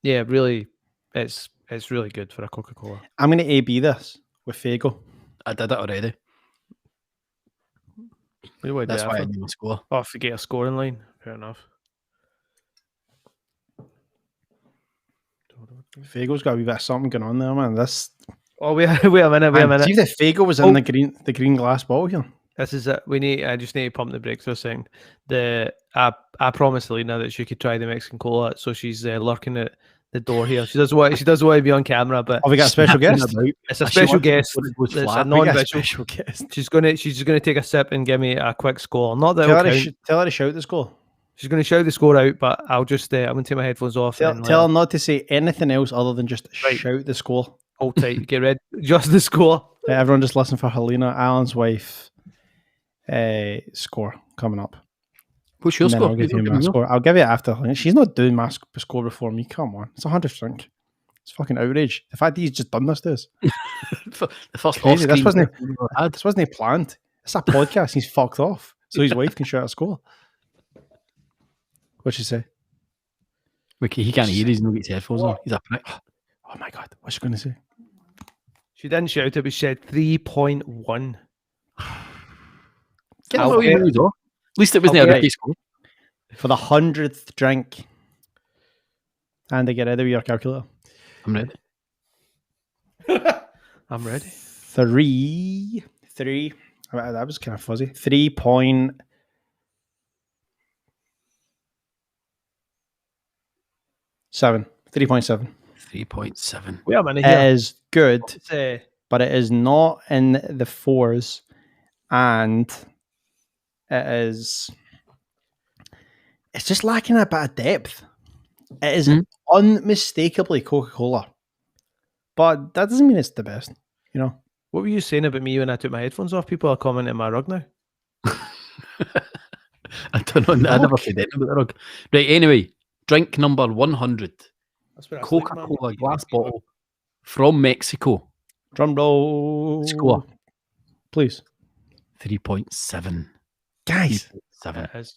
yeah, really, it's really good for a Coca-Cola. I'm going to A-B this with Faygo. I did it already. What do I do That's that why I for? knew the score. Oh, if you get a scoring line, fair enough. Faygo's got a wee bit of something going on there, man. This. Oh, wait a minute. See if the Faygo was in the green glass bottle here. This is it. I just need to pump the brakes for a second. I promised Alina that she could try the Mexican cola, so she's lurking at the door here. She doesn't want to be on camera, but Have we got a special guest? it's a special guest. It's a We got a non-visual. special guest. She's just gonna take a sip and give me a quick score. Not that Tell it'll her, count. tell her to shout the score. She's gonna shout the score out, but I'll just I'm gonna take my headphones off. Tell, and tell her not to say anything else other than just Right. shout the score. hold tight. Get ready. Just the score. Everyone just listen for Helena, Alan's wife. Score coming up. What's your And then score? I'll give you my score. I'll give you it after. She's not doing my score before me. Come on, it's 100 drink. It's fucking outrage. The fact that he's just done this to us. The first Crazy. This wasn't we ever had. This wasn't planned. It's a podcast. He's fucked off, so his wife can shout a score. What'd she say? He can't hear. He's not got his headphones on. He's a prick. Oh my god, what's she going to say? She didn't shout it, but she said 3.1. Get I'll him out of get- your mood, though. At least it wasn't I'll a get- rookie score. For the 100th drink, and to get rid of your calculator. I'm ready. I'm ready. 3. That was kind of fuzzy. 3.7. 3.7. 3.7. Wait a minute It here. is good, It's, but it is not in the fours, and it is. It's just lacking a bit of depth. It is unmistakably Coca-Cola, but that doesn't mean it's the best. You know, what were you saying about me when I took my headphones off? People are commenting on my rug now. I don't know. I never said anything about the rug. Right, anyway, drink number 100. That's what I was thinking, Coca-Cola man. glass bottle from Mexico. drum roll. Score. please. 3.7. Guys, 7. It is.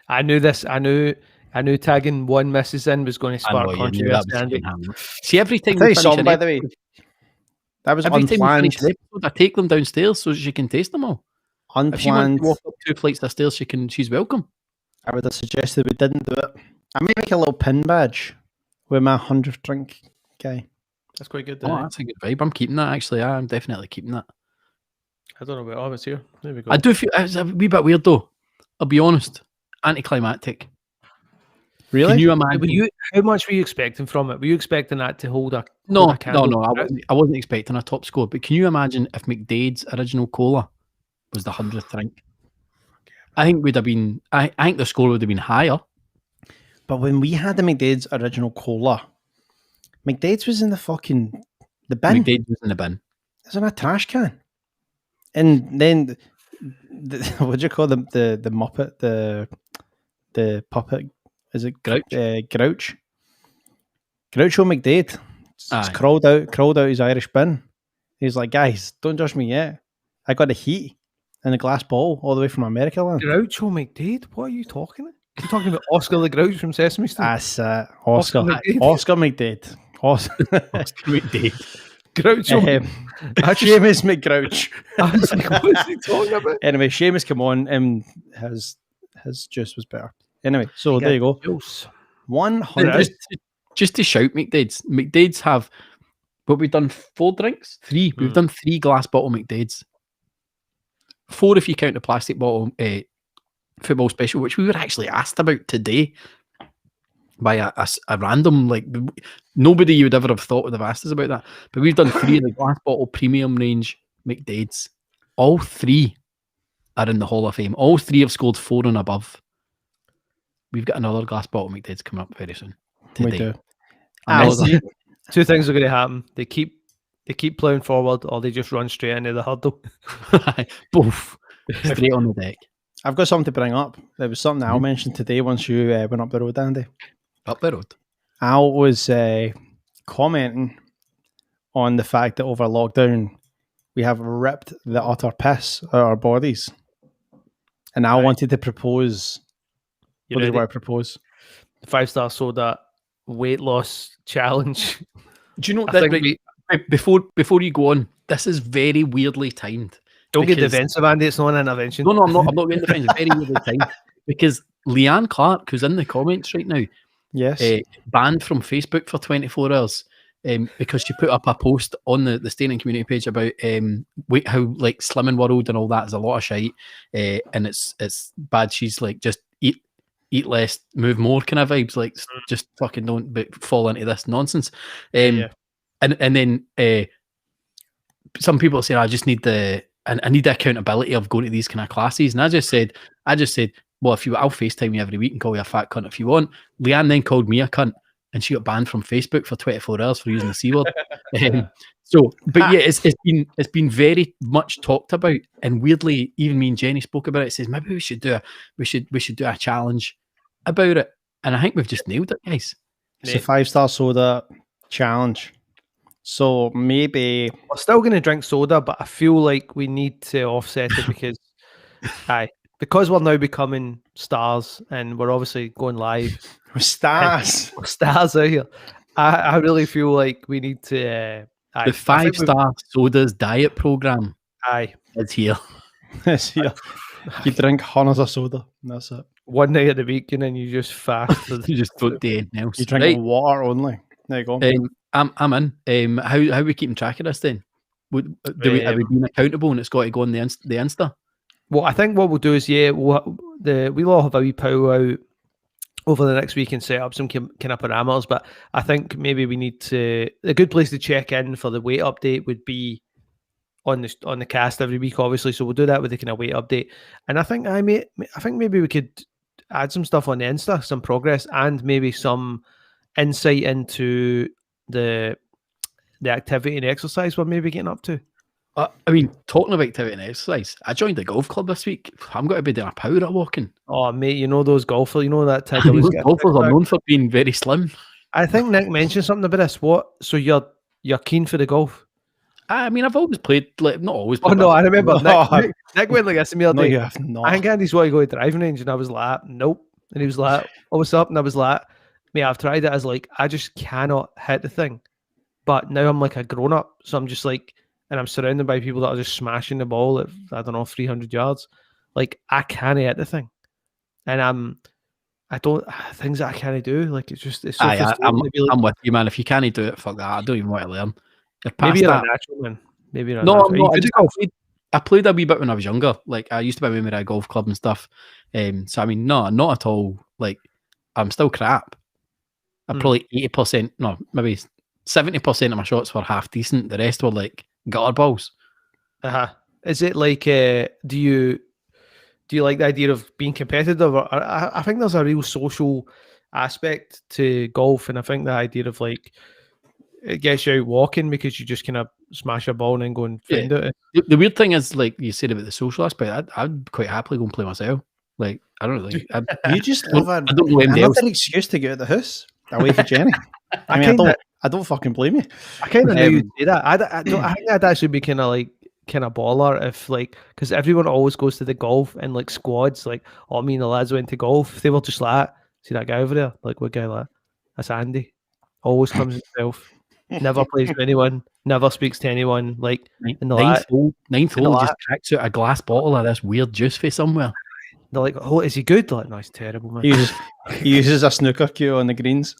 I knew this. I knew tagging one missus in was going to I know, spark you knew that controversy. was Andy. going to happen. See, every time I'll tell we you finish something, an by the way. episode, That was every time we unplanned. finish an episode, I take them downstairs so she can taste them all. If she wants Unplanned. to walk up 2 flights of stairs, she's welcome. I would have suggested we didn't do it. I may make a little pin badge with my 100th drink guy. That's quite good. Oh, that's a good vibe. I'm keeping that, actually. I'm definitely keeping that. I don't know about it's here. There we go. I do feel it's a wee bit weird, though. I'll be honest. Anticlimactic. Really? Can you imagine? Were you, how much were you expecting from it? Were you expecting that to hold a No, hold a candle? I wasn't expecting a top score. But can you imagine if McDade's original cola was the 100th drink? I think would have been. I think the score would have been higher. But when we had the McDade's original cola, McDade's was in the bin. McDade's was in the bin. It was in a trash can. And then, what do you call them? The Muppet, the puppet. Is it Grouch? Grouch. Groucho McDade. Just Aye. crawled out his Irish bin. He's like, guys, don't judge me yet. I got the heat in a glass bottle all the way from America land. Groucho McDade? What are you talking about? You're talking about Oscar the Grouch from Sesame Street? That's Oscar. Oscar McDade. Oscar McDade. Oscar McDade. Groucho. Seamus McGrouch. I was like, what is he talking about? Anyway, Seamus, come on. His juice was better. Anyway, so there you go. Juice. 100. Just to shout McDade's. McDade's have, but we've done 4 drinks? 3. We've done 3 glass bottle McDade's. 4 if you count the plastic bottle football special, which we were actually asked about today by a random, like, nobody you would ever have thought would have asked us about that. But we've done 3 of the glass bottle premium range McDade's. All 3 are in the Hall of Fame. All 3 have scored 4 and above. We've got another glass bottle McDade's coming up very soon. We Today. do. Another- Two things are going to happen. They keep plowing forward, or they just run straight into the hurdle. Both. Straight on the deck. I've got something to bring up. There was something Al mentioned today once you went up the road, Andy. Up the road. Al was commenting on the fact that over lockdown we have ripped the utter piss out of our bodies. And Al wanted to propose. You What did ready? I propose? 5-star soda weight loss challenge. Do you know I that? think Right, before you go on, this is very weirdly timed. Don't get because- defensive, Andy. It's not an intervention. No, I'm not getting defensive. Very weirdly timed because Leanne Clark, who's in the comments right now, Yes. banned from Facebook for 24 hours because she put up a post on the Staying community page about how like Slimming World and all that is a lot of shite and it's bad. She's like, just eat less, move more kind of vibes. Like, just fucking don't fall into this nonsense. Yeah. And then some people say, I just need I need the accountability of going to these kind of classes. And I just said, well, I'll FaceTime you every week and call you a fat cunt if you want. Leanne then called me a cunt and she got banned from Facebook for 24 hours for using the C word. But yeah, it's been very much talked about, and weirdly, even me and Jenny spoke about it. It says maybe we should do a challenge about it, and I think we've just nailed it, guys. It's a 5-star soda challenge. So maybe We're still going to drink soda, but I feel like we need to offset it because we're now becoming stars and we're obviously going live. with stars. We're stars out here. I really feel like we need to. The 5-star sodas diet program is here. Yes, yeah. You drink hundreds of soda. And that's it. One night of the week, and then you just fast. You just don't do anything else. You drink Right. water only. There you go. I'm in. How are we keeping track of this then? Are we being accountable and it's got to go on the Insta? Well, I think what we'll do is, we'll all have a wee powwow over the next week and set up some kind of parameters. But I think maybe we need to. A good place to check in for the weight update would be on the cast every week, obviously. So we'll do that with the kind of weight update. And I think maybe we could add some stuff on the Insta, some progress, and maybe some insight into the activity and exercise we're maybe getting up to. I mean, talking about activity and exercise, I joined the golf club this week. I'm going to be doing a power walking. Oh, mate, you know those golfers, that tag. Those golfers are known for being very slim. I think Nick mentioned something about this. So you're keen for the golf? I mean, I've always played, like, not always. Oh Played, no, but I remember No, Nick went like this to me the no, other day. you have not. I think Andy's want to go to driving range, and I was like, nope. And he was like, oh, what's up? And I was like, mate, I've tried it. I was like, I just cannot hit the thing. But now I'm like a grown up, so I'm just like, and I'm surrounded by people that are just smashing the ball at, I don't know, 300 yards. Like, I can't hit the thing, and I don't things that I can't do. Like, it's so frustrating to be like, I'm with you, man. If you can't do it, fuck that. I don't even want to learn. If maybe past you're that, a natural man. Maybe you're a no, natural. I'm Are you not. good at golf? I played a wee bit when I was younger. Like, I used to be with a golf club and stuff. So I mean, no, not at all. Like, I'm still crap. I'm probably 80%, no, maybe 70% of my shots were half decent. The rest were like gutter balls. Is it like do you like the idea of being competitive? Or, I think there's a real social aspect to golf, and I think the idea of like it gets you out walking because you just kind of smash a ball and then go and find it. The weird thing is, like you said about the social aspect, I'd quite happily go and play myself. Like, I don't know. Like, You just love I don't know anybody else. another excuse to get out of the house away from Jenny. I mean, I don't fucking blame you. I kind of knew you'd say that. I think that'd actually be kind of baller if, like, because everyone always goes to the golf and like squads, like, oh, me and the lads went to golf. They were just like, see that guy over there? Like, what guy like? That's Andy. Always comes himself. Never plays with anyone. Never speaks to anyone. Like, in the ninth hole, just cracks out a glass bottle of this weird juice for somewhere. They're like, oh, is he good? They're like, no, he's terrible, man. He uses a snooker cue on the greens.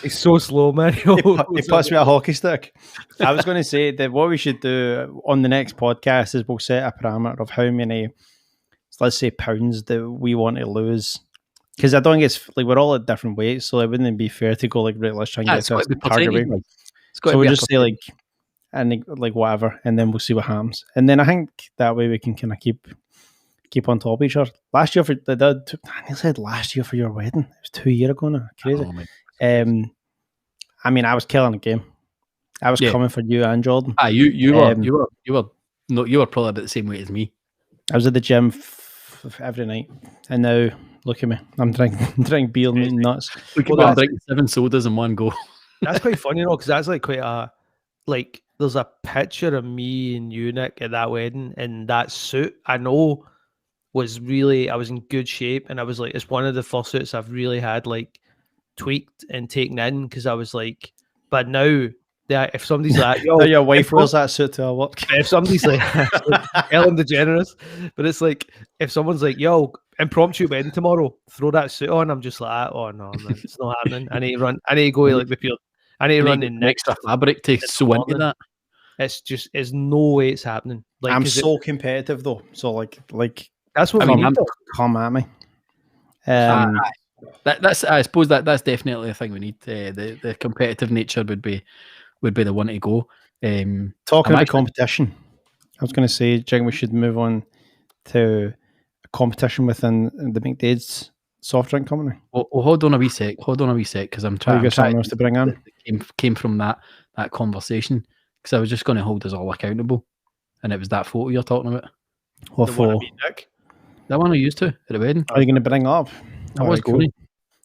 he's so slow, man. He puts me a hockey stick. I was going to say that what we should do on the next podcast is we'll set a parameter of how many, let's say, pounds that we want to lose. Because I don't think it's like we're all at different weights, so it wouldn't be fair to go like, right, let's try and get this target weight. So we'll just say like whatever, and then we'll see what happens. And then I think that way we can kind of keep on top of each other. Last year I said last year for your wedding. It was 2 years ago now. Crazy. I mean, I was killing the game. I was coming for you and Jordan. You were probably about the same weight as me. I was at the gym every night, and now look at me. I'm drinking beer and eating nuts. Look at me, I'm drinking 7 sodas in one go. That's quite funny, you know, because that's like quite a like. There's a picture of me and you, Nick, at that wedding in that suit. I know was really, I was in good shape, and I was like, it's one of the first suits I've really had like tweaked and taken in, because I was like, but now that if somebody's like, yo, your wife wears that suit to her work. If somebody's like Ellen DeGeneres, but it's like if someone's like, yo, impromptu wedding tomorrow, throw that suit on, I'm just like, oh no, man, it's not happening. I need to go like the pure. I need to run in extra fabric to sew into that. It's no way it's happening. Like, I'm so competitive though, so like that's what we need. Come at me. That's I suppose that's definitely a thing we need. The competitive nature would be the one to go. Talking about competition, I was going to say, Jing, we should move on to a competition within the McDade's soft drink company. Well, hold on a wee sec, because I'm trying. You got something else to bring on? Came from that conversation, because I was just going to hold us all accountable, and it was that photo you're talking about. What photo? That one I used to at the wedding. Are you going to bring up? I was going.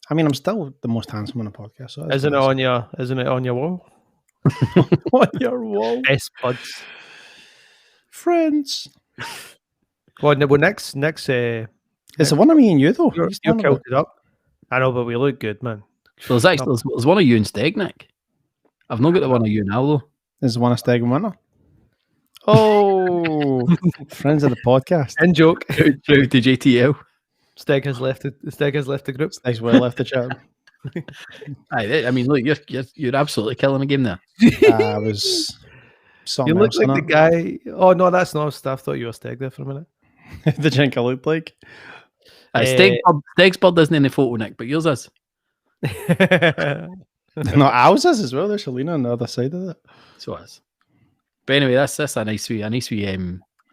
I mean, I'm still the most handsome on the podcast. So isn't it on your wall? On your wall. Best buds. Friends. Well, next. It's the one of me and you, though. You're kilted up. I know, but we look good, man. There's one of you and Steg, Nick. I've not got the one of you now, though. There's one of Steg and Winner. Oh, friends of the podcast. In joke. To JTL. Steg has left the group. Steg's well left the chat. I mean, look, you're absolutely killing the game there. I was. You look like the guy. Oh no, that's not stuff. I thought you were Steg there for a minute. The jink I looked like. Steg's bird isn't in the photo, Nick, but yours is. No, ours is as well. There's Shalina on the other side of it. So is. But anyway, that's a nice wee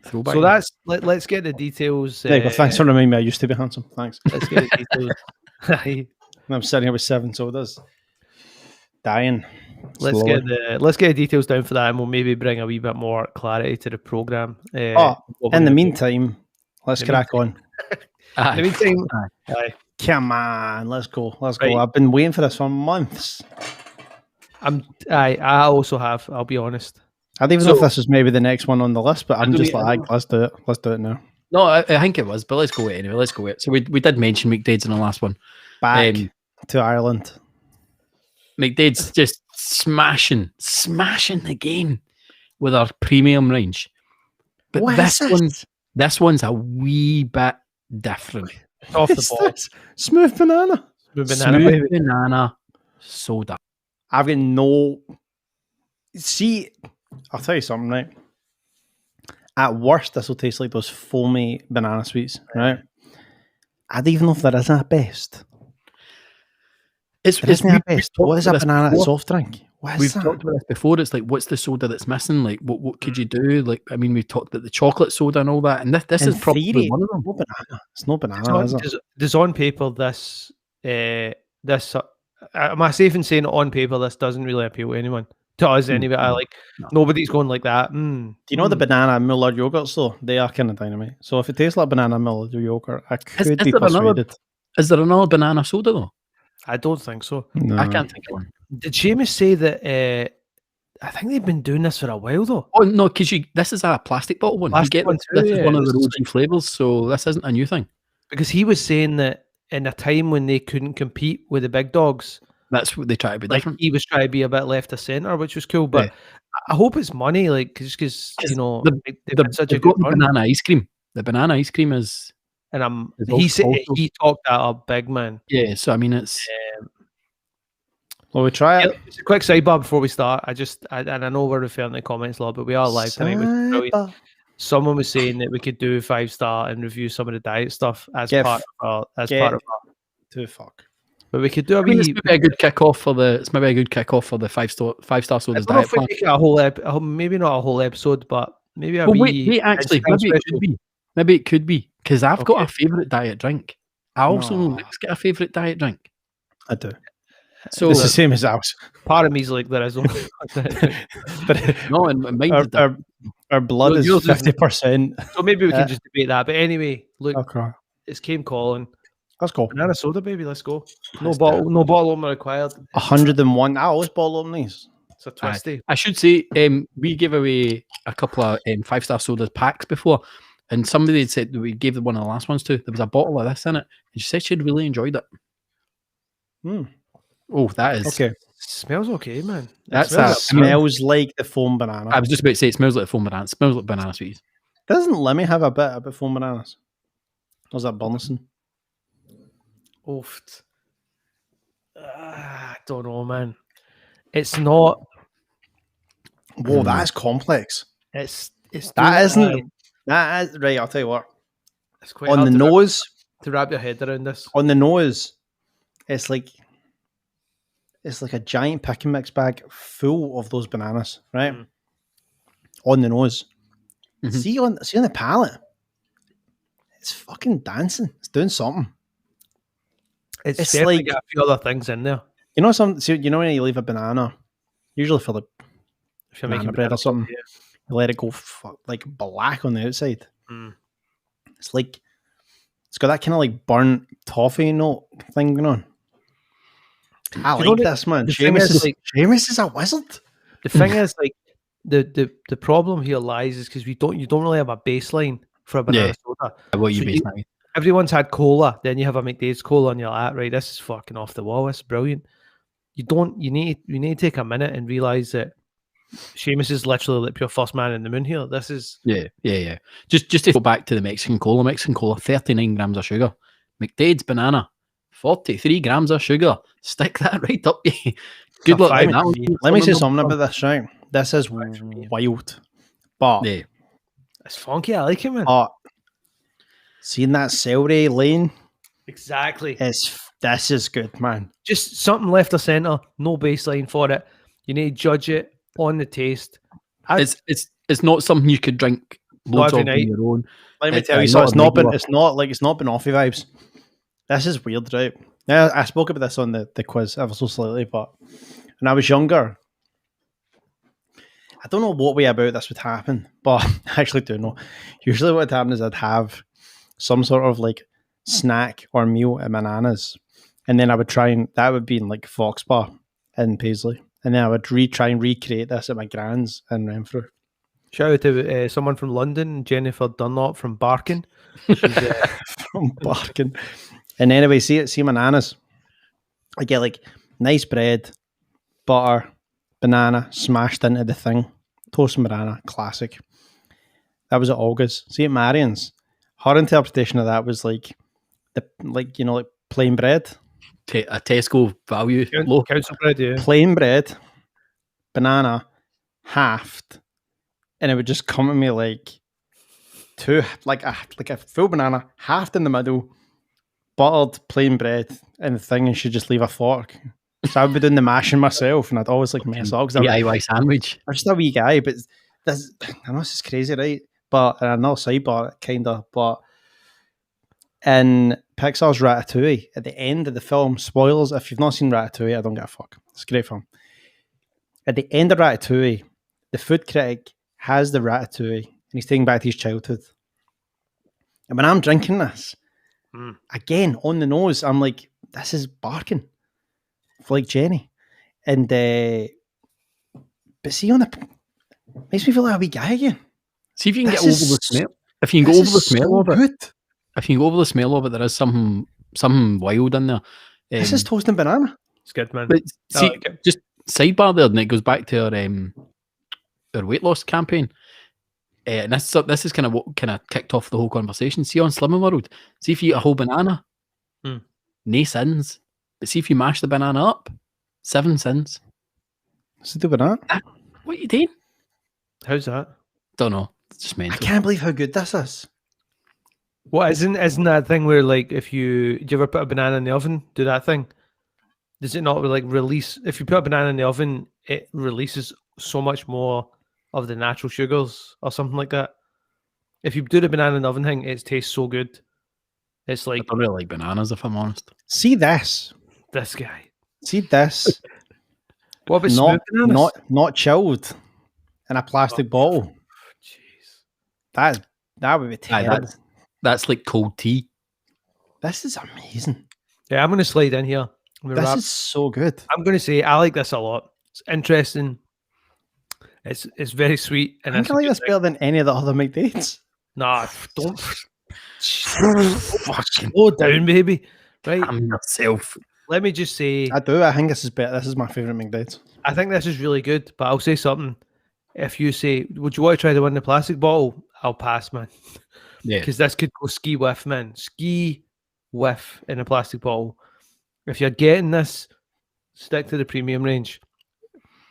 throwback. So let's get the details. Well, thanks for reminding me. I used to be handsome. Thanks. Let's get the details. I'm sitting here with 7 sodas, dying. Let's get the details down for that, and we'll maybe bring a wee bit more clarity to the program. In the meantime, let's crack on. In the meantime, come on, let's go. Right. I've been waiting for this for months. I also have. I'll be honest. I don't even know if So- this is maybe the next one on the list, but I'm don't just even like, know. let's do it. Let's do it now. No, I think it was, but let's go with it anyway. Let's go with it. So we did mention McDade's in the last one. Back to Ireland. McDade's just smashing the game with our premium range. But What is this one's a wee bit different. It's off the What's ball. this? Smooth banana. Smooth banana soda. I've got no. See, I'll tell you something, right? At worst, this will taste like those foamy banana sweets, right? I don't even know if that is at best. It's Isn't at best. What is a this banana before. soft drink? What is We've that? talked about this before. It's like, what's the soda that's missing? Like, what could you do? Like, I mean, we've talked about the chocolate soda and all that, and this In is probably theory, one of them. no banana. It's no banana, is it? Does on paper this am I safe in saying on paper this doesn't really appeal to anyone? To us anyway. I like No. nobody's going like that. Do you know the banana Muller yogurts though? They are kind of dynamite. So if it tastes like banana Muller yogurt, I could be there another- persuaded. Is there another banana soda though? I don't think so. No. I can't think of one. Did Seamus say that? I think they've been doing this for a while though. Oh no, because this is a plastic bottle one. Plastic you get one this, too, is yeah. one of This the is OG flavors, so this isn't a new thing. Because he was saying that in a time when they couldn't compete with the big dogs, That's what they try to be like different. he was trying to be a bit left of centre, which was cool. But I hope it's money, like because you know they've had such a They've good got the run. banana ice cream. The banana ice cream is And Is he said also- he talked that up big, man. yeah. So I mean, it's Well, we try it. It's a quick sidebar before we start. And I know we're referring to the comments a lot, but we are live tonight. Which is brilliant. Sidebar. Someone was saying that we could do 5-star and review some of the diet stuff as Get part of our, To fuck. But we could do a I mean, wee. it's maybe a good kickoff for the. It's maybe a good kickoff for the five star I sodas don't know diet if we plan. make it a whole maybe not a whole episode, but maybe a Well, wee. wait, actually, Instagram maybe it special. could be. Maybe it could be because I've got Okay. a favourite diet drink. I also know No. Nick's got a favourite diet drink. I do. So It's the same as ours. Part of me's like there is. But no, and mine is different. our blood Well, is yours isn't. 50%. So maybe we Yeah. can just debate that. But anyway, look, Okay. it's Came calling. Let's go. Banana soda, baby. Let's go. No Let's bottle. No bottle opener required. 101. I always bottle open these. It's a twisty. I should say we gave away a couple of 5-star soda packs before, and somebody had said that we gave one of the last ones to. There was a bottle of this in it, and she said she'd really enjoyed it. Hmm. Oh, that is Okay. Smells okay, man. It That's smells a- like- Smells like the foam banana. I was just about to say it smells like foam banana. It smells like banana sweets. Doesn't Lemmy have a bit of foam bananas? Or was that Burleson? Oofed. I don't know, man. It's not. Whoa, that's complex. It's That doing isn't. right. That is right. I'll tell you what. It's quite On hard the to wrap- nose, to wrap your head around this. it's like a giant pick and mix bag full of those bananas, right? Mm. On the nose. Mhm. See on the palate. It's fucking dancing. It's doing something. It's It's definitely like- got a few other things in there. You know you know when you leave a banana, usually for the If you're banana making bread or banana something, soda, you let it go like black on the outside. Mm. It's like it's got that kind of like burnt toffee note thing going on. I You know like the- this, man. the thing is, Seamus is a wizard. The thing is, like the problem here lies is because you don't really have a baseline for a banana Yeah. soda. What you So base you- that? Everyone's had cola, then you have a McDade's cola, and you're like, right, this is fucking off the wall. This is brilliant. You need to take a minute and realize that Seamus is literally like your first man in the moon here. This is Yeah. Just to go back to the Mexican cola, 39 grams of sugar. McDade's banana, 43 grams of sugar. Stick that right up. Good a luck five with that for one. me. Let me say something about this, right? This is wild. But Yeah. it's funky. I like it, man. seeing that celery lane Exactly. this is good, man. Just something left of center, no baseline for it. You need to judge it on the taste. It's not something you could drink loads every of on night. your own. Let me It's, tell you, not so a it's not been regular. offy vibes. This is weird, right? Now I spoke about this on the quiz ever so slightly, but when I was younger, I don't know what way about this would happen, but I actually do know. Usually what would happen is I'd have some sort of like snack or meal at Bananas, and then I would try and that would be in like Fox Bar in Paisley, and then I would try and recreate this at my grand's in Renfrew. Shout out to someone from London, Jennifer Dunlop from Barking. She's From Barking. And anyway, see my nana's. I get like nice bread, butter, banana smashed into the thing, toast and banana, classic. That was at Olga's. See at Marion's, her interpretation of that was like plain bread, A Tesco value low. council bread, yeah. plain bread, banana, halved, and it would just come at me like a full banana, halved in the middle, buttered plain bread in the thing, and she'd just leave a fork. So I would be doing the mashing myself, and I'd always like mess up. DIY sandwich. I'm just a wee guy, but I know this is crazy, right? But and I know sidebar kind of, but in Pixar's Ratatouille, at the end of the film, spoilers, if you've not seen Ratatouille, I don't give a fuck. It's a great film. At the end of Ratatouille, the food critic has the Ratatouille and he's taking back to his childhood. And when I'm drinking this, again, on the nose, I'm like, this is barking. Like Jenny. And, but see, makes me feel like a wee guy again. See if you can get over the smell. If you can go over the smell of it. Good. If you can go over the smell of it, there is something wild in there. This is toast and banana. It's good, man. But see, just sidebar there, and it goes back to our weight loss campaign. And this is kind of what kind of kicked off the whole conversation. See on Slimming World, see if you eat a whole banana, nae sins. But see if you mash the banana up, 7 sins. What's the do with that? What are you doing? How's that? Don't know. It's just mental. I can't believe how good this is. What isn't that thing where like do you ever put a banana in the oven? Do that thing? Does it not like release? If you put a banana in the oven, it releases so much more of the natural sugars or something like that. If you do the banana in the oven thing, it tastes so good. It's like I don't really like bananas, if I'm honest. See this. This guy. See this. What about smooth bananas? Not chilled in a plastic bottle. Jeez. That would be terrible. That's like cold tea. This is amazing. Yeah, I'm going to slide in here. This is so good. I'm going to say I like this a lot. It's interesting. It's very sweet. And I think I like this better than any of the other McDates. Nah, don't. Fucking Slow down, baby. Right. I'm yourself. Let me just say. I do. I think this is better. This is my favourite McDates. I think this is really good, but I'll say something. If you say, would you want to try the one in the plastic bottle? I'll pass, man. Yeah. Because this could go ski whiff, man. Ski whiff in a plastic bottle. If you're getting this, stick to the premium range.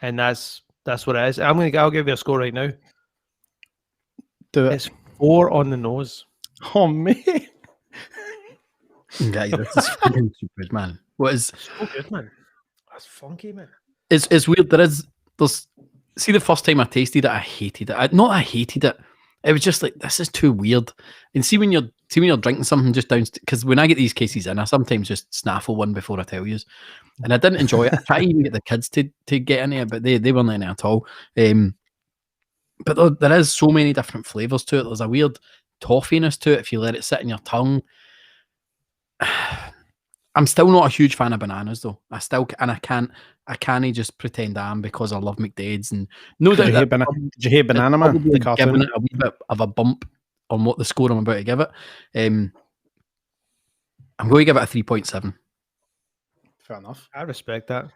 And that's what it is. I'll give you a score right now. Do it. It's 4 on the nose. Oh, mate. Yeah, this is fucking stupid, man. What is So good, man. That's funky, man. It's weird. See, the first time I tasted it, I hated it. I hated it. It was just like, this is too weird. And see when you're drinking something just down, because when I get these cases in, I sometimes just snaffle one before I tell you. And I didn't enjoy it. I tried to even get the kids to get into it, but they weren't in it at all. But there is so many different flavours to it. There's a weird toffiness to it if you let it sit in your tongue. I'm still not a huge fan of bananas though. I can't just pretend I am because I love McDade's and no doubt. Did you hate Banana Man? The cartoon? Giving it a wee bit of a bump on what the score I'm about to give it. I'm going to give it a 3.7. Fair enough. I respect that.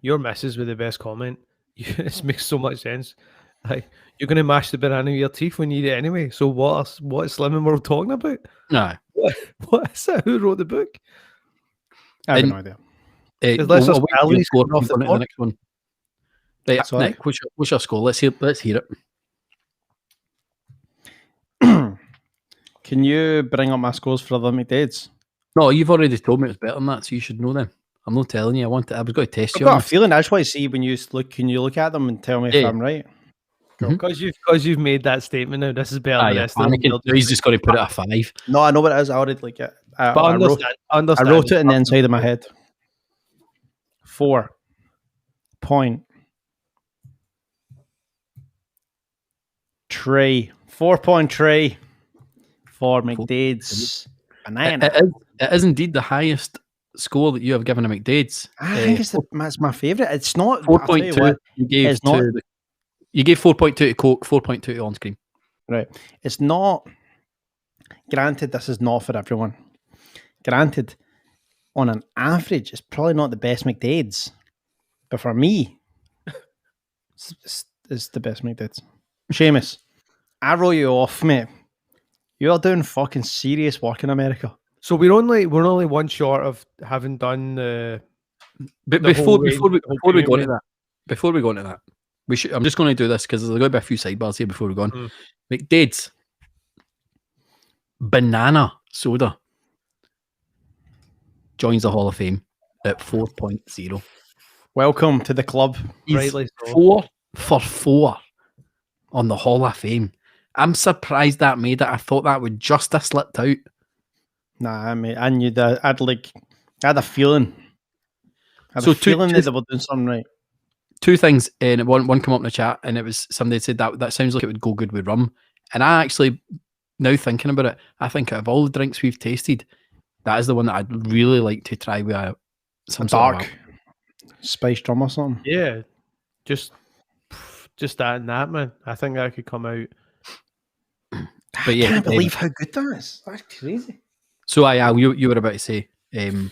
Your missus with the best comment. It makes so much sense. Like, you're going to mash the banana with your teeth when you eat it anyway. So what is Slimming World talking about? No. What is it? Who wrote the book? I have no idea. Let's just calories score off the the next one. Right, Sorry? Nick, what's your score? Let's hear it. Can you bring up my scores for other McDade's? No, you've already told me it was better than that, so you should know them. I'm not telling you. I was going to test I've you. got a feeling. I just want to see when you look. Can you look at them and tell me if I'm right? Because you've made that statement now. This is better than the rest of them. He's just got to put it a 5. No, I know what it is. I already like it. I Understand. wrote it in the inside of my head. 4 point. 4.3 for McDade's banana. It is indeed the highest score that you have given a McDade's. I think it's my favourite. It's not 4.2. You gave it's not- you gave 4.2 to Coke, 4.2 to Orange Cream. right. It's not. Granted, this is not for everyone. Granted, on an average, it's probably not the best McDade's, but for me, it's the best McDade's. Seamus, I roll you off, mate. You're doing fucking serious work in America. So we're only one short of having done But the before whole range, we the whole go into premium that, we should. I'm just going to do this because there's going to be a few sidebars here before we go on. Mm. McDade's banana soda joins the Hall of Fame at 4.0. Welcome to the club. He's Rightly so. 4 for 4 on the Hall of Fame. I'm surprised that made it. I thought that would just have slipped out. Nah, mate, I knew that. I had a feeling. I had So a feeling that they were doing something right. Two things, and one come up in the chat, and it was somebody said that sounds like it would go good with rum. And I actually, now thinking about it, I think out of all the drinks we've tasted, that is the one that I'd really like to try with some A sort of dark spiced rum or something. Yeah, just that and that, man. I think that could come out. But yeah, I can't believe how good that is. That's crazy. So you were about to say one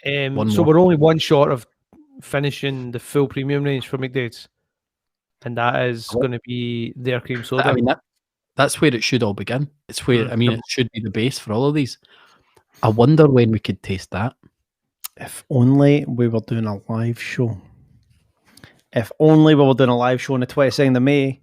So more. we're only one short of finishing the full premium range for McDade's, and that is going to be their cream soda. I mean that's where it should all begin. It's where it should be the base for all of these. I wonder when we could taste that. If only we were doing a live show. If only we were doing a live show on the 22nd of May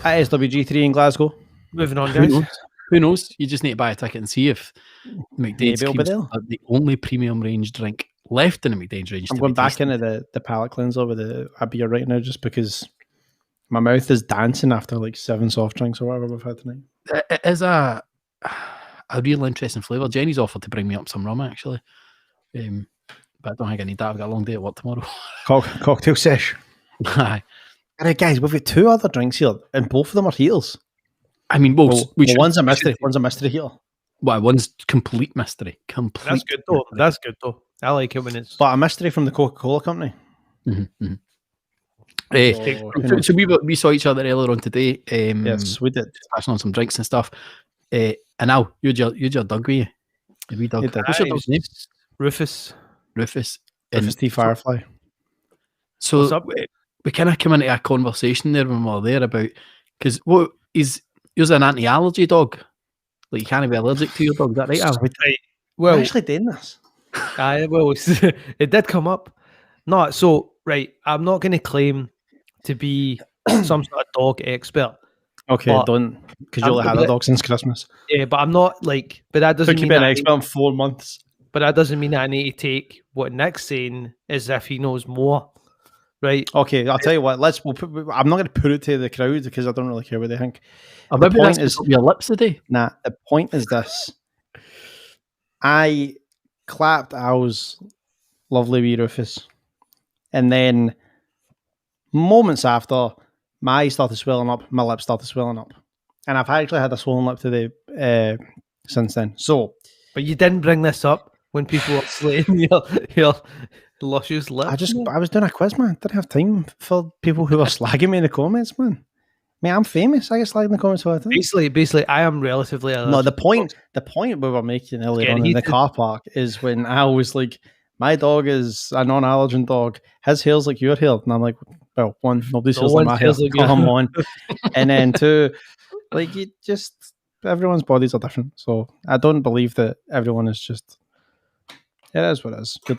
at SWG3 in Glasgow. Moving on, Who guys. knows? Who knows? You just need to buy a ticket and see if McDade's Maybe it'll be cream there. soda are the only premium range drink left in the McDade's range. I'm to going be back tasted. into the palate cleanser with a beer right now just because my mouth is dancing after like 7 soft drinks or whatever we've had tonight. It is a real interesting flavour. Jenny's offered to bring me up some rum actually, but I don't think I need that. I've got a long day at work tomorrow. Cocktail sesh. Aye. All right, guys, we've got 2 other drinks here, and both of them are heels. I mean, One's a mystery. One's a mystery heel. Well, one's complete mystery. That's good though. That's good though. I like it when it's. But a mystery from the Coca-Cola company. Mm-hmm. So, So we saw each other earlier on today. yes, we did. Passing on some drinks and stuff. And now you're your dog, were you? The wee dog. He did. What's your dog's name? Rufus. Rufus. Rufus T. Firefly. So What's up, mate? we kind of come into a conversation there when we were there about because what is you're an anti-allergy dog. Like you can't be allergic to your dog. Is that right, Al? Right. We're Well, actually doing this. it did come up. No, so right. I'm not going to claim to be some sort of dog expert. Okay, But don't, because you only had a dog since Christmas. Yeah, but I'm not like. But that doesn't Took you mean been an that I expert in 4 months. but that doesn't mean that I need to take what Nick's saying as if he knows more, right? Okay, I'll tell you what. I'm not going to put it to the crowd because I don't really care what they think. Or The maybe point that's is- up your lips today. Nah, the point is this. I clapped Al's lovely wee Rufus, and then moments after, my eyes started swelling up, my lips started swelling up, and I've actually had a swollen lip today since then. So But you didn't bring this up when people were slating your luscious lips. I was doing a quiz, man. Didn't have time for people who were slagging me in the comments, man. I mean, I'm famous. I get slagged in the comments all the time. Basically, I am relatively allergic. No, the point we were making earlier Yeah, on in he the did- car park is when I was like, my dog is a non-allergen dog. His hair's like your hair. And I'm like, well, one, nobody's No hair's like one's my hair. hair's like your Come hair. on. And then 2, like, you just, everyone's bodies are different. So I don't believe that everyone is just, it is what it is. Your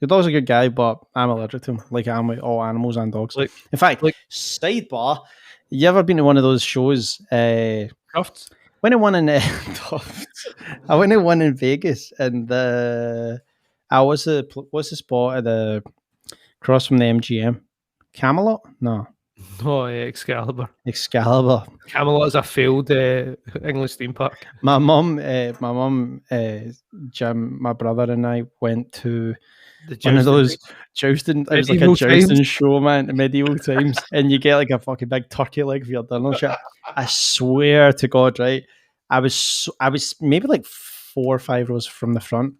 dog's a good guy, but I'm allergic to him, like I am with all animals and dogs. Like- In fact, like- sidebar, you ever been to one of those shows? Crufts. Went to one in I went to one in Vegas, and what's the spot at the across from the MGM? Camelot? No, Oh, yeah, Excalibur. Excalibur. Camelot is a failed English theme park. My mum, Jim, my brother, and I went to The one of jousting those thing. jousting. It was like a Medieval jousting times. show, man, medieval times, and you get like a fucking big turkey leg for your dinner. Shit. I swear to God, right? I was maybe like 4 or 5 rows from the front.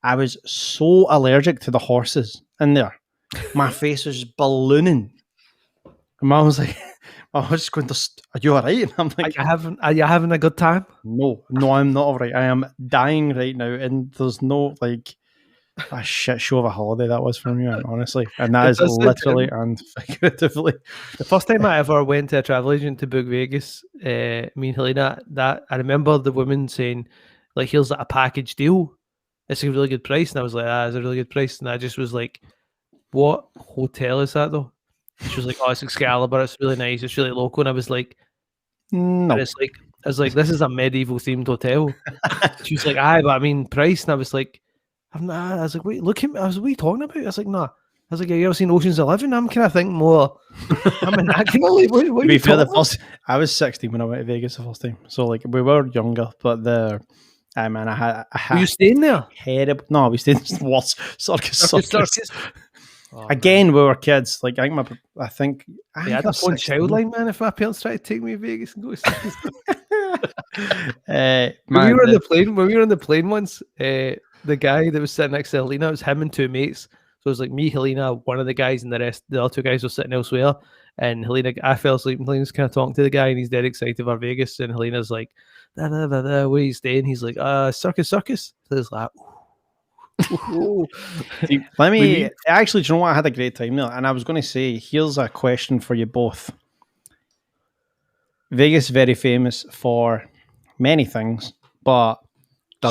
I was so allergic to the horses in there. My face was just ballooning. And Mum was like, I was just going to, are you all right? And I'm like, Are you having a good time? no, I'm not all right. I am dying right now. And there's no, like, a shit show of a holiday that was for me, man, honestly. And that It is does sound literally and figuratively. The first time I ever went to a travel agent to book Vegas, me and Helena, that I remember the woman saying, like, here's like a package deal. It's a really good price. And I was like, it's a really good price. And I just was like, what hotel is that though? She was like, oh, it's Excalibur. It's really nice. It's really local. And I was like, No. and it's like, I was like, this is a medieval themed hotel. She was like, aye, but I mean price. And I was like, I was like, wait, look at me. I was like, what are you talking about? I was like, nah. I was like, have you ever seen Ocean's 11? I'm kind of think more. I mean, I can only. What To be fair, I was 16 when I went to Vegas the first time. So, like, we were younger, but I had Were you staying there? terrible. No, we stayed in the worst circus. Oh, Again, we were kids. Like, I think I I had a was phone 16. childline, man. If my parents tried to take me to Vegas and go to circus. Man, When we were on the plane once, the guy that was sitting next to Helena, it was him and two mates. So it was like me, Helena, one of the guys, and the other two guys were sitting elsewhere. And Helena, I fell asleep, and Helena's kind of talking to the guy, and he's dead excited for Vegas. And Helena's like, where are you staying? He's like, circus. So it's like, Let me actually, do you know what? I had a great time there, and I was going to say, here's a question for you both. Vegas is very famous for many things, but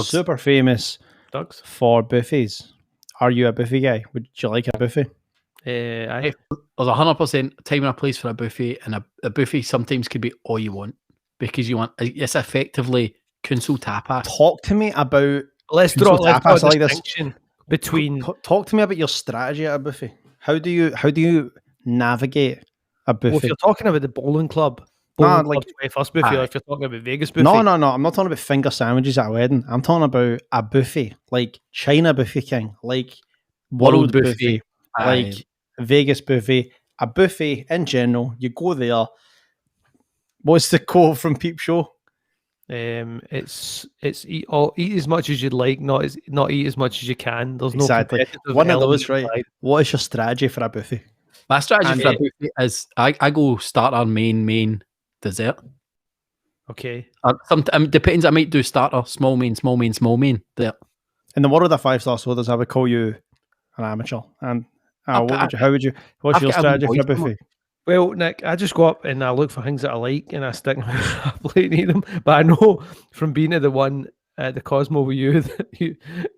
super famous for buffets. Are you a buffet guy? Would you like a buffet? There's 100% time and a place for a buffet, and a buffet sometimes could be all you want because you want it's effectively council tapas. Talk to me about. Let's draw tapas a like this. distinction between. Talk to me about your strategy at a buffet. How do you navigate a buffet? Well, if you're talking about the bowling club, like 21st buffet, or if you're talking about Vegas buffet. No. I'm not talking about finger sandwiches at a wedding. I'm talking about a buffet, like China Buffet King, like World Buffet, like Vegas buffet, a buffet in general. You go there. What's the quote from Peep Show? It's eat as much as you'd like, not eat as much as you can. There's exactly. no competitive one of those, element, right? What is your strategy for a buffet? My strategy for a buffet is I go starter, main, dessert. Okay. Depends. I might do starter, small main. There. In the world of 5-star sodas, I would call you an amateur. And what's your strategy for a buffet? Well, Nick, I just go up and I look for things that I like and I stick my plate and eat them. But I know from being at the one at the Cosmo with you that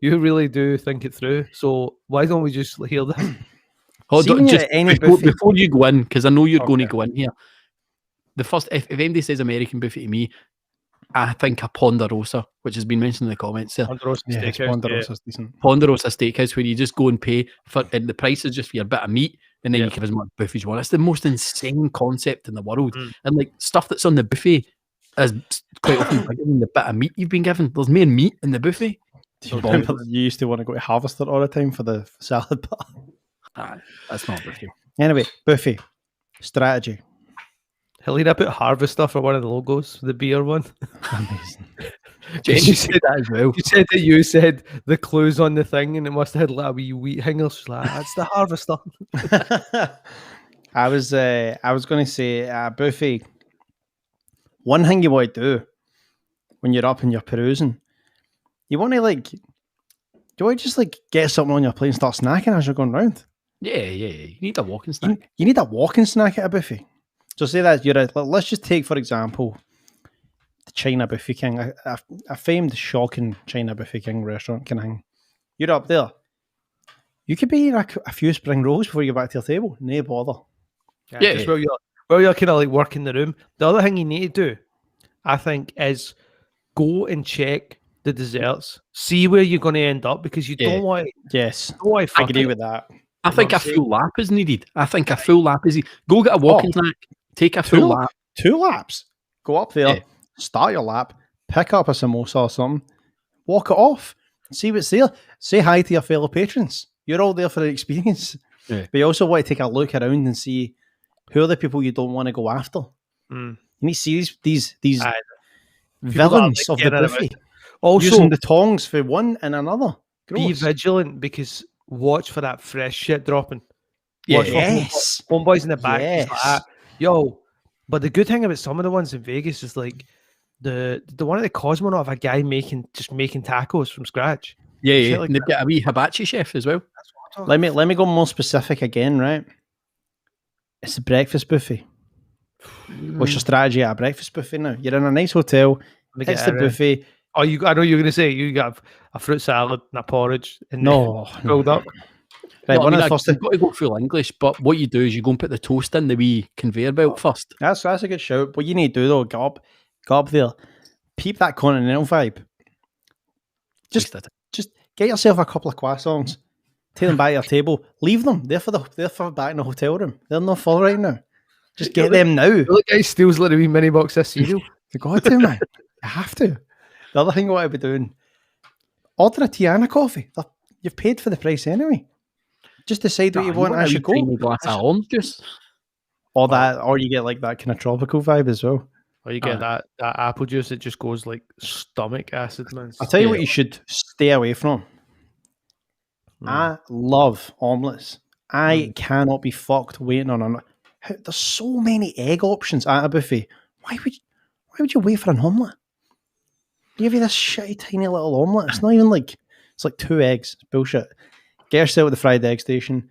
you really do think it through. So why don't we just hear this? Hold on, just before you go in, because I know you're going to go in here. The first, if anybody says American buffet to me, I think a Ponderosa, which has been mentioned in the comments there. Ponderosa's decent. Ponderosa Steakhouse, where you just go and pay for, and the price is just for your bit of meat, and then you give as much buffet as you want. It's the most insane concept in the world. And like stuff that's on the buffet is quite often bigger than the bit of meat you've been given. There's more meat in the buffet. Do you remember you used to want to go to Harvester all the time for the salad bar? That's not a buffet. Anyway, buffet strategy. Helena put Harvester for one of the logos, the beer one. Amazing. Jen, you said that as well. You said that you said the clues on the thing, and it must have had like a wee wheat hanger. She's like, that's the Harvester. I was going to say buffet. One thing you want to do when you're up and you're perusing, you want to do you want to just get something on your plate and start snacking as you're going round? Yeah. You need a walking snack. You need a walking snack at a buffet. So say that let's just take, for example, the China Buffet King, a famed, shocking China Buffet King restaurant kind of thing. You're up there. You could be eating a few spring rolls before you get back to your table. No bother. Yeah. Just while you're kind of working the room. The other thing you need to do, I think, is go and check the desserts. See where you're going to end up, because you don't want to. Yes. I agree with that. I think a full lap is needed. Go get a walking snack. Take a full lap. 2 laps. Go up there, start your lap, pick up a samosa or something, walk it off, see what's there. Say hi to your fellow patrons. You're all there for the experience. Yeah. But you also want to take a look around and see who are the people you don't want to go after. You need to see these villains of the buffet. Also, using the tongs for one and another. be Gross. vigilant because watch for that fresh shit dropping. Yeah, Watch for Yes. homeboys in the back. Just like Yes. that. Yo, but the good thing about some of the ones in Vegas is like the one at the Cosmonaut of a guy making tacos from scratch. yeah. Shit like And they've got a wee hibachi chef as well. Let me go more specific again, right? It's a breakfast buffet. What's your strategy at a breakfast buffet now? You're in a nice hotel. Let me get It's the it in. buffet. Oh, I know you're gonna say you got a fruit salad and a porridge and No, filled up. Right, No, I one mean, of the first you've got to go full English, but what you do is you go and put the toast in the wee conveyor belt first. That's a good shout. What you need to do though, go up there, peep that continental vibe. Just get yourself a couple of croissants, take them back to your table, leave them. They're for back in the hotel room. They're not full right now. Just get them now. The guy steals like a wee mini box of cereal. You got to, man. You have to. The other thing what I'd be doing, order a tea and a coffee. You've paid for the price anyway. Just decide what you want as you go. Tiny glass of orange juice. Or you get like that kind of tropical vibe as well. Or you get that apple juice that just goes like stomach acid, man. I'll tell you what you should stay away from. I love omelets. I cannot be fucked waiting on an. There's so many egg options at a buffet. Why would you wait for an omelette? They give you this shitty tiny little omelette. It's not even like it's like 2 eggs. It's bullshit. Get yourself at the fried egg station,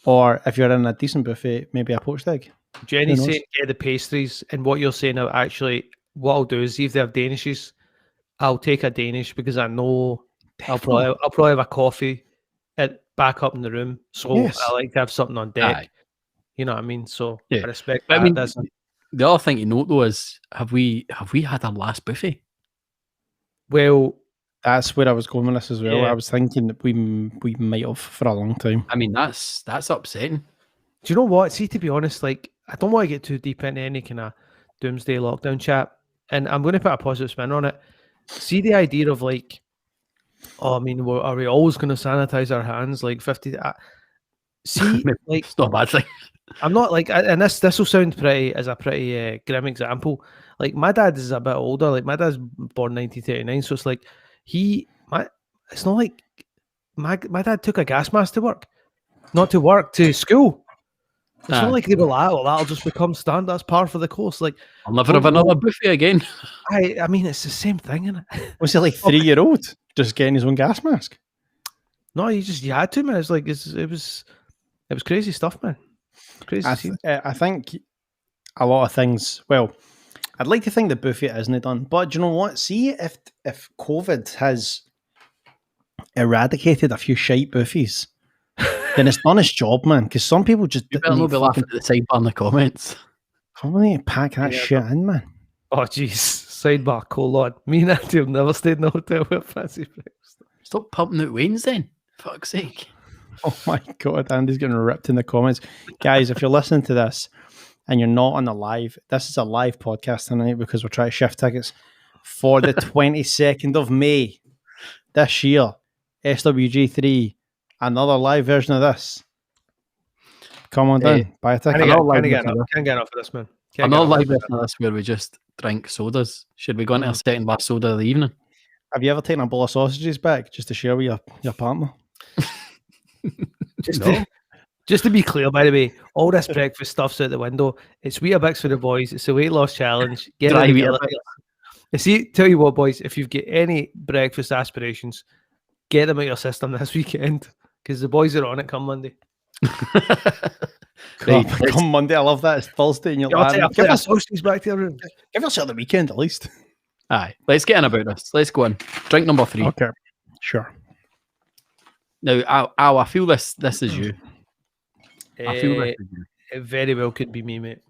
or if you're in a decent buffet, maybe a poached egg. Jenny's saying get the pastries, and what you're saying now, actually, what I'll do is see if they have Danishes, I'll take a Danish because I know I'll probably have a coffee back up in the room. So Yes. I like to have something on deck. Aye. You know what I mean? So Yeah. I respect But that. I mean, That's- the other thing to note though is have we had our last buffet? well, That's where I was going with this as well. Yeah. I was thinking that we might have for a long time. I mean, that's upsetting. do you know what? See, to be honest, like I don't want to get too deep into any kind of doomsday lockdown chat, and I'm going to put a positive spin on it. See the idea of like, oh, I mean, are we always going to sanitize our hands like 50? See, like It's not a bad thing. I'm not like, and this will sound as a pretty grim example. Like my dad is a bit older. Like my dad's born 1939, so it's like it's not like my dad took a gas mask to work, not to work, to school. It's not like they were like, oh, that'll just become standard. That's par for the course. Like I'll never have another buffet again. I mean, it's the same thing, isn't it? Was he like 3-year-old just getting his own gas mask? No, you had to, man. It's like it was crazy stuff, man. Crazy. I think a lot of things. Well, I'd like to think the buffet isn't done, but do you know what? See if COVID has eradicated a few shite buffets, then it's done its job, man. Because some people just You better not be laughing at the sidebar in the comments. Come on, pack that shit in, man. Oh, jeez. Sidebar, colon. Me and Andy have never stayed in a hotel with fancy breakfast. Stop pumping out Wayne's then. Fuck's sake. Oh my god, Andy's getting ripped in the comments. Guys, if you're listening to this and you're not on the live, this is a live podcast tonight because we're trying to shift tickets for the 22nd of May this year. SWG3, another live version of this. Come on down, buy a ticket. Can't get enough of this, man. Another live version of this where we just drink sodas. Should we go into our second bar soda of the evening? Have you ever taken a bowl of sausages back just to share with your partner? Just to be clear, by the way, all this breakfast stuff's out the window. It's Weetabix for the boys. It's a weight loss challenge. Get Dry it together. Weetabix. See, tell you what, boys, if you've got any breakfast aspirations, get them out your system this weekend because the boys are on it come Monday. Right, Come Monday, I love that. It's Thursday and you're like, give us sausages back to your room. give yourself the weekend at least. Aye, let's get in about this. Let's go on. Drink number 3. Okay, sure. Now, I feel this is you. I feel this is you. It very well could be me, mate.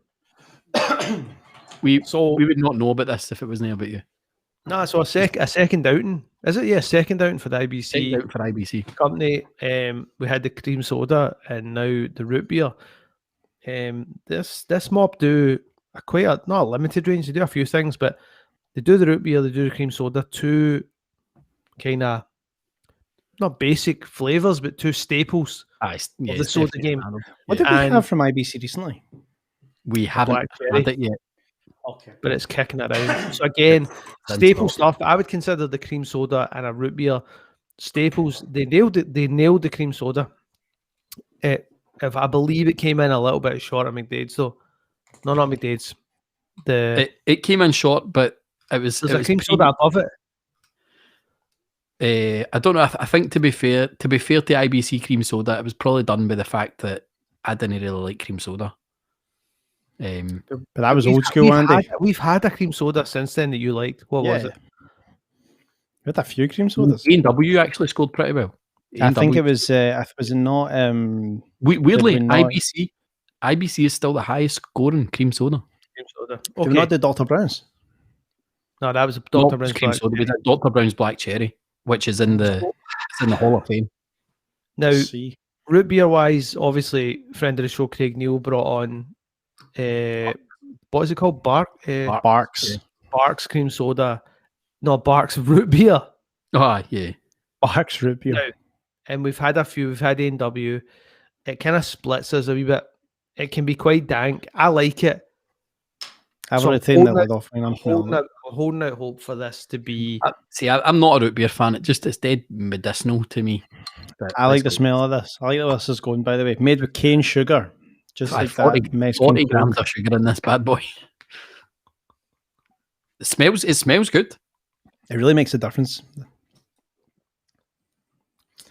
We would not know about this if it wasn't about you. No, so a second outing. Is it? Yeah, second outing for the IBC. Second out for IBC. Company. We had the cream soda and now the root beer. This mob do not a limited range. They do a few things, but they do the root beer, they do the cream soda, 2 kind of not basic flavors, but 2 staples of the soda game. What did we have from IBC recently? We haven't had it yet. Okay, but it's kicking around. So again, staple stuff. I would consider the cream soda and a root beer Staples, they nailed it. They nailed the cream soda. If I believe it came in a little bit short of McDade's, though. No, not McDade's. It came in short, but it was. There's it a was cream soda above it. I don't know. I think to be fair to IBC cream soda, it was probably done by the fact that I didn't really like cream soda. But that was old school, Andy. We've had a cream soda since then that you liked. What was it? We had a few cream sodas. A&W actually scored pretty well. I think it was. Was it not? Weirdly, not- IBC is still the highest scoring cream soda. Cream soda. Did we not do Dr. Brown's? No, that was Not Dr. Brown's cream Black soda. We Cherry. did Dr. Brown's Black Cherry, which is in the Hall of Fame. Now, See. root beer wise, obviously, friend of the show Craig Neal brought on. What is it called? Barks. Barks cream soda. No, Barks root beer. Yeah. Barks root beer. No. And we've had a few. We've had A&W. It kind of splits us a wee bit. It can be quite dank. I like it. I've So already taken that holding lid off when I'm I'm holding out hope for this to be. See, I'm not a root beer fan. It's dead medicinal to me. But I like the let's go. smell of this. I like how this is going, by the way. Made with cane sugar. Just like 40 that. Mexican 40 grams Coke. of sugar in this bad boy. It smells good. It really makes a difference.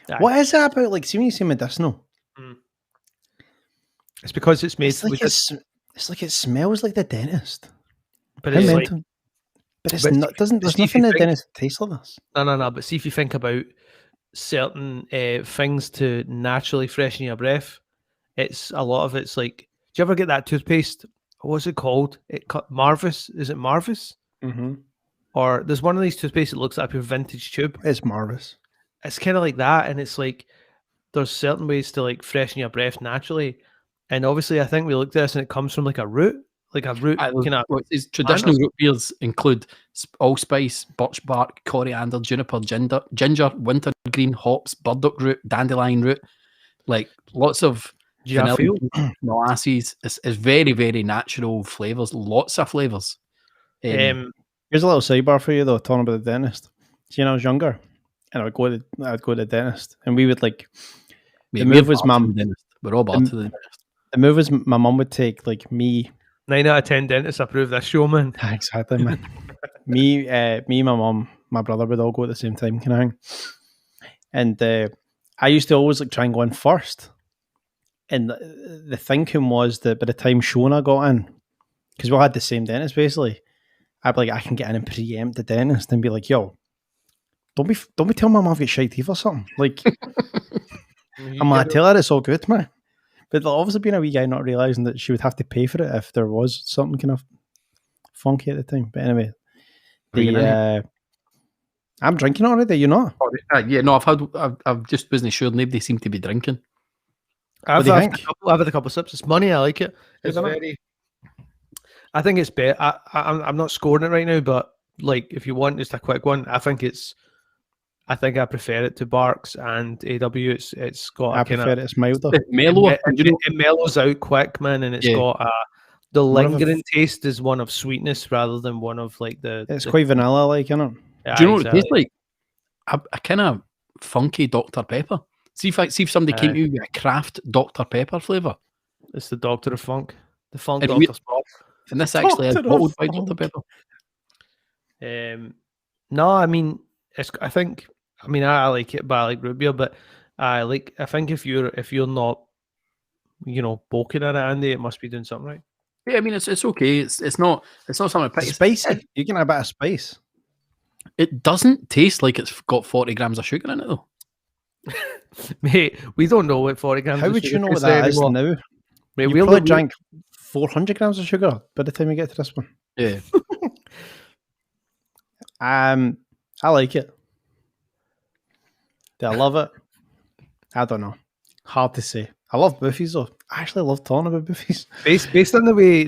Aye. What is that about? Like, see when you say medicinal, It's because it's made. it's like it's like it smells like the dentist. but How it's like, mental. But it's but not. Doesn't there's see if you nothing in the think- dentist that tastes like this. no. But see if you think about certain things to naturally freshen your breath. It's a lot of it's like. Do you ever get that toothpaste? What's it called? Marvis. Is it Marvis? Mm-hmm. Or there's one of these toothpaste that looks like your vintage tube. It's marvelous. It's kind of like that, and it's like there's certain ways to like freshen your breath naturally. And obviously, I think we looked at this, and it comes from like a root kind of. Traditional root beers include allspice, birch bark, coriander, juniper, ginger, wintergreen, hops, burdock root, dandelion root, like lots of Do you feel? molasses. It's very, very natural flavors, lots of flavors. Here's a little sidebar for you though, talking about the dentist. See, when I was younger, and I'd go to the dentist, and we would like the move was we're all bad to the dentist. the move was my mum would take like me. 9 out of 10 dentists approve this show, man. Exactly, man. me, my mum, my brother would all go at the same time, kind of thing. And I used to always like try and go in first. And the thinking was that by the time Shona got in, because we all had the same dentist basically, I'd be like, I can get in and preempt the dentist and be like, yo, don't be telling my mum I've got shite teeth or something. Like, I'm gonna tell her it's all good, man. But obviously being a wee guy, not realising that she would have to pay for it if there was something kind of funky at the time. But anyway, I'm drinking already, you know? Yeah, no, I've just wasn't sure. Nobody seemed to be drinking. I've do you had think? I've had a couple of sips. It's money. I like it. It's Isn't it? very. I think it's better. I'm not scoring it right now, but like if you want just a quick one, I think I prefer it to Barks and AW. It's got I a kind prefer of it's milder. Mellow. it mellows out quick, man, and it's Yeah. got the One of the lingering taste is one of sweetness rather than one of like the. It's the- quite vanilla, like, you know? Yeah, Do you know what it exactly. tastes like? A kind of funky Dr. Pepper. See if somebody came to you with a craft Dr. Pepper flavour. It's the Doctor of Funk, the Funk And Doctor Spot. And this actually is Dr. bottled by Funk. Dr. Pepper. No, I mean, I like it, but I like root beer. But I think if you're not, bulking at it, Andy, it must be doing something right. Yeah, I mean it's okay. It's not something to pick. It's spicy. You can have a bit of spice. It doesn't taste like it's got 40 grams of sugar in it though. Mate, we don't know what 40 grams. How of would sugar you know what is that is anymore. now? Mate, You we'll probably look- drank 400 grams of sugar by the time you get to this one. Yeah. I like it. Do I love it? I don't know. Hard to say. I love Buffies though. I actually love talking about Buffies. Based on the way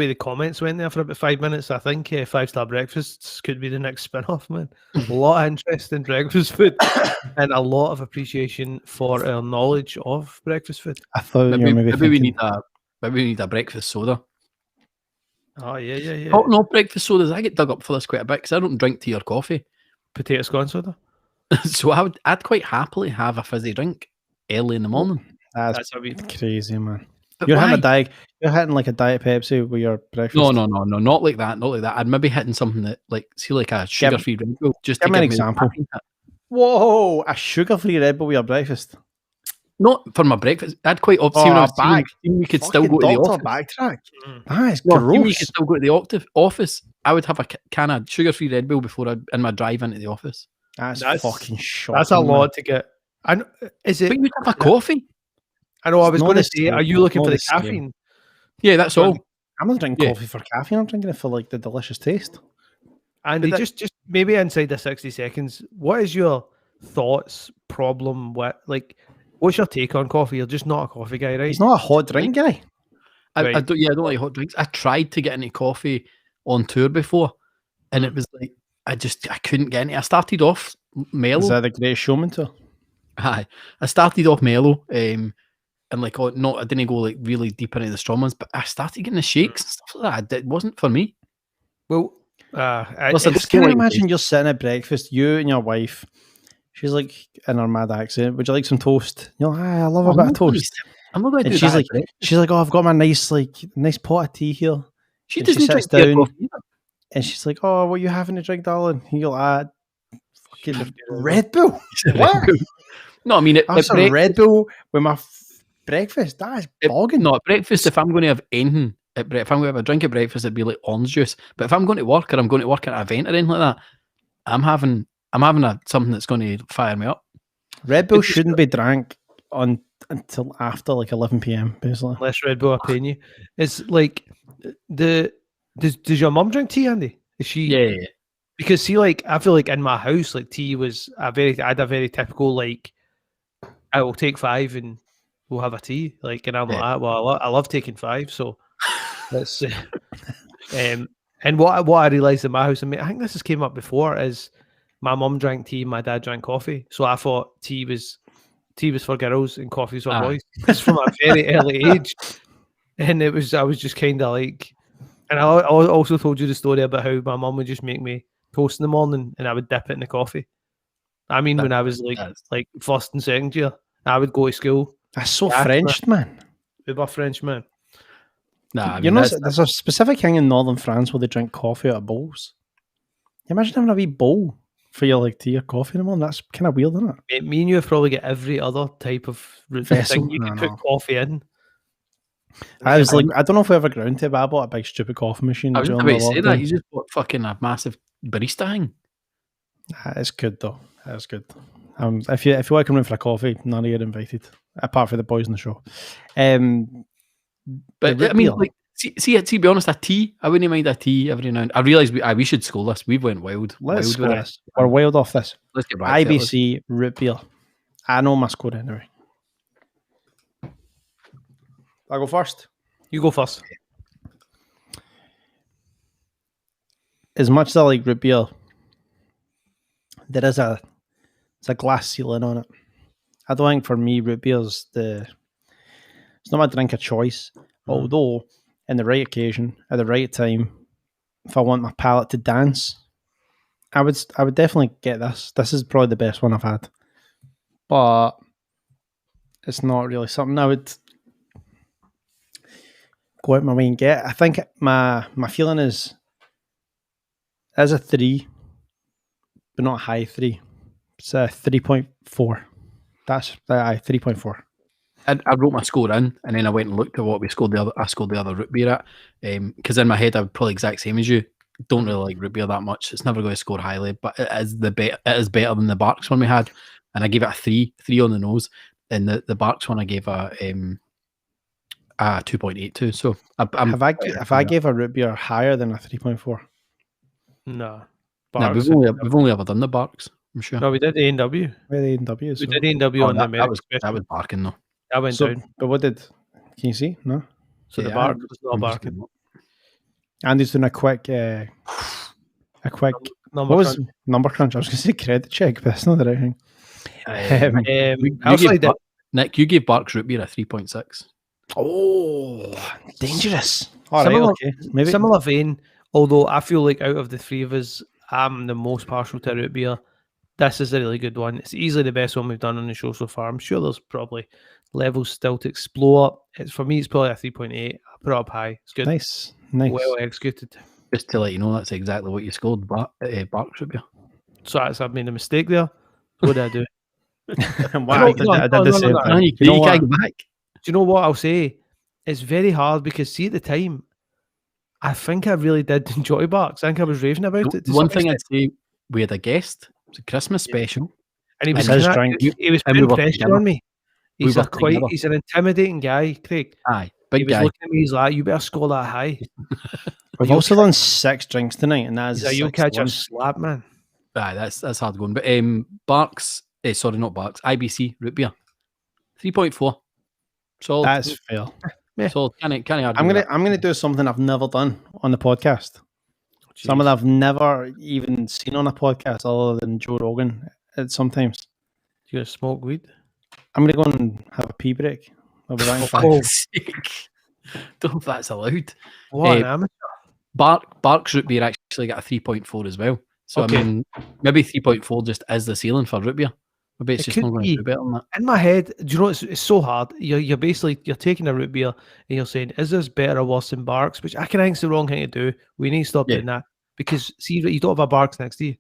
the comments went there for about 5 minutes, I think 5-star breakfasts could be the next spin-off, man. A lot of interest in breakfast food and a lot of appreciation for our knowledge of breakfast food. I thought you were maybe Maybe we thinking, need a breakfast soda. Oh yeah. Oh no, breakfast sodas. I get dug up for this quite a bit because I don't drink tea or coffee. Potato scone soda. So I'd quite happily have a fizzy drink early in the morning. That's That's a bit. crazy, man. But You're why? hitting like a diet Pepsi with your breakfast. No, not like that. Not like that. I'd maybe hitting something that, like, see, like a sugar-free Red Bull, just to give me an give me the example. caffeine hit. Whoa, a sugar-free Red Bull with your breakfast. Not for my breakfast. I'd quite Oh, when I was bag. we could still go to the office. Backtrack. Mm. That is No, see when we could gross. still go to the office. I would have a can of sugar-free Red Bull before in my drive into the office. That's That's- fucking shocking. That's a man. lot to get. And is it? But you'd have a coffee. I know. I was Not going the to say, same. are you looking Not for the the same. caffeine? Yeah, that's Well, all. I'm not drinking Yeah. coffee for caffeine. I'm drinking it for like the delicious taste. Andy, But just maybe inside the 60 seconds, what is your thoughts, problem with, like, what's your take on coffee? You're just not a coffee guy, right? He's not a hot drink guy. I Right. don't. Yeah, I don't like hot drinks. I tried to get into coffee on tour before, and it was like I couldn't get into it. I started off mellow. Is that the Greatest Showman tour? Aye. I started off mellow, and like, I didn't go like really deep into the strong ones, but I started getting the shakes and stuff like that. It wasn't for me. Well, Listen, it's- Just can like you imagine you're sitting at breakfast, you and your wife. She's like in her mad accent. Would you like some toast? You're like, I love a bit of toast. I'm not going to And do that. she's like, oh, I've got my nice pot of tea here. She and she doesn't sits drink tea or down. coffee either. And she's like, oh, what are you having to drink, darling? And you're like, fucking Red Bull. What? No, I mean, Have some Red Bull with my breakfast. That is bogging. No, at breakfast, if I'm going to have anything, if I'm going to have a drink at breakfast, it'd be like orange juice. But if I'm going to work, or I'm going to work at an event or anything like that, I'm having something that's going to fire me up. Red Bull shouldn't be drank until after like 11 p.m. basically. Unless Red Bull are paying you. It's like, does your mum drink tea, Andy? Is she? Yeah. Because see, like, I feel like in my house, like, tea was I had a very typical, like, I will take 5 and we'll have a tea. Like, and I'm like, well, I love taking 5, so that's and what I realised in my house, I think this has came up before, is my mum drank tea, my dad drank coffee. So I thought tea was for girls and coffee was for boys. It's from a very early age. And I was just kind of like, and I also told you the story about how my mum would just make me toast in the morning and I would dip it in the coffee. I mean, when I was like first and second year, I would go to school. That's so French, man. We were French, man. Nah, I You mean, know, there's a specific thing in northern France where they drink coffee out of bowls. You imagine having a wee bowl for your like tea or coffee in the morning. That's kind of weird, isn't it? Me and you have probably got every other type of Vessel. thing you can put coffee in. I was like, I don't know if we ever ground to it, but I bought a big stupid coffee machine. I was during about the to say lockdown. that. You just bought fucking a massive barista thing. It's good though. It's good. If you want to come in for a coffee, none of you are invited, apart from the boys in the show. But The I mean, root like, see, to be honest, a tea, I wouldn't mind a tea every now and I realise we should score this. We've went wild. Let's wild score with this. We're wild off this. Let's get back to it. IBC root beer. I know my score anyway. I'll go first. You go first. As much as I like root beer, there is a glass ceiling on it. I don't think for me root beer's it's not my drink of choice. Although in the right occasion, at the right time, if I want my palate to dance, I would definitely get this. This is probably the best one I've had. But it's not really something I would go out my way and get. I think my feeling is as a 3, but not a high 3. It's a 3.4. That's 3.4. I wrote my score in, and then I went and looked at what we scored I scored the other root beer at, because in my head I would probably exact same as you. Don't really like root beer that much. It's never going to score highly, but it is better than the Barks one we had, and I gave it a 3 on the nose. And the Barks one I gave a 2.82. So if I gave a root beer higher than a 3.4, No. no, we've only ever done the Barks. I'm sure. No, we did A&W. where the A&W is. We did A&W on the American that was barking though. I went down. But what did? Can you see? No. So the Yeah, bar was not I'm just barking. Andy's doing a quick. Number What was crunch. number crunch? I was going to say credit check, but that's not the right thing. Nick, you gave Barks root beer a 3.6. Oh, dangerous! All right, Similar- okay, maybe. Similar vein, although I feel like out of the three of us, I'm the most partial to root beer. this is a really good one. It's easily the best one we've done on the show so far. I'm sure there's probably levels still to explore. For me, it's probably a 3.8. I put it up high. It's good. Nice. Well executed. Just to let you know, that's exactly what you scored. Barks would be. So I've made a mistake there. What did I do? Wow, I did the same thing. You, You know can't what? go back. Do you know what I'll say? It's very hard because see at the time, I think I really did enjoy Barks. I think I was raving about it. to One some thing extent. I'd say, we had a guest. It was a Christmas special. And he was His kinda- drink. he was And we putting were pressure together. on me. We were together. He's an intimidating guy, Craig. Aye, He big was guy. looking at me, he's like, you better score that high. We've also done 6 drinks tonight, and that is He's like, the you'll sixth catch one. a slap, man. Aye, that's hard going. But Barks, sorry, not Barks. IBC root beer, 3.4. Solid. That's fair. Solid. Can't argue. I'm with gonna do something I've never done on the podcast. Someone I've never even seen on a podcast other than Joe Rogan. Sometimes You gonna smoke weed? I'm gonna go and have a pee break. I'll be right that. back. For fuck's sake. Don't know if that's allowed. What an amateur. Barks root beer actually got a 3.4 as well. So Okay. I mean, maybe 3.4 just is the ceiling for root beer. Maybe it's It just could not going be. to do better than that. In my head, do you know it's so hard? You're basically taking a root beer and you're saying, is this better or worse than Barks? Which I can think is the wrong thing to do. We need to stop Yeah. doing that. Because see, you don't have a Barks next to you.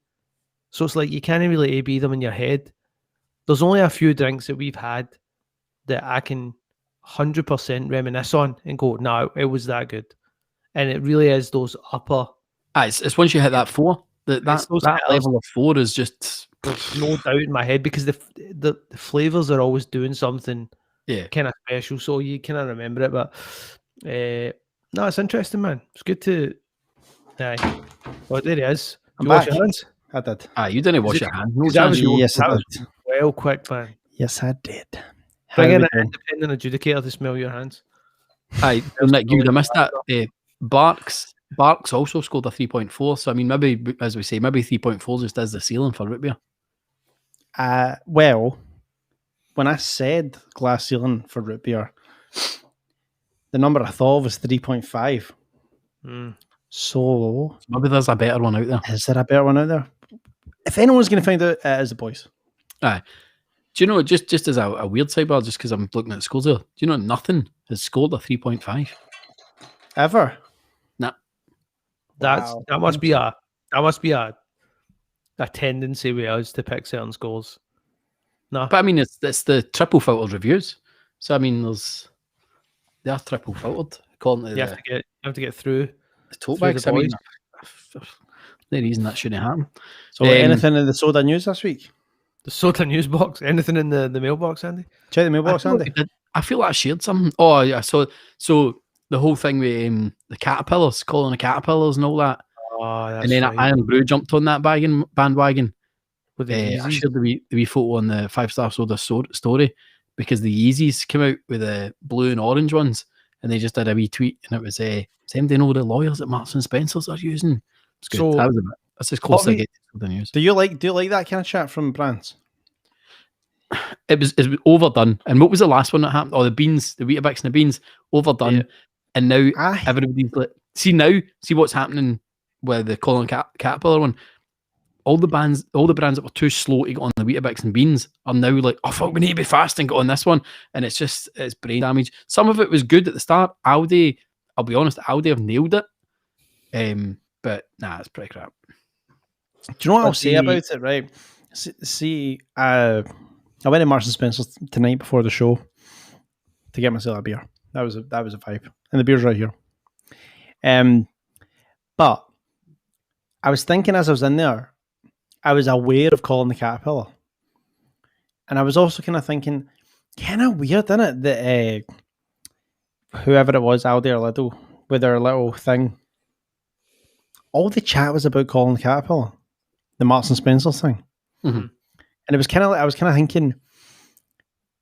So it's like you can't really A/B them in your head. There's only a few drinks that we've had that I can 100% reminisce on and go, no, it was that good. And it really is those upper. It's once you hit that 4, that It's those that hitters. level of 4 is just There's no doubt in my head because the flavors are always doing something yeah. kind of special, so you kind of remember it. But no, it's interesting, man. It's good to. Aye. Well, there it is. I'm Do you wash back. your hands? I did. You didn't wash it- your hands. No is that chance was you- Yes, I that was did. well quick, man. Yes, I did. How Bring in we an doing? independent adjudicator to smell your hands. Aye, Nick, you would have missed that. Barks also scored a 3.4. So I mean, maybe as we say, maybe 3.4 just is the ceiling for root beer. Well, when I said glass ceiling for root beer, the number I thought of was 3.5. Mm. So, Maybe there's a better one out there. is there a better one out there? If anyone's going to find out, it is the boys. Aye. Do you know, just as a weird sidebar, just because I'm looking at the scores there, do you know nothing has scored a 3.5? Ever? Nah. Wow. That must be a tendency with us to pick certain scores. No, But I mean, it's the triple filtered reviews. So I mean, they are triple filtered according to you have to get through. the tote through the bags. I mean, boys. the reason that shouldn't happen. So, anything in the soda news this week? The soda news box. Anything in the mailbox, Andy? Check the mailbox, Andy. I feel like I shared something. Oh yeah, so the whole thing with the caterpillars, calling the caterpillars and all that, Oh, that's and then right. Iron Brew jumped on that bandwagon. With the I Yeezys. shared the wee photo on the 5-star soda story because the Yeezys came out with the blue and orange ones, and they just did a wee tweet, and it was same to know the lawyers that Marks and Spencers are using. It's good. So, That's as close as I what get to the news. Do you like that kind of chat from brands? It was overdone. And what was the last one that happened? Oh, the Weetabix and the beans, overdone. Yeah. And now Aye. everybody's like, see what's happening with the Colin Caterpillar one. All the brands that were too slow to get on the Weetabix and beans are now like, oh fuck, we need to be fast and get on this one. And it's brain damage. Some of it was good at the start. Aldi, I'll be honest, Aldi have nailed it. But nah, it's pretty crap. Do you know what I'll But say about it, right? See, I went to Marks and Spencer's tonight before the show to get myself a beer. That was a vibe. And the beer's right here. But I was thinking as I was in there, I was aware of Colin the Caterpillar. And I was also kind of thinking, kind of weird, isn't it? That whoever it was, Aldi or Lidl, with their little thing, all the chat was about Colin the Caterpillar, the Marks and Spencer thing. Mhm. And it was kind of I was kind of thinking,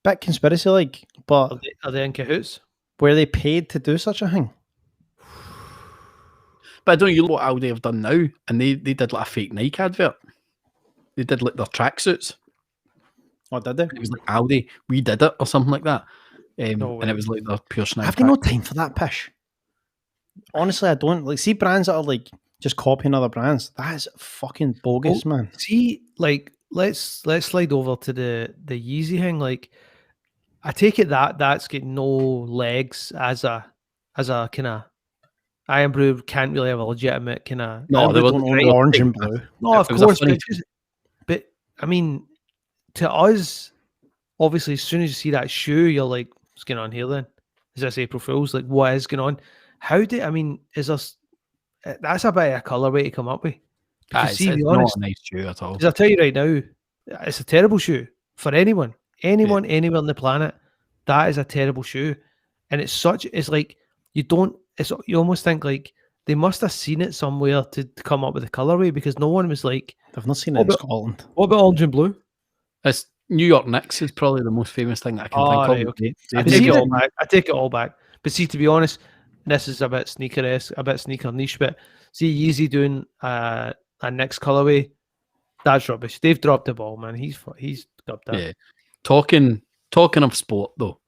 bit conspiracy like, but Are they in cahoots? were they paid to do such a thing? But I don't know, you look what Aldi have done now, and they did like a fake Nike advert. They did like their tracksuits. Oh, did they? It was like Aldi, we did it or something like that. No way. And it was like their pure snipe. Have they no time for that pish? Honestly, I don't. Like, see brands that are like just copying other brands. That is fucking bogus, man. See, like let's slide over to the Yeezy thing. Like, I take it that's got no legs as a kind of Iron Brew can't really have a legitimate kind of. No, there was Don't own orange and blue. No, of it was a course, funny but I mean, to us, obviously, as soon as you see that shoe, you're like, "What's going on here?" Then is this April Fool's? Like, what is going on? How do I mean? Is this that's a bit of a colorway to come up with? Because it's, see, to be it's honest, not a nice shoe at all. because I'll tell you right now, it's a terrible shoe for anyone, anywhere on the planet. That is a terrible shoe, and it's like you don't. You almost think like they must have seen it somewhere to come up with the colorway because no one was like, I've not seen it in Scotland. "What about orange and blue?" It's New York Knicks is probably the most famous thing that I can think of. Right, okay. I They take did it all back. I take it all back. But see, to be honest, this is a bit sneaker-esque, a bit sneaker niche. But see, Yeezy doing a Knicks colorway, that's rubbish. They've dropped the ball, man. He's got that. Yeah. Talking of sport though,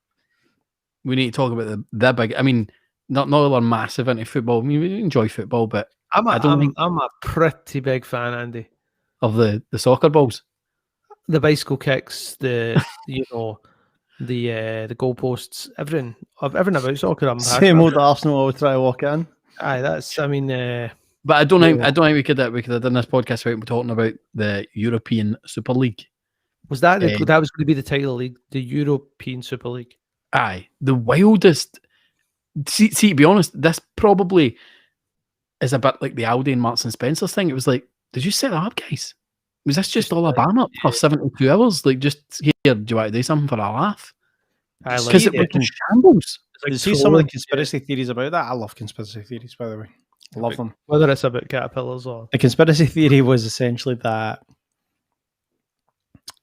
we need to talk about the big. I mean, not all are massive into football. I mean, we enjoy football, but I'm I don't think a pretty big fan, Andy. of the soccer balls. The bicycle kicks, the the goalposts, everything about soccer. I'm Same old Arsenal always try to walk in. Aye, that's. I mean, But I don't think we could have done this podcast without talking about the European Super League. was that that was going to be the title of the league, the European Super League? Aye, the wildest. See, to be honest, this probably is a bit like the Aldi and Marks and Spencer's thing. It was like, did you set that up, guys? Was this just all a ban up for 72 hours? Like, just here, do you want to do something for a laugh? Because it was just shambles. Did you see some of the conspiracy theories about that? I love conspiracy theories, by the way. I love them. Whether it's about caterpillars or The conspiracy theory was essentially that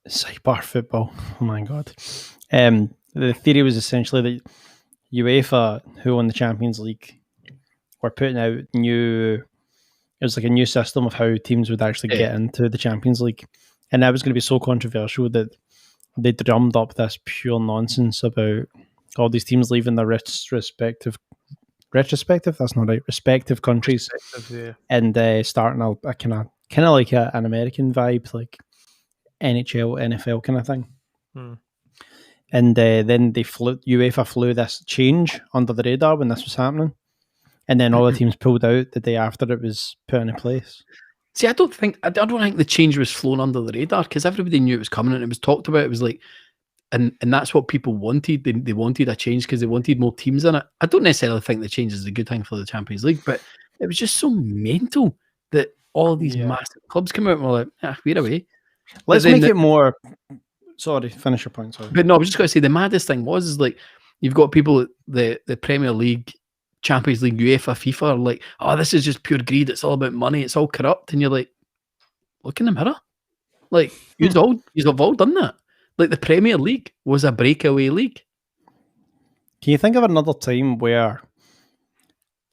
sidebar football. Oh my god. The theory was essentially that UEFA, who won the Champions League, were putting out it was like a new system of how teams would actually get into the Champions League. And that was going to be so controversial that they drummed up this pure nonsense about all these teams leaving their respective that's not right, respective countries, and starting a kind of like an American vibe, like NHL, NFL kind of thing. And then UEFA flew this change under the radar when this was happening, and then all the teams pulled out the day after it was put into place. See, I don't think the change was flown under the radar because everybody knew it was coming and it was talked about. It was like, and that's what people wanted. They wanted a change because they wanted more teams in it. I don't necessarily think the change is a good thing for the Champions League, but it was just so mental that all of these massive clubs come out and were like, we're away. Let's make it more. Sorry, finish your point. Sorry. But no, I was just going to say the maddest thing is like you've got people at the Premier League, Champions League, UEFA, FIFA are like, oh, this is just pure greed. It's all about money. It's all corrupt. And you're like, look in the mirror. Like, you've all done that. Like, the Premier League was a breakaway league. Can you think of another time where,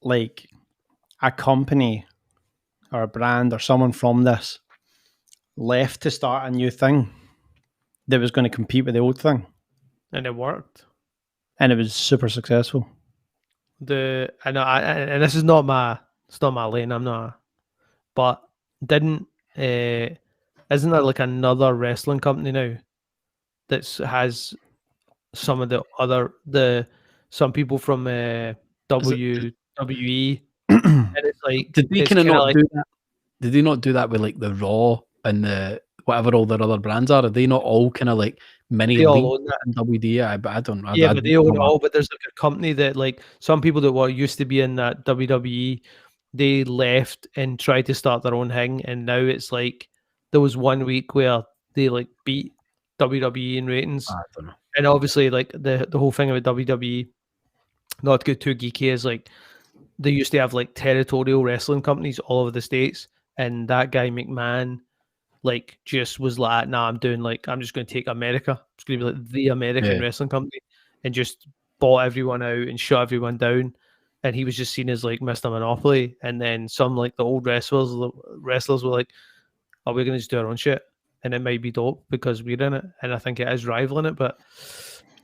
like, a company or a brand or someone from this left to start a new thing that was going to compete with the old thing? And it worked. And it was super successful. And this is not my lane. I'm not, but isn't there like another wrestling company now that has some of some people from WWE, and it's like, did they kind of not do that? Did they not do that with like the Raw and the whatever all their other brands are? Are they not all kind of like mini they all own that in WWE? But I don't know. Yeah, but they own it all. But there's like a company that, like, some people that were used to be in that WWE, they left and tried to start their own thing, and now it's like there was 1 week where they like beat WWE in ratings. I don't know. And obviously, like the whole thing about WWE, not to get too geeky, is like they used to have like territorial wrestling companies all over the states, and that guy McMahon, like, just was like, nah, I'm just going to take America. It's going to be like the American wrestling company, and just bought everyone out and shut everyone down. And he was just seen as like Mr. Monopoly. And then some, like, the old wrestlers were like, oh, we're going to just do our own shit. And it might be dope because we're in it. And I think it is rivaling it, but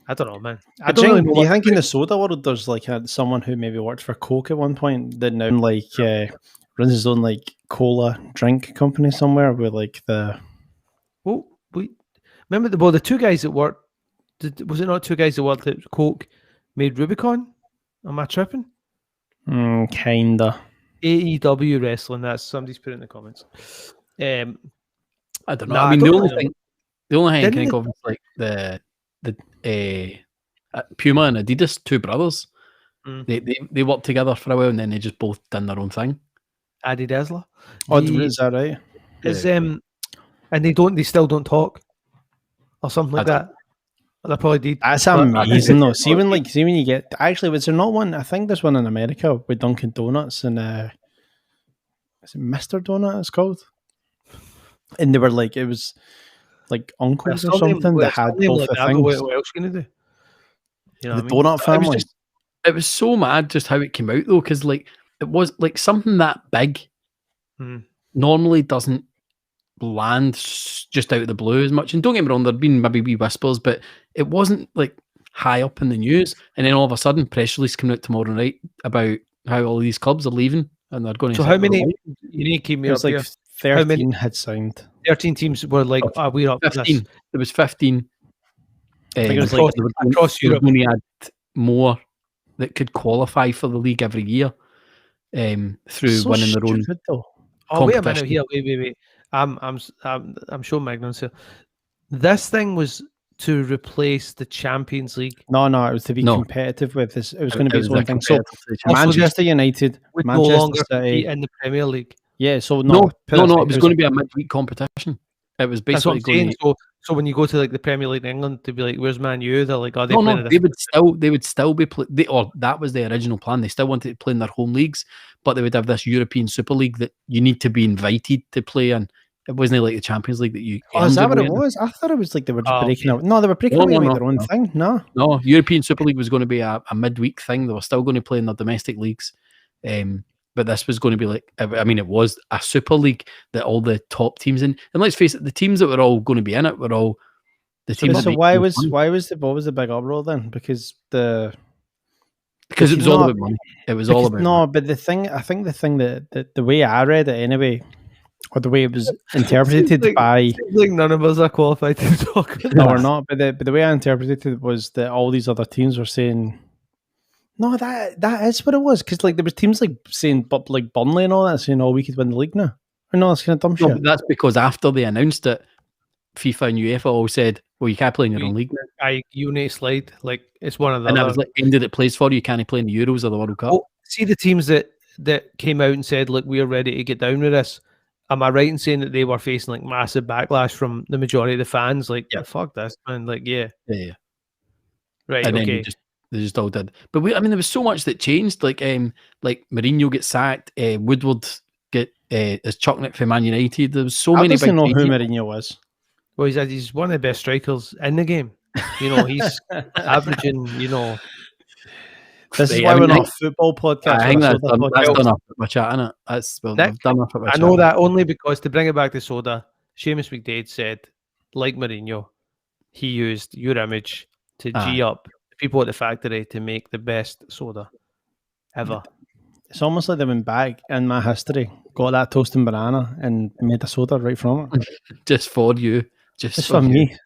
I don't know, man. I don't really know. Do you think in the soda world there's like someone who maybe worked for Coke at one point that now like runs his own like cola drink company somewhere with like the... Well, Remember the two guys that worked. Was it not two guys that worked at Coke made Rubicon? Am I tripping? Kinda. AEW wrestling. That's somebody's put it in the comments. I don't know. Nah, I mean, I the don't only know. thing I can Didn't think they- of is like the Puma and Adidas, two brothers. Mm. They worked together for a while, and then they just both done their own thing. Adi Dazzler. Oh, is that right? Is and they still don't talk or something like that. They probably did. That's but- amazing though. See when you get was there not one? I think there's one in America with Dunkin' Donuts and is it Mr. Donut? It's called, and they were like it was like uncles or something that had both the things. What else can you do? You know The what I mean? donut family. It was so mad just how it came out though, because like it was like something that big normally doesn't land just out of the blue as much. And don't get me wrong, there'd been maybe wee whispers, but it wasn't like high up in the news. And then all of a sudden, press release coming out tomorrow night about how all these clubs are leaving and they're going to. So how many? You need to keep me It up was like here. 13 had signed. 13 teams were like, we're up for this. 15. There was 15. I think it was Across- like across Europe. Only had more that could qualify for the league every year through so winning their own. stupid, though. Oh, wait a minute competition. here. Wait. I'm sure Magnum's here. This thing was to replace the Champions League. No, it was to be No. competitive with this. It was going to be its It was own a thing. So competitor to the Champions League. Manchester United, Would no Manchester longer compete City. in the Premier League. Yeah, so No, put this way, it was going to be a midweek competition. It was That's what basically I'm going saying. to. So when you go to like the Premier League in England to be like, where's Man U? They're like, they No, playing a they different- would still be or that was the original plan. They still wanted to play in their home leagues, but they would have this European Super League that you need to be invited to play in. It wasn't like the Champions League that you. Oh, is earned that what your it way in. was? I thought it was like they were just Oh, breaking okay. out. No, they were breaking No, away no, with no, their own no. thing. No. No, European Super League was going to be a midweek thing. They were still going to play in their domestic leagues. But this was going to be like, I mean, it was a Super League that all the top teams in. And let's face it, the teams that were all going to be in it were all the teams. So that why make was money. what was the big uproar then? Because Because it was no, all about money. It was all about money. but I think the thing that the way I read it anyway, or the way it was interpreted by Seems like none of us are qualified to talk about no, that. we're not. But the way I interpreted it was that all these other teams were saying, no, that is what it was. Because like there was teams like saying, but like Burnley and all that saying, oh, we could win the league now. Or no, that's kind of dumb No, shit. but that's because after they announced it, FIFA and UEFA all said, well, you can't play in your own league now. You need to slide. Like it's one of the And that other- was like ended it plays for you. Can't play in the Euros or the World Cup. Oh, see the teams that came out and said, look, we're ready to get down with this. Am I right in saying that they were facing like massive backlash from the majority of the fans? Like, Yeah. fuck this, man. Like, yeah. Yeah. Right, And then okay. they just all did. But I mean, there was so much that changed. Like Mourinho get sacked. Woodward get his chucked for Man United. There was so I many don't big know who changes. Mourinho was. Well, he's one of the best strikers in the game. You know, he's averaging, you know, This is Right, why I we're mean, not a football podcast. I think we're a that's soda done podcast. enough with my chat, innit? We've done enough with my I chat. know that only because to bring it back to soda, Seamus McDade said, like Mourinho, he used your image to G up the people at the factory to make the best soda ever. It's almost like they went back in my history, got that toast and banana, and made a soda right from it. Just for you. Just for you. me.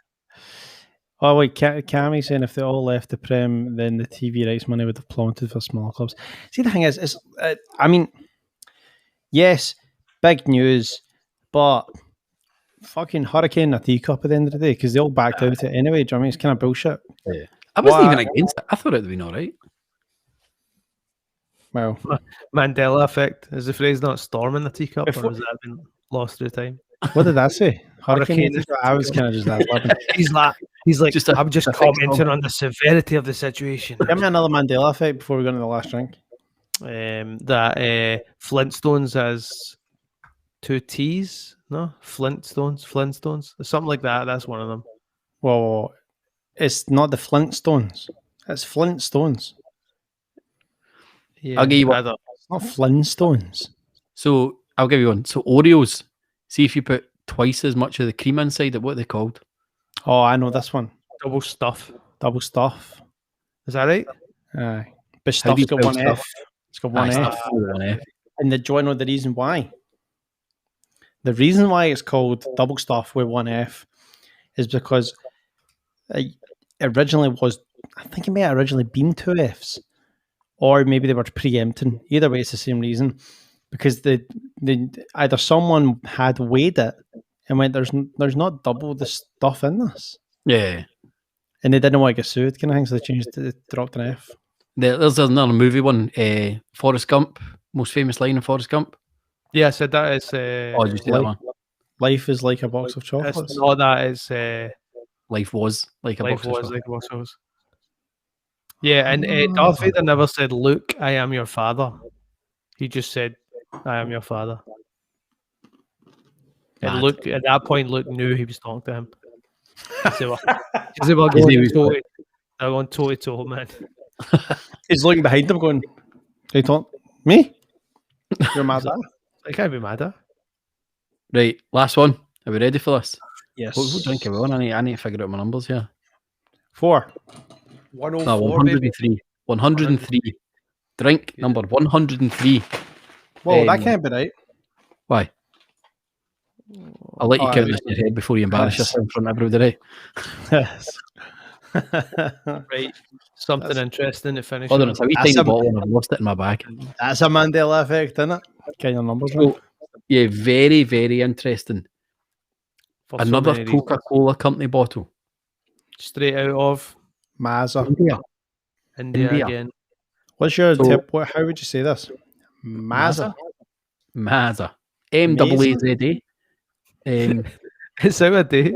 Oh wait, Cammy saying if they all left the Prem, then the TV rights money would have plummeted for smaller clubs. See, the thing is I mean, yes, big news, but fucking hurricane in a teacup at the end of the day because they all backed out it anyway. Do you know what I mean? It's kind of bullshit. Yeah. I wasn't even against it. I thought it would have been all right. Well, Mandela effect. Is the phrase not storming the teacup Before- or has that been lost through time? what did I say? Hurricane. Hurricane. I was kind of just that. He's like, Just a- I'm just a fixed commenting on the severity of the situation. Give me another Mandela effect before we go into the last drink. That Flintstones has two T's, no? Flintstones, something like that. That's one of them. Well, it's not the Flintstones. It's Flintstones. Yeah, I'll give you one. I don't- It's not Flintstones. So I'll give you one. So Oreos, see if you put twice as much of the cream inside, what are they called? Oh, I know this one. double stuff. Double stuff. Is that right? Aye. But How do you stuff's got spell one stuff? F. It's got one Aye, F. stuff with one F. And do you know the reason why? The reason why it's called double stuff with one F is because it originally was. I think it may have originally been 2 Fs, or maybe they were preempting. Either way, it's the same reason, because the either someone had weighed it and went, "There's not double the stuff in this," Yeah. and they didn't want to get sued, kind of thing, so they changed it, dropped an F. There's another movie one, Forrest Gump, most famous line in Forrest Gump. Yeah, I said that is. Oh, did you see that one? Life is like a box of chocolates. It's not that. It's Life was like a life box of was chocolates. like a box of chocolates. Yeah, and Darth Vader never said, "Luke, I am your father." He just said, "I am your father." And Mad. Luke, at that point, Luke knew he was talking to him. They were going toe to toe, man. He's looking behind him, going, "Hey, Tom, me? You're mad." I can't be mad at. Right, last one. Are we ready for this? Yes. What drink are we on? I need to figure out my numbers here. 4. 104, No, 103. 103. Drink number 103. Whoa, that can't be right. Why? I'll let you Oh, count this in your head before you embarrass yes. yourself in front of everybody. Yes. Right, something interesting to finish. Hold on, on. it's a wee That's tiny a- bottle and I've lost it in my bag. That's a Mandela effect, isn't it? Get your numbers right. So, yeah, very, very interesting. For so Another many reasons. Coca-Cola company bottle. Straight out of Mazza. India. India, India. again. What's your So- tip? How would you say this? Mazza. Mazza. M-A-A-Z-A. It's out of date.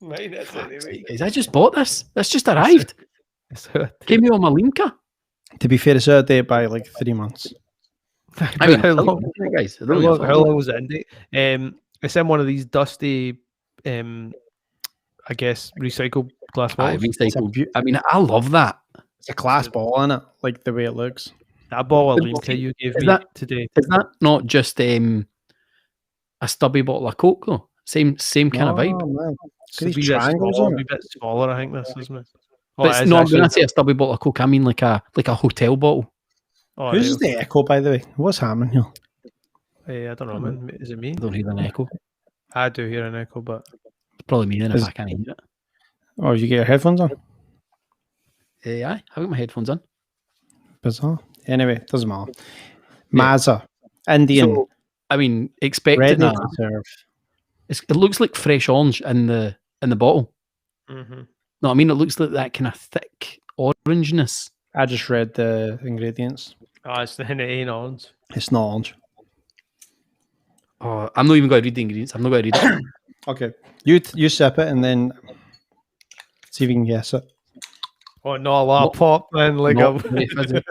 Mine is anyway. Guys, I just bought this. This just arrived. It's out of date. Came here on my Limca. To be fair, it's out of date by like 3 months. I mean, how long? guys, I How don't long, know. how long was it in date? It's in one of these dusty, I guess, recycled glass Aye, bottles. recycled. I mean, I love that. It's a class ball in it, like the way it looks. That bottle of But Limca you gave is me that- today. Is that not just a stubby bottle of Coke though? Same kind of vibe. Oh, man. It's a these wee bit triangles smaller, on wee it. bit smaller, I think this isn't it? Oh, But it it's is not actually. when I say a stubby bottle of Coke, I mean like a hotel bottle. Oh, Who's right, the echo, by the way? What's happening here? okay. I don't know, man. Is it me? I don't hear an echo. I do hear an echo, but It's probably me then if Is- I can't hear it. Oh, you get your headphones on? Aye, I've got my headphones on. Bizarre. Anyway, doesn't matter. Yeah. Mazza. Indian. So, I mean, expecting ready that. to serve. It looks like fresh orange in the bottle. mhm. No, I mean it looks like that kind of thick orangeness. I just read the ingredients. Oh, it's the ain't orange. It's not orange. Oh, I'm not even going to read the ingredients. I'm not going to read it. Okay. You sip it and then see if you can guess it. Oh, not a lot Not- of pop, man. Like Not a very fizzy.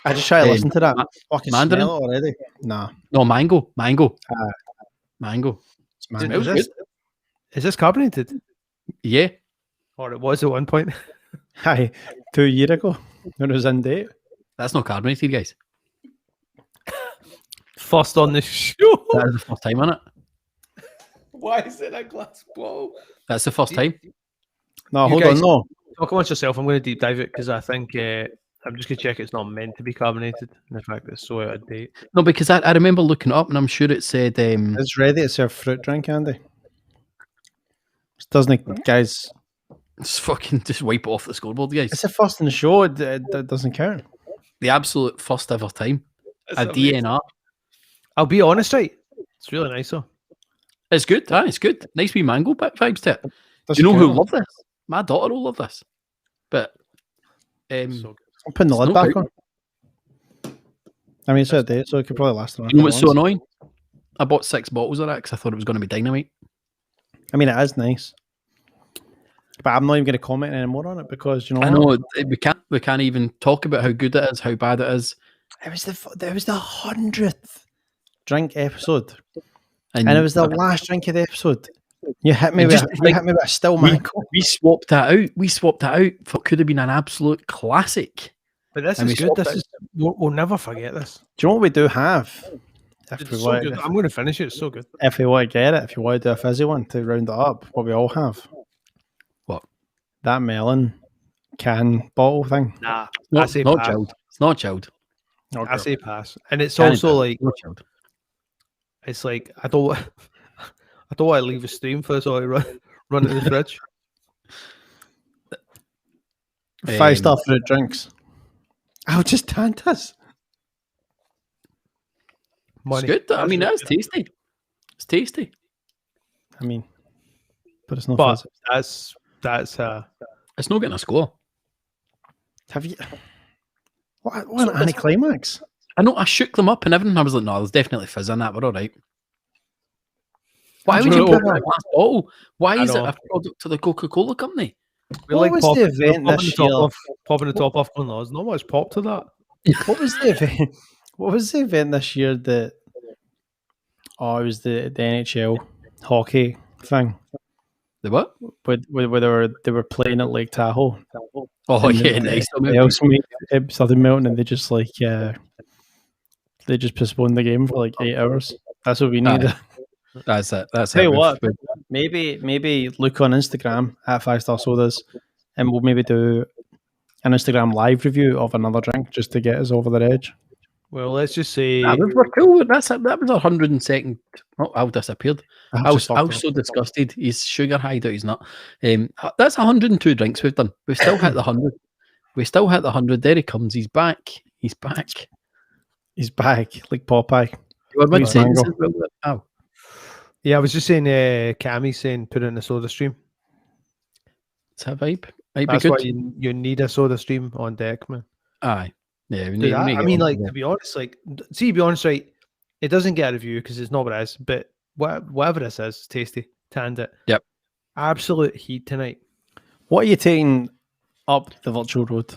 I just try to listen to that. Fucking Mandarin? smell it already. Nah. No, mango. Mango. It's Dude, mango. was is, this, is this carbonated? Yeah. Or it was at one point? Hi. 2 years ago when it was in date. That's not carbonated, guys. First on the show. That is the first time on it. Why is it a glass bottle? That's the first time. No, You hold guys- on. No. Talk amongst yourself. I'm going to deep dive it because I think I'm just going to check it's not meant to be carbonated. And the fact that it's so out of date. No, because I remember looking it up and I'm sure it said It's ready to serve fruit drink, Andy. It doesn't, guys. just wipe it off the scoreboard, guys. It's the first in the show. It doesn't count. The absolute first ever time. A amazing. DNR. I'll be honest, right? It's really nice, though. It's good. It's good. Nice wee mango bit vibes to it. Do Doesn't you know who count. love this? My daughter will love this. But So good. I'm putting the lid no back doubt. on. I mean, it's out of date, so it could probably last around. you know what's so annoying? I bought 6 bottles of that because I thought it was going to be dynamite. I mean, it is nice, but I'm not even going to comment anymore on it because you know. I what? know we can't even talk about how good it is, how bad it is, It was the 100th drink episode, and and it was the last drink of the episode. You hit me And with just, like, a still we, mango. we swapped that out. We swapped that out for what could have been an absolute classic. But this And is we good. swapped This is we'll never forget this. Do you know what we do have? If It's we so want, good. I'm going to finish it. It's so good. if we want to get it, if you want to do a fizzy one to round it up, what we all have. What? That melon can bottle thing. Nah, Not, I say not pass. chilled. It's not chilled. I say pass. And it's Can't also be. like Not chilled. it's like I don't I don't want to leave the stream for so I run to the fridge. 5-star fruit drinks. Oh, just Tantas. It's Money. good. I That's mean, really that's good. tasty. It's tasty. I mean, but it's not But fizzy. that's It's not getting a score. Have you? What an anticlimax. I know I shook them up and everything. I was like, no, there's definitely fizz in that. We're all right. Why would you know. put that in a glass bottle? Why I is it know. a product to the Coca-Cola company? we What like was popping, the event popping this the top year? off, popping the top off. Going, no, there's not much pop to that. What was the event? What was the event this year that? Oh, it was the NHL hockey thing. The what? Where they were playing at Lake Tahoe. Oh And yeah, then nice. the ice made started melting, and they just they just postponed the game for like 8 hours. That's what we Aye. need. That's it. That's Tell it. you what, maybe look on Instagram at 5-star sodas, and we'll maybe do an Instagram live review of another drink just to get us over the edge. Well, let's just say we're cool. That was our 102nd. Oh, Al disappeared. I was so disgusted. He's sugar high out. He's not. That's 102 drinks we've done. We've still hit the 100. We still hit the 100. There he comes. He's back. He's back. He's back like Popeye. You were mid Please, sentence. Mango. Oh, yeah, I was just saying. Cammy's saying put it in a soda stream. it's a vibe. Might That's be why good. you need a soda stream on deck, man. Aye. Yeah, we Dude, need, I we need mean, to like get to be honest, to be honest, right? It doesn't get a review because it's not what it is. But whatever this is, tasty. Tanned it. Yep. Absolute heat tonight. What are you taking up the virtual road?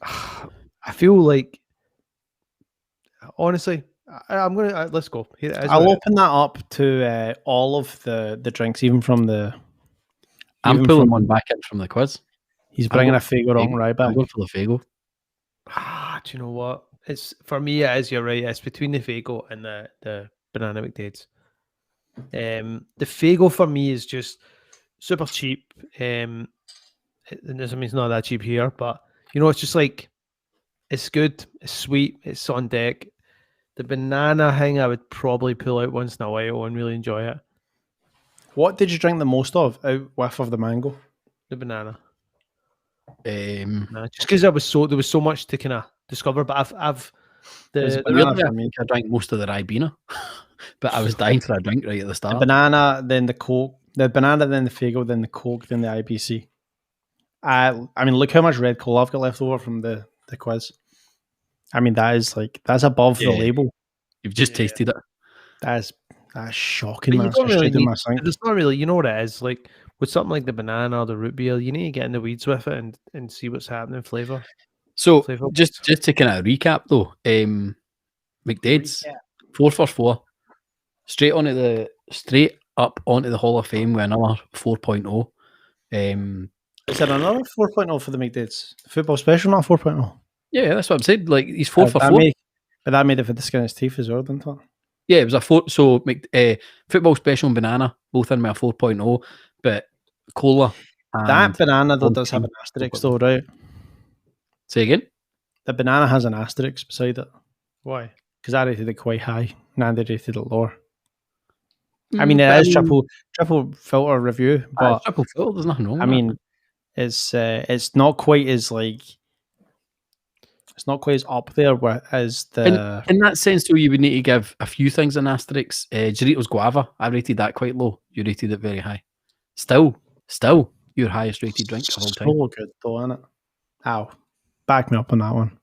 I feel like, honestly, I'm gonna let's go. Here it is, I'll right? open that up to all of the drinks, even from the. I'm even pulling from- one back in from the quiz. He's bringing a going Faygo wrong right I'm back. going for the Faygo. Do you know what? It's for me. It is. You're right. It's between the Faygo and the banana McDade's. The Faygo for me is just super cheap. It doesn't mean it's not that cheap here, but it's just like it's good. It's sweet. It's on deck. The banana thing I would probably pull out once in a while and really enjoy it. What did you drink the most of out with of the mango? The banana. Um, Just because there was so much to kind of discover, but I've There's the banana weirdly, I for me. think I drank most of the Ribena, but I was dying for a drink right at the The start. banana, then the Coke, the banana, then the Faygo, then the Coke, then the IBC. I mean, look how much red cola I've got left over from the quiz. I mean, that's above the Yeah. label. You've just Yeah. tasted it. That's shocking, But man. you It's don't gone really straight in need. my sink. It's not really. You know what it is like with something like the banana or the root beer. You need to get in the weeds with it and see what's happening. Flavor. So Flavor just to kind of recap though, McDade's 4 for 4, straight up onto the Hall of Fame with another 4.0. Is there another 4.0 for the McDade's? Football special, not 4.0. Yeah, that's what I'm saying. Like he's 4 for 4. But that made it for the skin of his teeth as well, didn't it? Yeah, it was a 4. So football special and banana both in with a 4.0, but cola. That And banana though Old does have Team an asterisk though, right? say again. The banana has an asterisk beside it Why? because I rated it quite high and Andy rated it lower. I mean, it is triple filter review, but triple filter. There's nothing wrong. I with mean, it's not quite as it's not quite as up there as the. in that sense, though, you would need to give a few things an asterisk. Doritos Guava, I rated that quite low. You rated it very high. Still, your highest rated drink of all time. So good though, isn't it? Ow, back me up on that one.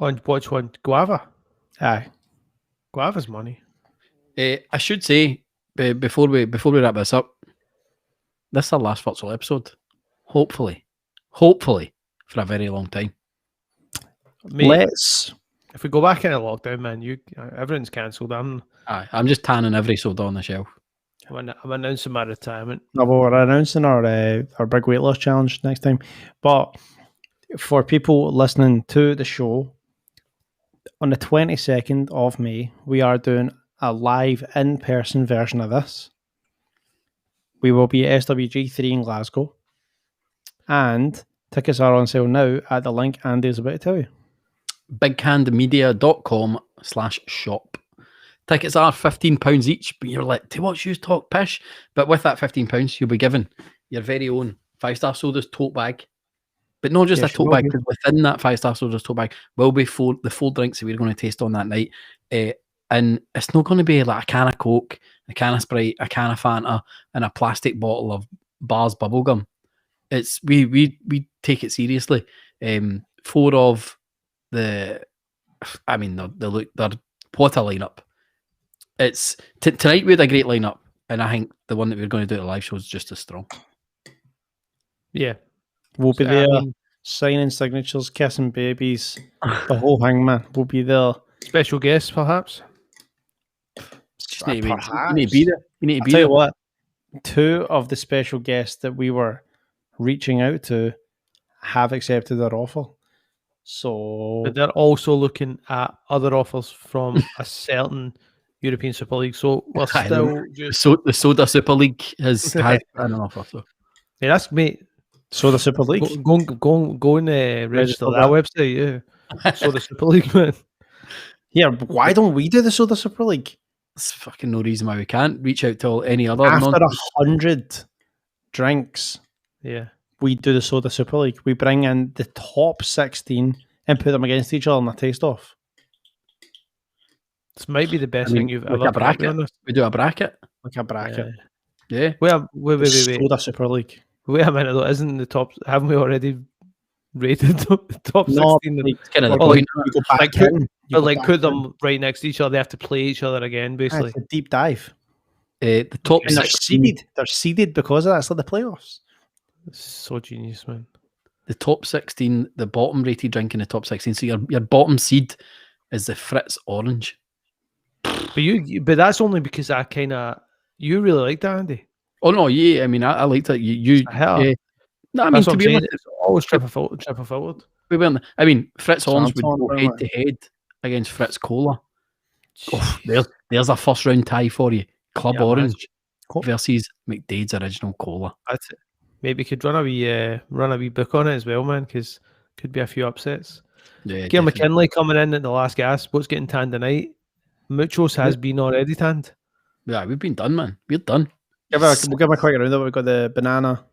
On which one? Guava. Aye, Guava's money. I should say before we wrap this up, this is our last virtual episode. Hopefully, for a very long time. Mate, let's. if we go back into lockdown, man, everything's cancelled. I'm I'm just tanning every soda on the shelf. I'm announcing my retirement. No, but we're announcing our big weight loss challenge next time. But for people listening to the show, on the 22nd of May, we are doing a live in-person version of this. We will be at SWG3 in Glasgow. And tickets are on sale now at the link Andy's about to tell you. bighandmedia.com/shop. Tickets are £15 each, but you're like, to watch you talk pish. But with that £15, you'll be given your very own 5-Star Sodas tote bag. But not just Yes, a tote you will bag, be. because within that 5-Star Sodas tote bag will be the 4 drinks that we're going to taste on that night. And it's not going to be like a can of Coke, a can of Sprite, a can of Fanta, and a plastic bottle of Bars bubblegum. It's we take it seriously. 4 of the, I mean, they're what a lineup. It's tonight we had a great lineup, and I think the one that we're going to do at the live show is just as strong. Yeah. We'll be I there mean, signing signatures, kissing babies, the whole thing, man. We'll be there. special guests, perhaps. Just need to be, Perhaps. you need to be there. You need to I'll be tell there. you what, 2 of the special guests that we were reaching out to have accepted our offer. So But they're also looking at other offers from a certain European Super League. So we're I still just. So the Soda Super League has an offer. So Yeah, that's mate. So the Super League. Go and register for that website. Yeah. So the Super League, man. Yeah, why don't we do the Soda Super League? there's fucking no reason why we can't reach out to any other. After 100 drinks, Yeah. we do the Soda Super League. We bring in the top 16 and put them against each other in a taste-off. This might be the best thing you've like ever a put up, to be bracket. honest. We do a bracket. Like a bracket. Yeah. Wait. Soda Super League. Wait a minute though. Isn't the top? Haven't we already rated the top No, 16? like, It's kind of the Well, point. you go back like, put- in. You But go like back put in. them right next to each other. They have to play each other again, basically. It's a deep dive. The top And they're 16. seeded. They're seeded because of that. It's like the playoffs. It's so genius, man. The top 16, the bottom rated drink in the top 16. So your bottom seed is the Fritz Orange. But that's only because you really like that, Andy. Oh no, yeah. I mean, I liked it. You a hitter. no, I mean, That's to what I'm be saying. honest, It's always triple forward. we weren't. I mean, Fritz Orange would Samson, go very head much. to head against Fritz Cola. Oh, there's a first round tie for you. Club Yeah, Orange Cool. versus McDade's Original Cola. That's it. Maybe could run a wee book on it as well, man, because could be a few upsets. Yeah, Gail definitely. McKinley coming in at the last gasp. What's getting tanned tonight? Muchos has been already tanned. Yeah, we've been done, man. We're done. We'll give them a quick round. We've got the banana.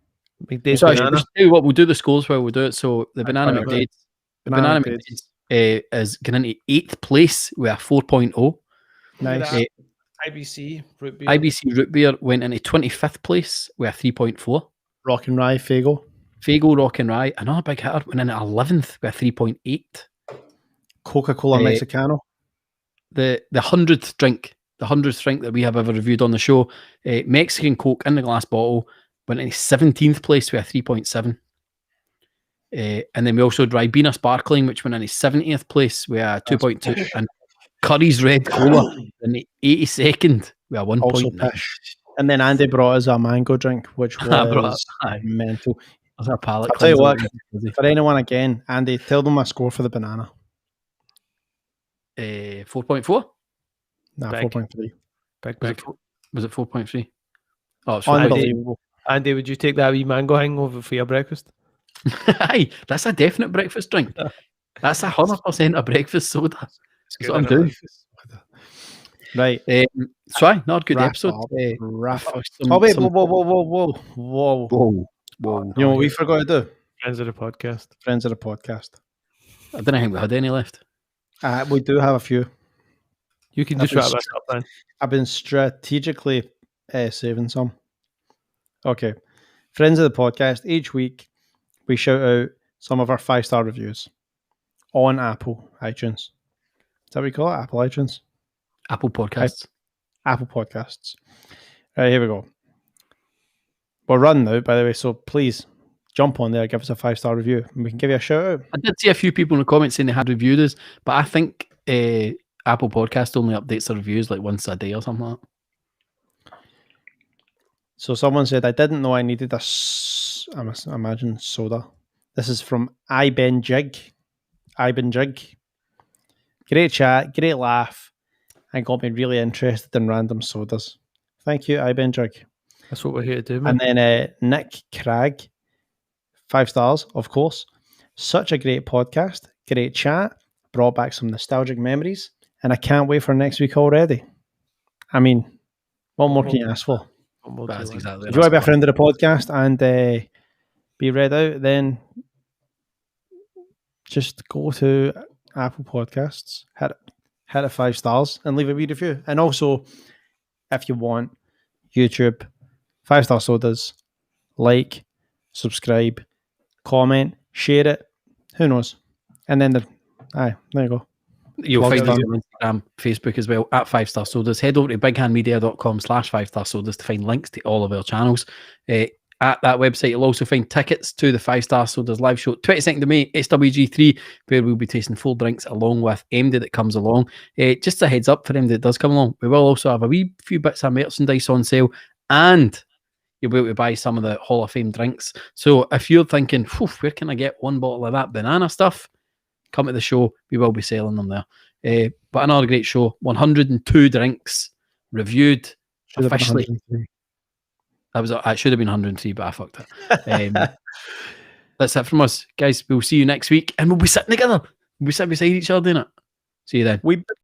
McDade's So banana. tell you what, we'll do the scores while we do it. So the Banana Alright, man. McDade's, Banana McDade's. McDade's is getting into 8th place with a 4.0. Nice. that. IBC root beer. IBC Root Beer went into 25th place with a 3.4. Rock and Rye, Faygo. Faygo Rock and Rye, another big hitter, went in at 11th with a 3.8. Coca-Cola Mexicano. The 100th drink, that we have ever reviewed on the show, Mexican Coke in the glass bottle, went into 17th place with a 3.7. And then we also had Ribena Sparkling, which went into 70th place with a 2.2. And Curries Red Cola in the 82nd with a Also 1.9. pish. And then Andy brought us a mango drink, which was Aye. mental. That's our palate I'll tell you cleanser. what, for anyone again, Andy, tell them my score for the banana. 4.4? Nah, Big. 4.3. Big. Was it 4.3? Oh, it's 4.3. Unbelievable. Andy, would you take that wee mango hangover for your breakfast? Aye, that's a definite breakfast drink. That's 100% a breakfast soda. That's what I'm doing. Right. So aye, not a good Wrap episode. up. Uh, Wrap up. some- Oh, wait, some- whoa. Whoa. You know what we forgot to do? Friends of the podcast. Friends of the podcast. I don't think we had any left. We do have a few. You can I've just been wrap this up, man. I've been strategically saving some. Okay. Friends of the podcast, each week we shout out some of our 5-star reviews on Apple iTunes. Is that what we call it? Apple iTunes? Apple Podcasts. Apple Podcasts. Right, here we go. We're running now, by the way, so please jump on there, give us a 5-star review, and we can give you a shout out. I did see a few people in the comments saying they had reviewed us, but I think Apple Podcast only updates the reviews like once a day or something like that. So someone said, I didn't know I needed imagine soda. This is from Iben Jig. Great chat, great laugh, and got me really interested in random sodas. Thank you, Iben Jig. That's what we're here to do, man. And then Nick Cragg, 5 stars, of course. Such a great podcast, great chat, brought back some nostalgic memories, and I can't wait for next week already. I mean, what more can you ask for? That's exactly. If you want to be a friend of the podcast and be read out, then just go to Apple Podcasts, hit it 5 stars, and leave a wee review. And also, if you want, YouTube, 5-star sodas, like, subscribe, comment, share it. Who knows? And then there you go. You'll Plug find us done. on Instagram, Facebook as well, at 5-star sodas. Head over to bighandmedia.com/5-star sodas to find links to all of our channels. At that website, you'll also find tickets to the 5-star sodas live show, 22nd of May, SWG3, where we'll be tasting full drinks along with MD that comes along. Just a heads up for MD that does come along. We will also have a wee few bits of merchandise on sale, and you'll be able to buy some of the Hall of Fame drinks. So if you're thinking, where can I get one bottle of that banana stuff? Come to the show. We will be selling them there. But another great show. 102 drinks reviewed Should have been officially. 103. It should have been 103, but I fucked it. That's it from us, guys. We'll see you next week, and we'll be sitting together. We'll be sitting beside each other, innit? See you then. We